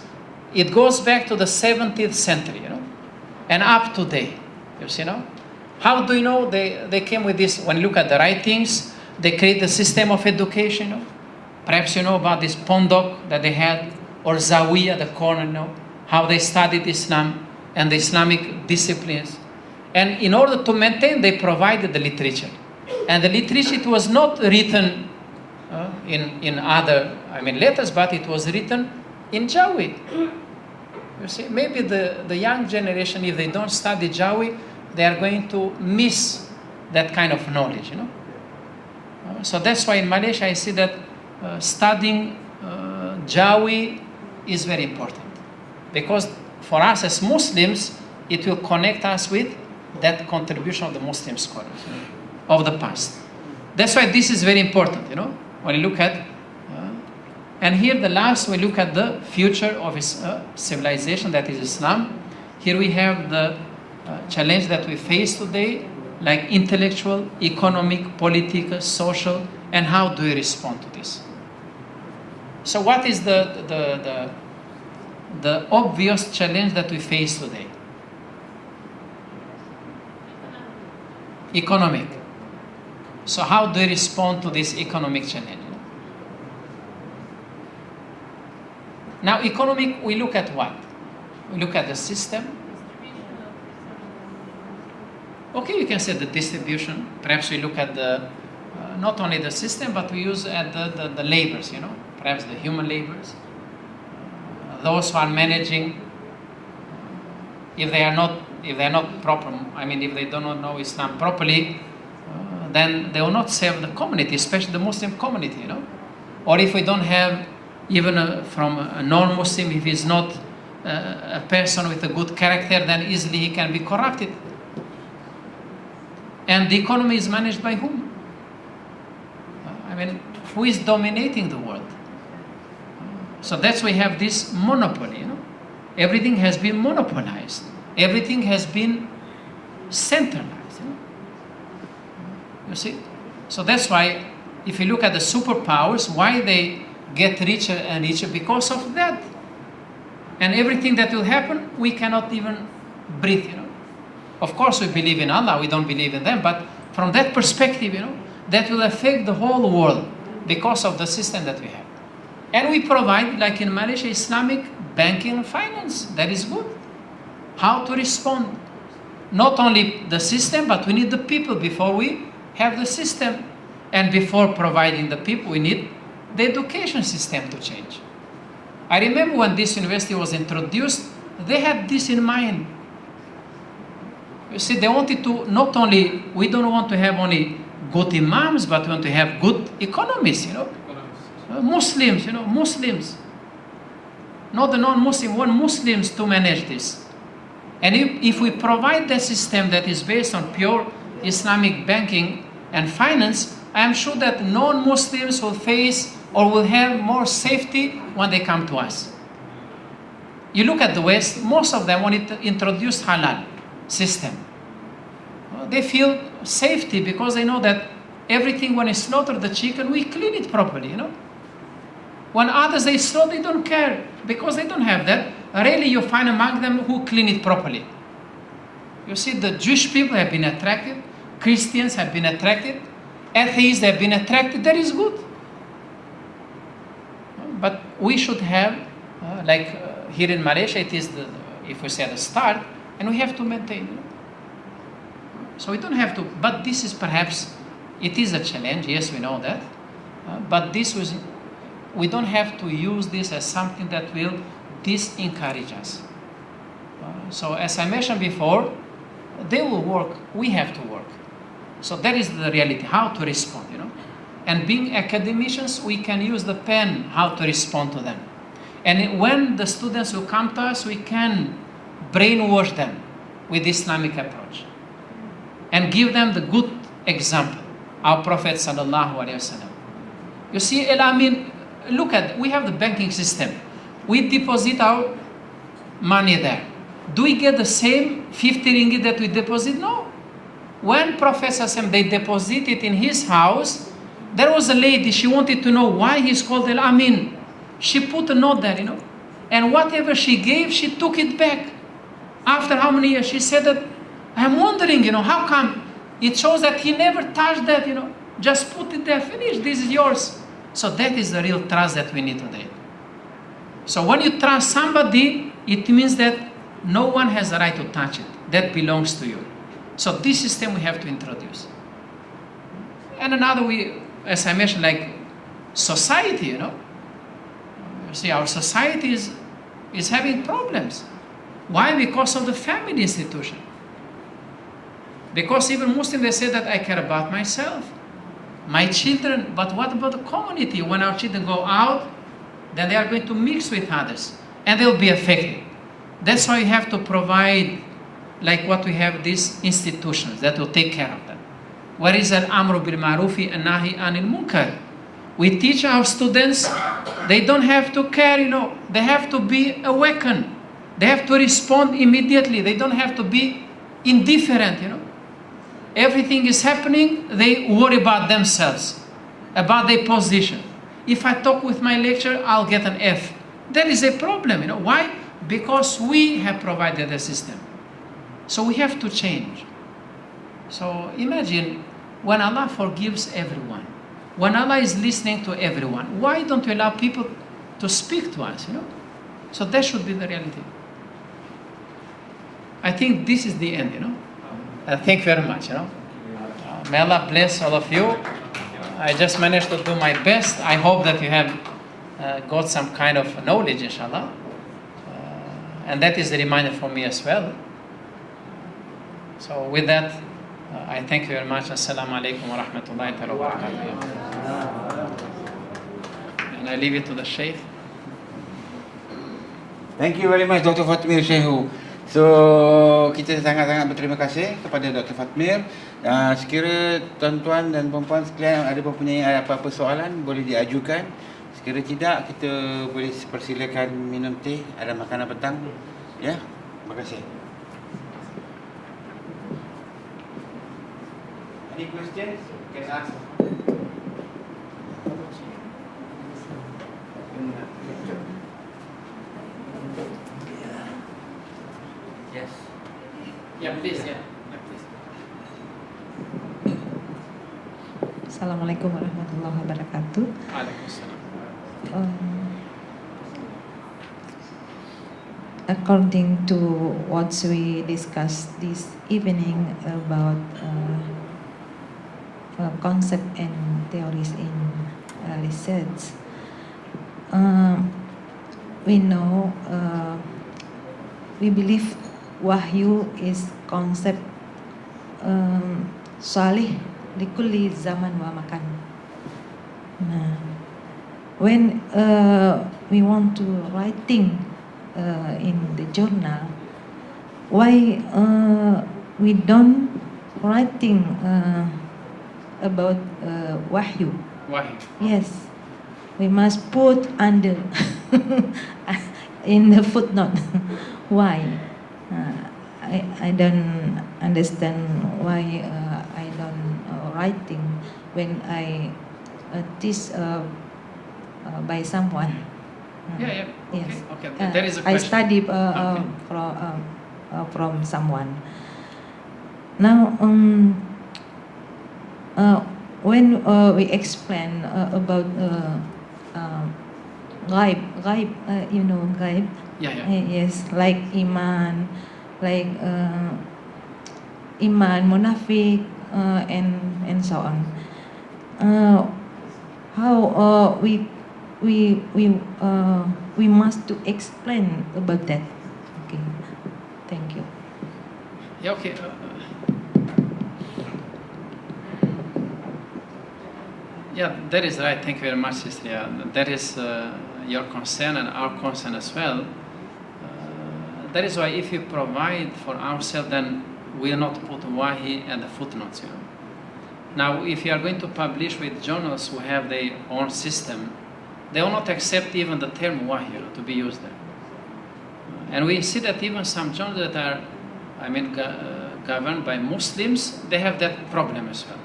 it goes back to the 17th century, and up to date. You see, How do you know they came with this? When you look at the writings, they create a system of education, Perhaps you know about this pondok that they had, or zawiya, the corner, how they studied Islam and the Islamic disciplines. And in order to maintain, they provided the literature. And the literature, it was not written in other, letters, but it was written in Jawi. You see, maybe the young generation, if they don't study Jawi, they are going to miss that kind of knowledge, So that's why in Malaysia I see that studying Jawi is very important. Because for us as Muslims, it will connect us with that contribution of the Muslim scholars of the past. That's why this is very important, when you look at, and here the last, we look at the future of civilization, that is Islam. Here we have the challenge that we face today, like intellectual, economic, political, social, and how do we respond to this? So what is the obvious challenge that we face today? Economic. So how do we respond to this economic challenge? Now, economic, we look at what? We look at the system. Okay, you can say the distribution. Perhaps we look at the not only the system, but we use at the labors, perhaps the human labors, those who are managing. If they are not proper, if they do not know Islam properly, then they will not serve the community, especially the Muslim community, Or if we don't have even from a non-Muslim, if he's not a person with a good character, then easily he can be corrupted. And the economy is managed by whom? Who is dominating the world? So that's why we have this monopoly, Everything has been monopolized. Everything has been centralized, You see? So that's why, if you look at the superpowers, why they get richer and richer? Because of that. And everything that will happen, we cannot even breathe, Of course, we believe in Allah, we don't believe in them, but from that perspective, that will affect the whole world because of the system that we have. And we provide, like in Malaysia, Islamic banking and finance. That is good. How to respond? Not only the system, but we need the people before we have the system. And before providing the people, we need the education system to change. I remember when this university was introduced, they had this in mind. You see, they wanted to not only, we don't want to have only good imams, but we want to have good economists, Muslims, Muslims. Not the non-Muslim, we want Muslims to manage this. And if we provide the system that is based on pure Islamic banking and finance, I am sure that non-Muslims will face or will have more safety when they come to us. You look at the West, most of them want to introduce halal system. They feel safety because they know that everything, when they slaughter the chicken, we clean it properly, When others, they slaughter, they don't care because they don't have that. Rarely you find among them who clean it properly. You see, the Jewish people have been attracted, Christians have been attracted, atheists have been attracted. That is good. But we should have, here in Malaysia, it is if we say the start, and we have to maintain. So we don't have to, but this is perhaps, it is a challenge, yes, we know that. But we don't have to use this as something that will disencourage us. So as I mentioned before, they will work, we have to work. So that is the reality, how to respond, And being academicians, we can use the pen, how to respond to them. And when the students will come to us, we can brainwash them with Islamic approach. And give them the good example, our Prophet sallallahu alaihi wasallam. You see, look at, we have the banking system. We deposit our money there. Do we get the same 50 ringgit that we deposit? No. When Professor Sam, they deposited in his house, there was a lady, she wanted to know why he's called El Amin. She put a note there, and whatever she gave, she took it back. After how many years? She said that, I'm wondering, how come? It shows that he never touched that, just put it there, finish, this is yours. So that is the real trust that we need today. So when you trust somebody, it means that no one has the right to touch it. That belongs to you. So this system we have to introduce. And another, as I mentioned, like society, you see, our society is having problems. Why? Because of the family institution. Because even Muslims, they say that I care about myself, my children, but what about the community? When our children go out, then they are going to mix with others, and they'll be affected. That's why you have to provide, like what we have, these institutions that will take care of them. Where is al-amru bil ma'rufi and nahi anil munkar? We teach our students, they don't have to care, they have to be awakened. They have to respond immediately. They don't have to be indifferent, Everything is happening, they worry about themselves, about their position. If I talk with my lecturer, I'll get an F. That is a problem, Why? Because we have provided a system. So we have to change. So imagine when Allah forgives everyone, when Allah is listening to everyone, why don't we allow people to speak to us, So that should be the reality. I think this is the end, thank you very much, May Allah bless all of you. I just managed to do my best. I hope that you have got some kind of knowledge, inshallah. And that is a reminder for me as well. So with that, I thank you very much. Assalamu alaikum wa rahmatullahi wa barakatuh. And I leave it to the Sheikh. Thank you very much, Dr. Fatmir Shehu. So, kita sangat-sangat berterima kasih kepada Dr. Fatmir. Sekira tuan-tuan dan puan-puan sekalian ada mempunyai apa-apa soalan, boleh diajukan. Sekira tidak, kita boleh persilakan minum teh, ada makanan petang. Ya, terima kasih. Any questions? Can ask. Yes. Yeah, please. Yeah, please. Assalamualaikum warahmatullahi wabarakatuh. Waalaikumsalam. According to what we discussed this evening about concept and theories in research, we know, we believe wahyu is concept salih likulli zaman wa makan. Nah, when we want to writing in the journal, why we don't writing about wahyu? Wahyu. Yes, we must put under in the footnote. Why? I don't understand why I don't writing when I teach by someone. Yeah. Okay. Yes. Okay. There is a I question. study from someone. Now, when we explain about ghaib, ghaib. Yeah. Yes, like iman, like iman, munafik, and so on. How we must to explain about that. Okay, thank you. Yeah. Okay. Yeah, that is right. Thank you very much, sister. Yeah, that is your concern and our concern as well. That is why if we provide for ourselves, then we will not put wahi and the footnotes, Now, if you are going to publish with journals who have their own system, they will not accept even the term wahyu to be used there. And we see that even some journals that are, governed by Muslims, they have that problem as well.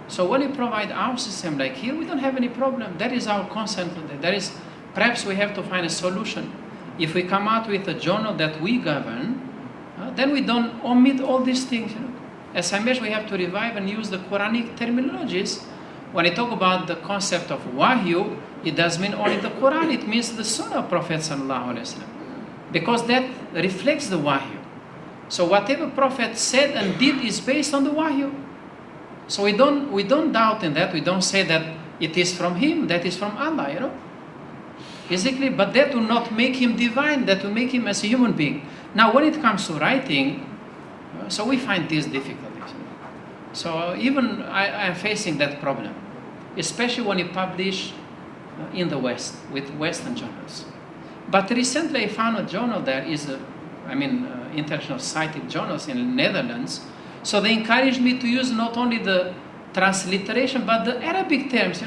So when we provide our system like here, we don't have any problem. That is our consent. That is, perhaps we have to find a solution. If we come out with a journal that we govern, then we don't omit all these things. As I mentioned, we have to revive and use the Quranic terminologies. When I talk about the concept of wahyu, it does mean only the Quran. It means the Sunnah of Prophet sallallahu alaihi wasallam, because that reflects the wahyu. So whatever Prophet said and did is based on the wahyu. So we don't doubt in that. We don't say that it is from him, that is from Allah, Basically, but that will not make him divine. That will make him as a human being. Now, when it comes to writing, so we find these difficulties. So even I am facing that problem, especially when you publish in the West with Western journals. But recently I found a journal that is, international cited journals in the Netherlands. So they encouraged me to use not only the transliteration, but the Arabic terms,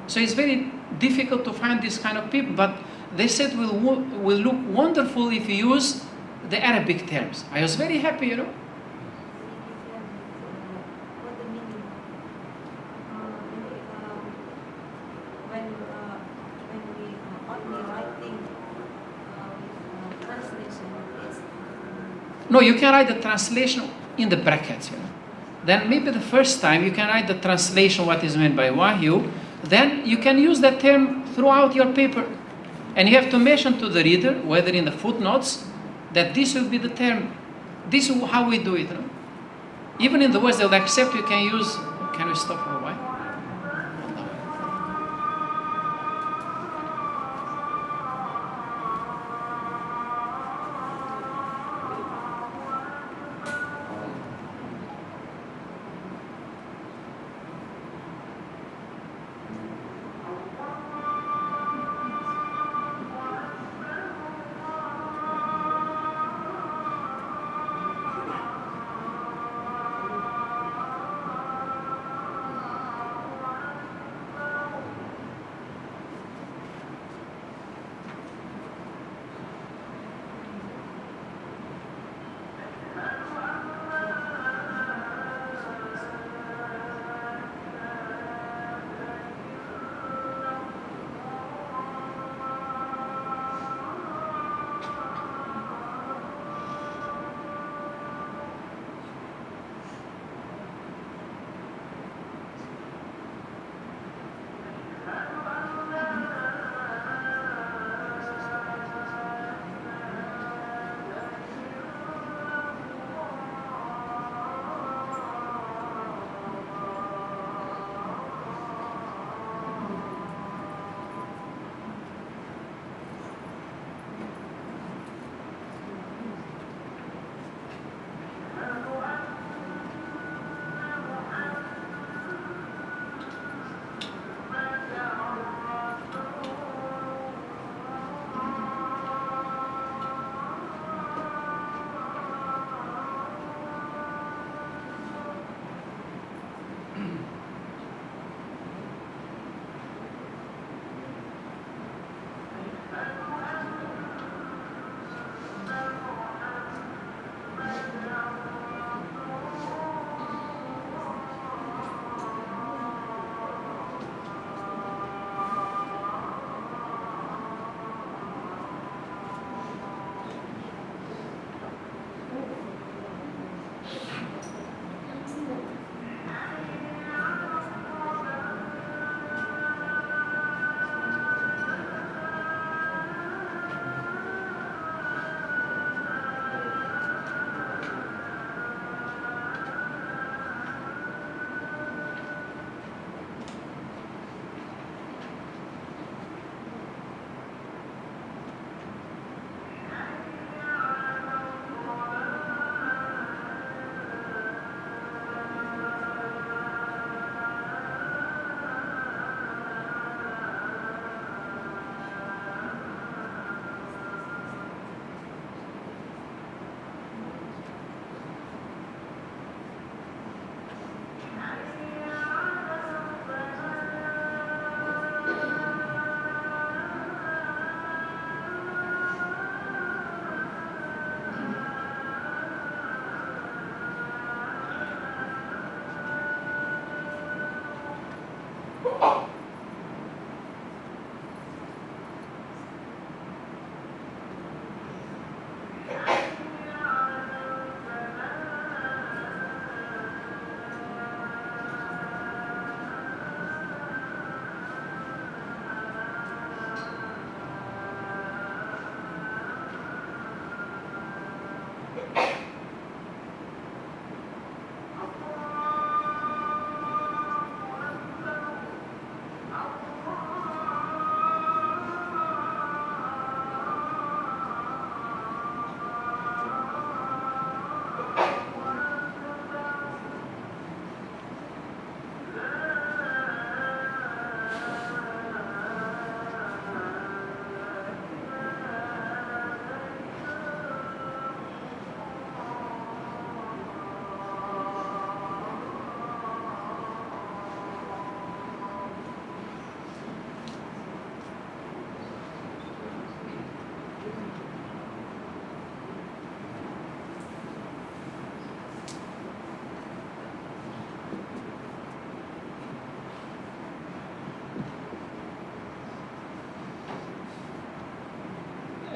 So it's very difficult to find this kind of people, but they said will look wonderful if you use the Arabic terms. I was very happy, What the meaning? When we only writing with translation, it's No, you can write the translation in the brackets, Then maybe the first time you can write the translation, what is meant by wahyu, then you can use that term throughout your paper. And you have to mention to the reader, whether in the footnotes, that this will be the term. This is how we do it. Even in the West, they'll accept you can use. Can we stop for a while?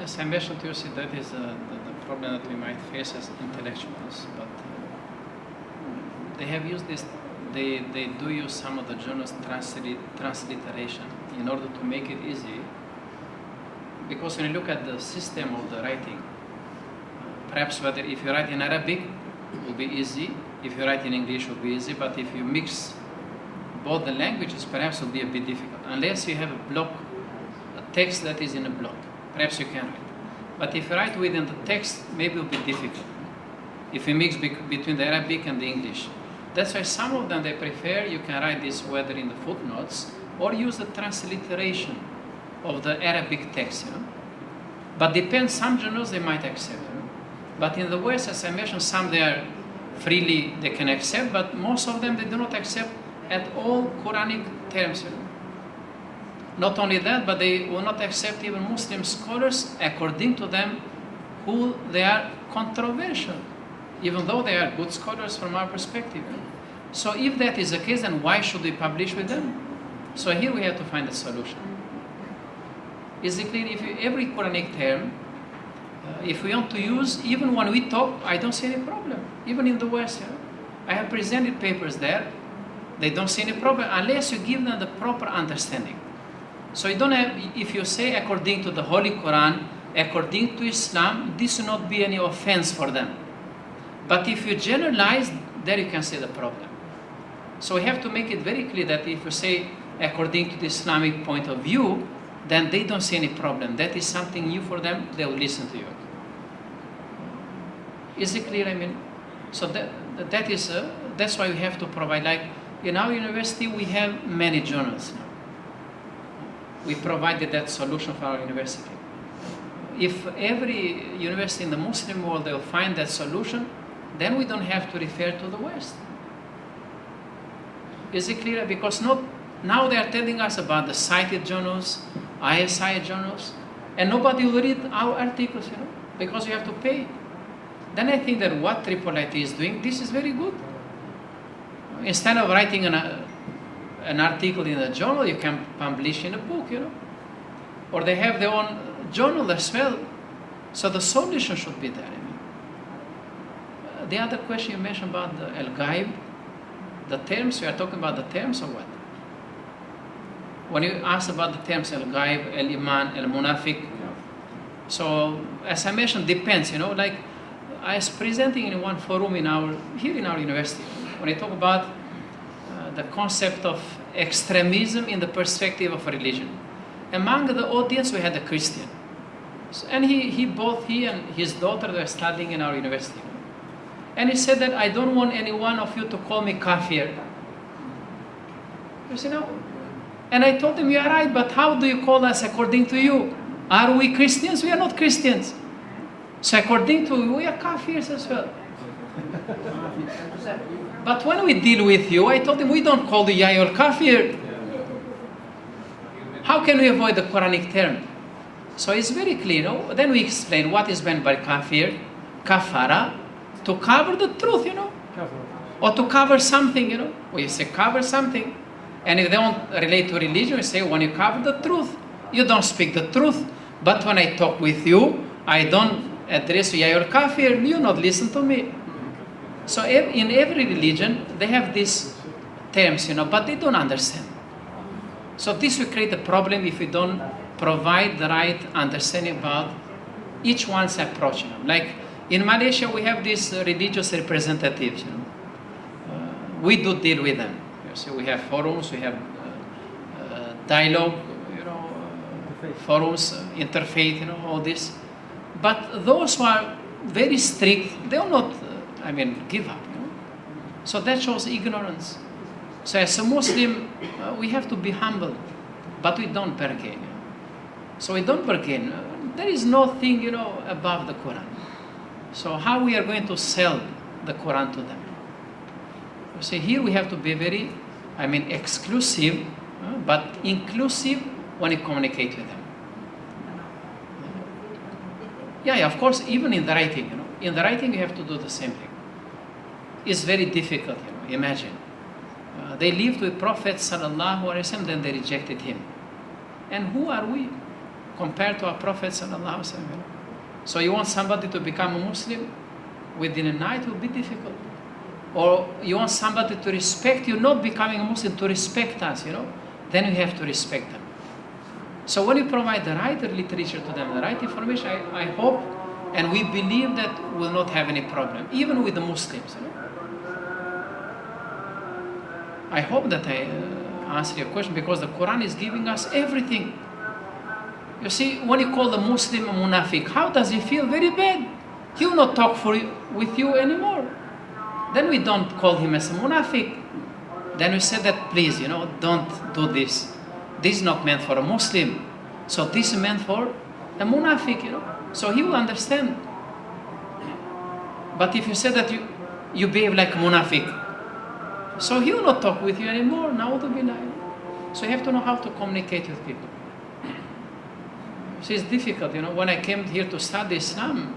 As I mentioned to you, see, that is the problem that we might face as intellectuals. But they have used this, they do use some of the journals' transliteration in order to make it easy. Because when you look at the system of the writing, perhaps whether if you write in Arabic, it will be easy. If you write in English, it will be easy. But if you mix both the languages, perhaps it will be a bit difficult. Unless you have a block, a text that is in a block, perhaps you can write. But if you write within the text, maybe it will be difficult. If you mix between the Arabic and the English. That's why some of them, they prefer you can write this whether in the footnotes or use the transliteration of the Arabic text, But depends, some journals they might accept, But in the West, as I mentioned, some they are freely, they can accept, but most of them, they do not accept at all Quranic terms, Not only that, but they will not accept even Muslim scholars, according to them, who they are controversial, even though they are good scholars from our perspective. So if that is the case, then why should we publish with them? So here we have to find a solution. Is it clear? If every Quranic term, if we want to use, even when we talk, I don't see any problem. Even in the West, I have presented papers there. They don't see any problem unless you give them the proper understanding. So you don't have, if you say according to the Holy Quran, according to Islam, this will not be any offense for them. But if you generalize, there you can see the problem. So we have to make it very clear that if you say according to the Islamic point of view, then they don't see any problem. That is something new for them, they will listen to you. Is it clear? I mean, so that's why we have to provide, like in our university we have many journals now. We provided that solution for our university. If every university in the Muslim world, they will find that solution, then we don't have to refer to the West. Is it clear? Because now they are telling us about the cited journals, ISI journals, and nobody will read our articles, because you have to pay. Then I think that what IIIT is doing, this is very good. Instead of writing an article in a journal, you can publish in a book, Or they have their own journal as well. So the solution should be there. The other question you mentioned about the al-ghaib, the terms, we are talking about the terms or what? When you ask about the terms al-ghaib, al-iman, al-munafiq, so as I mentioned, depends, like I was presenting in one forum here in our university, when I talk about the concept of extremism in the perspective of religion. Among the audience, we had a Christian. And both he and his daughter were studying in our university. And he said that I don't want any one of you to call me kafir. You see now? And I told him, you are right, but how do you call us according to you? Are we Christians? We are not Christians. So according to you, we are kafirs as well. But when we deal with you, I told him, we don't call you ya ayyuhal kafir. How can we avoid the Quranic term? So it's very clear, Then we explain what is meant by kafir, kafara, to cover the truth, Or to cover something, When you say cover something, and if they don't relate to religion, you say when you cover the truth, you don't speak the truth. But when I talk with you, I don't address you, ya ayyuhal kafir, you not listen to me. So in every religion, they have these terms, but they don't understand. So this will create a problem if we don't provide the right understanding about each one's approach. Like in Malaysia, we have these religious representatives. We do deal with them. So we have forums, we have dialogue, forums, interfaith, all this. But those who are very strict, they will not, give up. So that shows ignorance. So as a Muslim, we have to be humble, but we don't bargain. So we don't bargain. There is nothing, above the Quran. So how we are going to sell the Quran to them? You see, here we have to be very, exclusive, but inclusive when you communicate with them. Yeah, of course, even in the writing, In the writing, you have to do the same thing. It's very difficult, imagine. They lived with Prophet sallallahu alaihi wasallam, then they rejected him. And who are we? compared to our Prophet sallallahu alaihi wasallam. So you want somebody to become a Muslim within a night will be difficult. Or you want somebody to respect you, not becoming a Muslim, to respect us, then you have to respect them. So when you provide the right literature to them, the right information, I hope and we believe that we'll not have any problem, even with the Muslims. I hope that I answer your question, because the Quran is giving us everything. You see, when you call the Muslim a munafiq, how does he feel? Very bad. He will not talk with you anymore. Then we don't call him as a munafiq. Then we say that, please, don't do this. This is not meant for a Muslim. So this is meant for a munafiq, So he will understand. But if you say that you behave like a munafiq, so he will not talk with you anymore. Na'udhu billah. So you have to know how to communicate with people. See, it's difficult, When I came here to study Islam,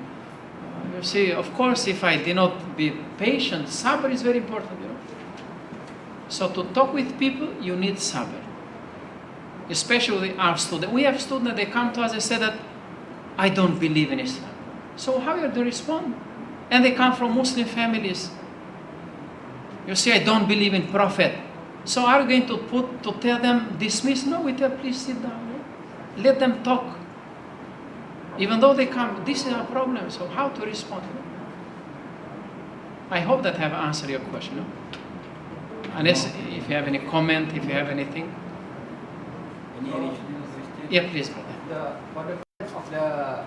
you see, of course, if I did not be patient, sabr is very important, So to talk with people, you need sabr. Especially our students. We have students, they come to us and say that, I don't believe in Islam. So how are you to respond? And they come from Muslim families. You see, I don't believe in Prophet. So are you going to tell them, dismiss? No, we tell, please sit down. Let them talk. Even though they come, this is our problem. So how to respond? I hope that I have answered your question. Unless if you have any comment, if you have anything. Any additional question? Yeah, please, brother. For the friends of the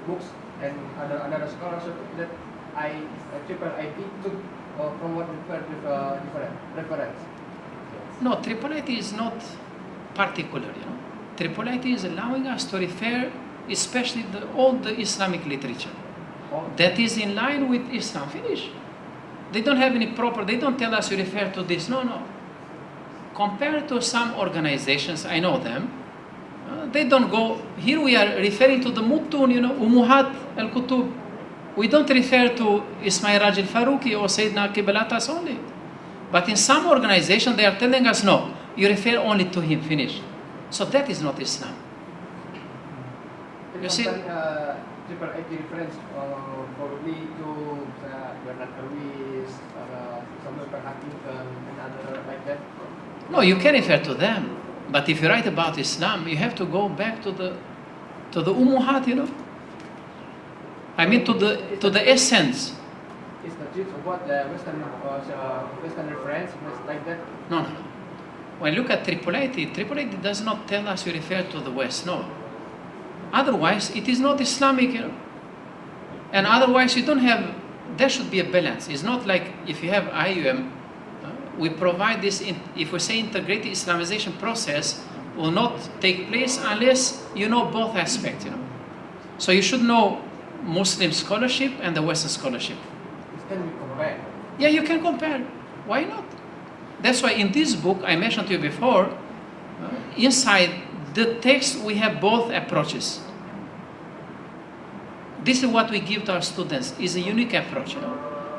books and another scholarship that triple IT took from what different reference. No, triple IT is not particular, Triple IT is allowing us to refer, especially all the Islamic literature. That is in line with Islam. Finish. They don't have any they don't tell us you refer to this. No. Compared to some organizations, I know them, they don't go, here we are referring to the Muttun, Umuhat al-Kutub. We don't refer to Ismail Raj al-Faruqi or Sayyidina Qiblatas only. But in some organization, they are telling us, no, you refer only to him, finish. So that is not Islam. You see? Triple IT reference probably to Bernard Lewis, Samuel Huntington, and other like that. No, you can refer to them. But if you write about Islam, you have to go back to the Ummuhat, I mean to the essence. Is the truth of what the Western reference like that? No. When you look at triple IT does not tell us you refer to the West, no. Otherwise, it is not Islamic, And otherwise, you don't have, there should be a balance. It's not like if you have IUM, we provide this, if we say integrated Islamization process will not take place unless you know both aspects, So you should know Muslim scholarship and the Western scholarship. It can be compared. Yeah, you can compare. Why not? That's why in this book, I mentioned to you before, inside the text we have both approaches. This is what we give to our students, is a unique approach.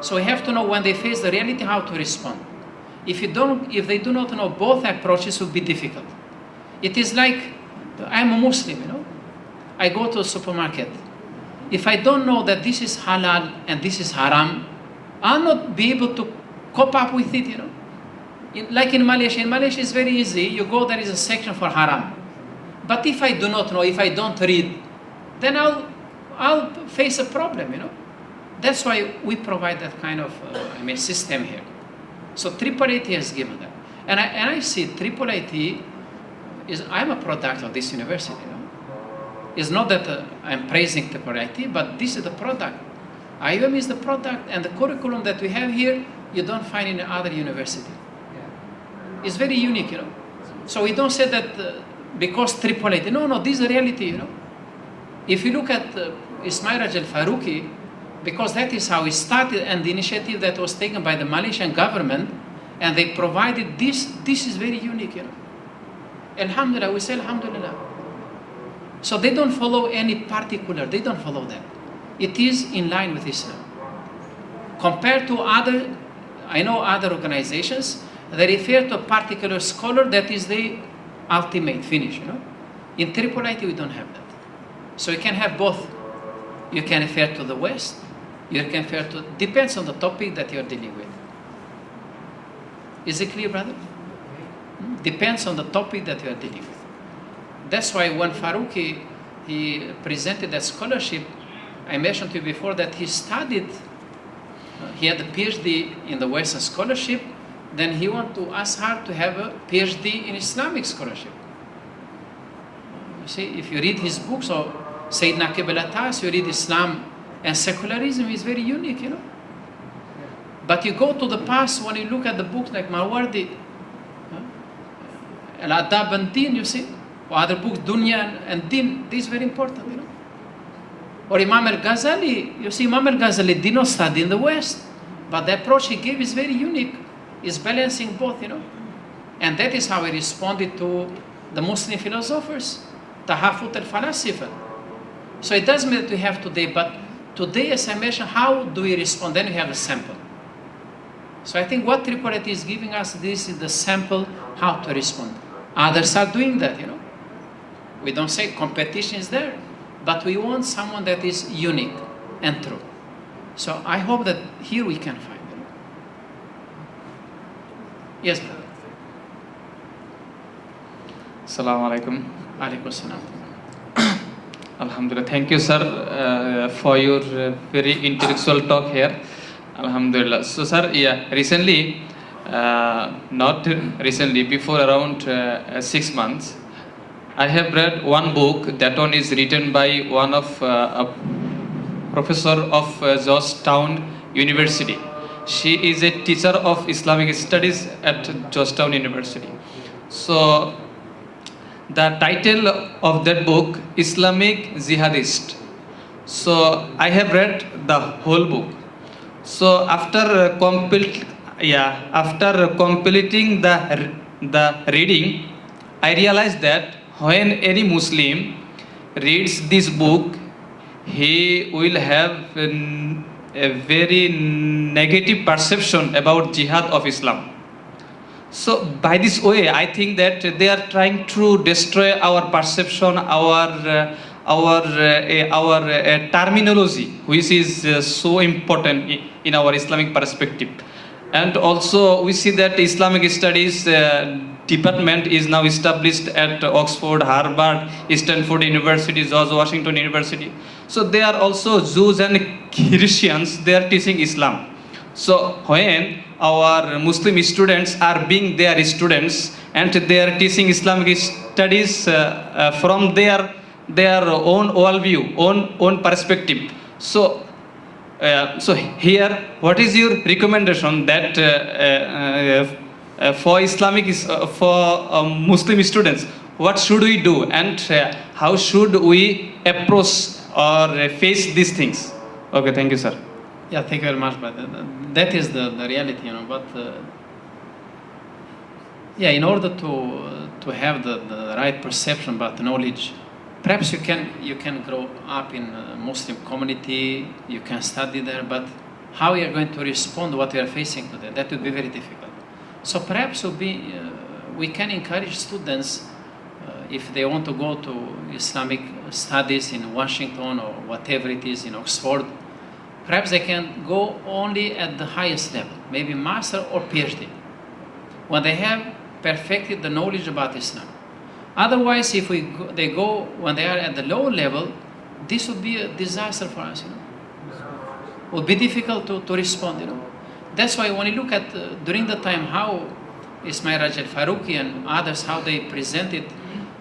So we have to know when they face the reality how to respond. If they do not know both approaches, it will be difficult. It is like, I'm a Muslim, I go to a supermarket. If I don't know that this is halal and this is haram, I'll not be able to cope up with it, Like in Malaysia it's very easy. You go, there is a section for haram. But if I do not know, if I don't read, then I'll face a problem, That's why we provide that kind of system here. So Triple IT has given that. And I see Triple IT I'm a product of this university, It's not that I'm praising Triple IT, but this is the product. IUM is the product, and the curriculum that we have here, you don't find in other university. It's very unique, So we don't say that because Triple IT. No, this is the reality, If you look at Ismail Raj al-Faruqi, because that is how it started, and the initiative that was taken by the Malaysian government, and they provided this is very unique, Alhamdulillah, we say Alhamdulillah. So they don't follow any particular, they don't follow that. It is in line with Islam. Compared to I know other organizations, they refer to a particular scholar that is the ultimate finish, In Tripolite, we don't have that. So you can have both. You can refer to the West, you can refer to, depends on the topic that you're dealing with. Is it clear, brother? Depends on the topic that you are dealing with. That's why when Faruqi, he presented that scholarship, I mentioned to you before that he studied, he had a PhD in the Western scholarship, then he wanted to ask her to have a PhD in Islamic scholarship. You see, if you read his books, or Sayyidina Qiblatas, you read Islam and secularism is very unique, you know. But you go to the past, when you look at the books like Marwardi, Al-Adab and Din, you see, or other books, Dunya and Din, this is very important, you know. Or Imam al-Ghazali, you see, Imam al-Ghazali did not study in the West, but the approach he gave is very unique, is balancing both, you know. And that is how he responded to the Muslim philosophers, Tahafut al-Falasifa. So it doesn't mean that we have today, but today, as I mentioned, how do we respond? Then we have a sample. So I think what Tripolite is giving us, this is the sample how to respond. Others are doing that, you know. We don't say competition is there, but we want someone that is unique and true. So I hope that here we can find it. Yes, brother. Assalamu alaikum. Alaikum salam. Alhamdulillah. Thank you, sir, for your very intellectual talk here. Alhamdulillah. So, sir, yeah, recently, not recently, before around 6 months, I have read one book. That one is written by one of a professor of Georgetown University. She is a teacher of Islamic studies at Georgetown University. So, the title of that book, Islamic Jihadist. So I have read the whole book. So after completing the reading, I realized that when any Muslim reads this book, he will have a very negative perception about jihad of Islam. So by this way, I think that they are trying to destroy our perception, our terminology, which is so important in our Islamic perspective. And also we see that Islamic Studies department is now established at Oxford, Harvard, Stanford University, George Washington University. So they are also Jews and Christians, they are teaching Islam. So when our Muslim students are being their students and they are teaching Islamic studies from their own worldview, own perspective. So, so here, what is your recommendation that for Muslim students, what should we do and how should we approach or face these things? Okay, thank you, sir. Yeah, thank you very much, brother. That is the reality, you know. But yeah, in order to have the right perception about knowledge, perhaps you can grow up in a Muslim community, you can study there, but how you are going to respond to what you are facing today, that would be very difficult. So perhaps we can encourage students, if they want to go to Islamic studies in Washington or whatever it is in Oxford, perhaps they can go only at the highest level, maybe master or PhD, when they have perfected the knowledge about Islam. Otherwise, if they go when they are at the low level, this would be a disaster for us, you know. It would be difficult to respond, you know. That's why when you look at during the time how Ismail Raj al-Faruqi and others, how they presented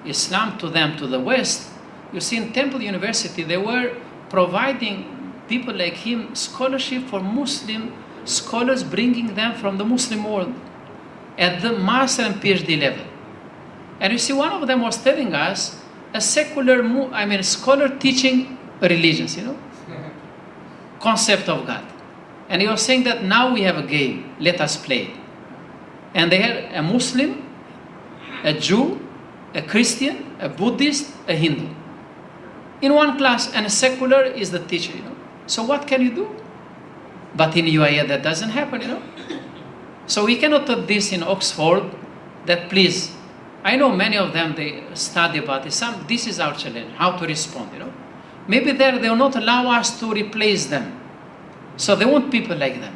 Islam to them, to the West, you see in Temple University, they were providing people like him scholarship for Muslim scholars, bringing them from the Muslim world at the master and PhD level. And you see, one of them was telling us a secular, scholar teaching religions, you know, concept of God. And he was saying that now we have a game, let us play. And they had a Muslim, a Jew, a Christian, a Buddhist, a Hindu in one class, and a secular is the teacher, you know. So what can you do? But in UAE that doesn't happen, you know. So we cannot do this in Oxford, that please, I know many of them, they study about it. This is our challenge, how to respond, you know. Maybe there they will not allow us to replace them. So they want people like them.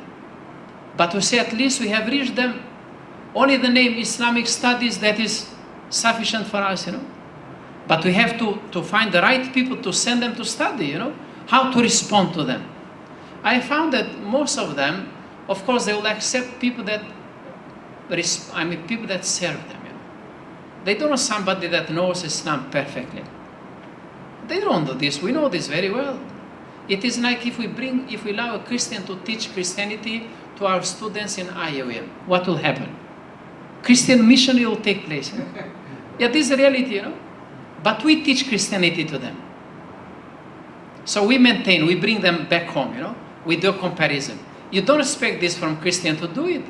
But we say at least we have reached them. Only the name Islamic studies, that is sufficient for us, you know. But we have to find the right people to send them to study, you know, how to respond to them. I found that most of them, of course, they will accept people that, people that serve them, you know. They don't know somebody that knows Islam perfectly. They don't know this. We know this very well. It is like if we allow a Christian to teach Christianity to our students in IOM, what will happen? Christian mission will take place. You know? Yeah, this is reality, you know. But we teach Christianity to them. So we bring them back home, you know. We do a comparison. You don't expect this from Christian to do it.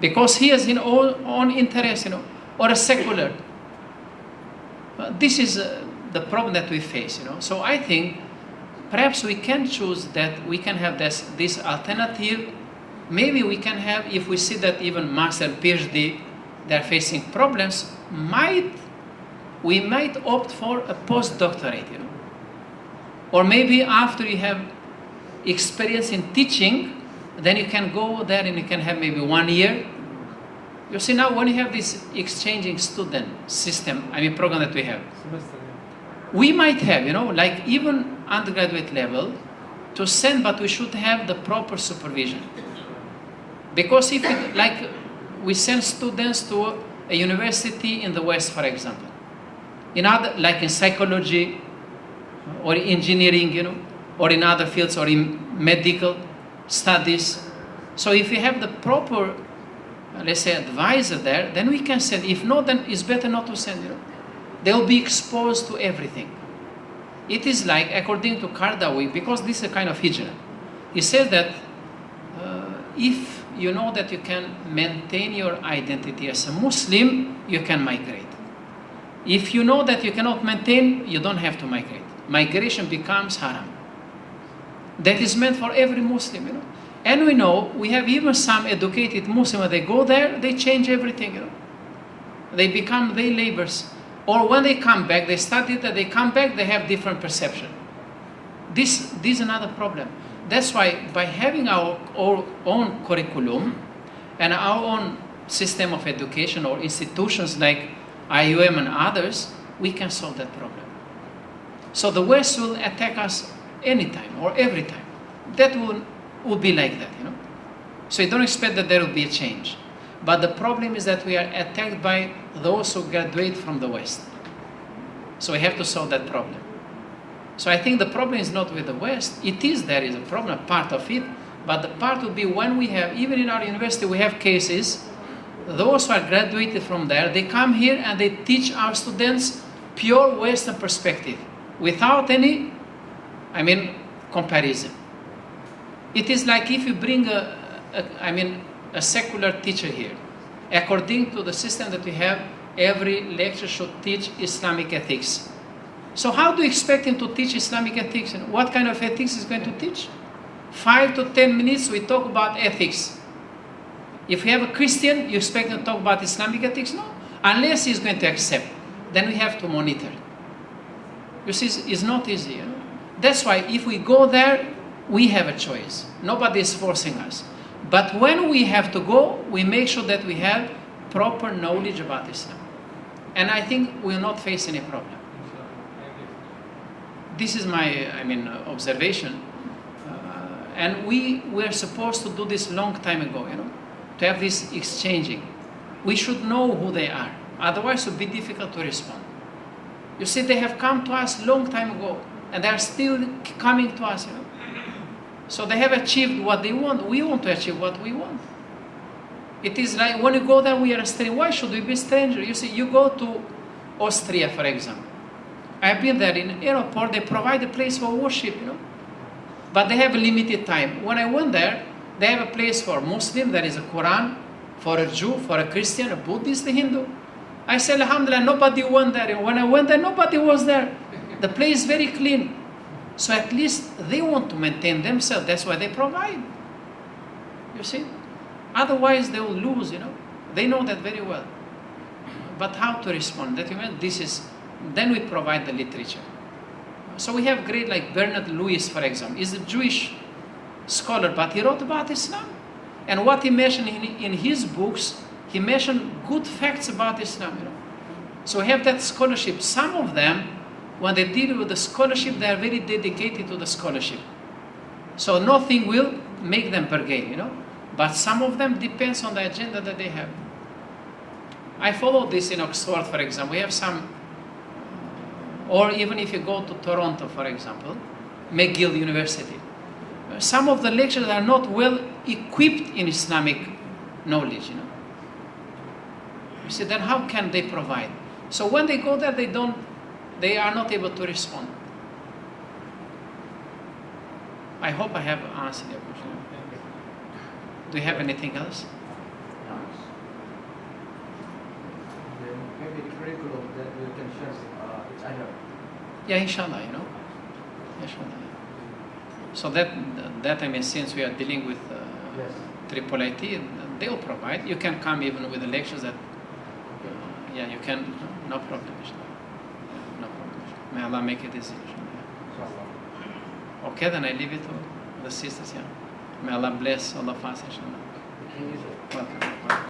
Because he has his own interest, you know, or a secular. This is the problem that we face, you know. So I think perhaps we can choose that we can have this alternative. Maybe we can have, if we see that even master and PhD, they're facing problems, we might opt for a postdoctorate, you know. Or maybe after you have experience in teaching, then you can go there and you can have maybe 1 year. You see, now when you have this exchanging student system, program that we have, we might have, you know, like even undergraduate level to send, but we should have the proper supervision. Because if it, like we send students to a university in the West, for example, in other, like in psychology or engineering, you know, or in other fields, or in medical studies. So if we have the proper, let's say, advisor there, then we can send. If not, then it's better not to send, you know. They'll be exposed to everything. It is like, according to Kardawi, because this is a kind of hijrah, he says that if you know that you can maintain your identity as a Muslim, you can migrate. If you know that you cannot maintain, you don't have to migrate. Migration becomes haram. That is meant for every Muslim, you know. And we know, we have even some educated Muslims, when they go there, they change everything, you know. They become day laborers. Or when they come back, they study that, they come back, they have different perception. This is another problem. That's why by having our own curriculum and our own system of education or institutions like IUM and others, we can solve that problem. So the West will attack us anytime or every time. That will be like that, you know. So you don't expect that there will be a change. But the problem is that we are attacked by those who graduate from the West. So we have to solve that problem. So I think the problem is not with the West. There is a problem, part of it. But the part will be when we have, even in our university, we have cases, those who are graduated from there, they come here and they teach our students pure Western perspective without any, comparison. It is like if you bring a secular teacher here. According to the system that we have, every lecturer should teach Islamic ethics. So how do you expect him to teach Islamic ethics? And what kind of ethics is going to teach? 5 to 10 minutes we talk about ethics. If we have a Christian, you expect him to talk about Islamic ethics? No. Unless he's going to accept. Then we have to monitor. You see, it's not easy. You know? That's why if we go there, we have a choice. Nobody is forcing us. But when we have to go, we make sure that we have proper knowledge about Islam. And I think we will not face any problem. This is my, observation. And we were supposed to do this long time ago, you know, to have this exchanging. We should know who they are. Otherwise, it would be difficult to respond. You see, they have come to us long time ago, and they are still coming to us, you know. So they have achieved what they want. We want to achieve what we want. It is like when you go there, we are a stranger. Why should we be strangers? You see, you go to Austria, for example. I've been there in airport. They provide a place for worship, you know. But they have a limited time. When I went there, they have a place for Muslim. There is a Quran. For a Jew, for a Christian, a Buddhist, a Hindu. I said, Alhamdulillah, nobody went there. And when I went there, nobody was there. The place is very clean. So at least they want to maintain themselves. That's why they provide. You see? Otherwise, they will lose, you know. They know that very well. but how to respond? That you mean this is, then we provide the literature. So we have great like Bernard Lewis, for example, is a Jewish scholar, but he wrote about Islam. And what he mentioned in his books, he mentioned good facts about Islam. So we have that scholarship. Some of them, when they deal with the scholarship, they are very dedicated to the scholarship. So nothing will make them bargain, But some of them depends on the agenda that they have. I follow this in Oxford, for example. We have some, or even if you go to Toronto, for example, McGill University. Some of the lecturers are not well equipped in Islamic knowledge, You see, then how can they provide? So when they go there, they are not able to respond. I hope I have answered your question. Do you have anything else? Maybe the curriculum that we can share each other. Yeah, inshallah, Inshallah. So that I mean, since we are dealing with Yes. Triple IT, they will provide. You can come even with the lectures that, yeah, you can, no problem, inshallah. No problem. May Allah make it easy, inshallah. Okay, then I leave it to the sisters, yeah. May Allah bless all of us, inshallah. Welcome.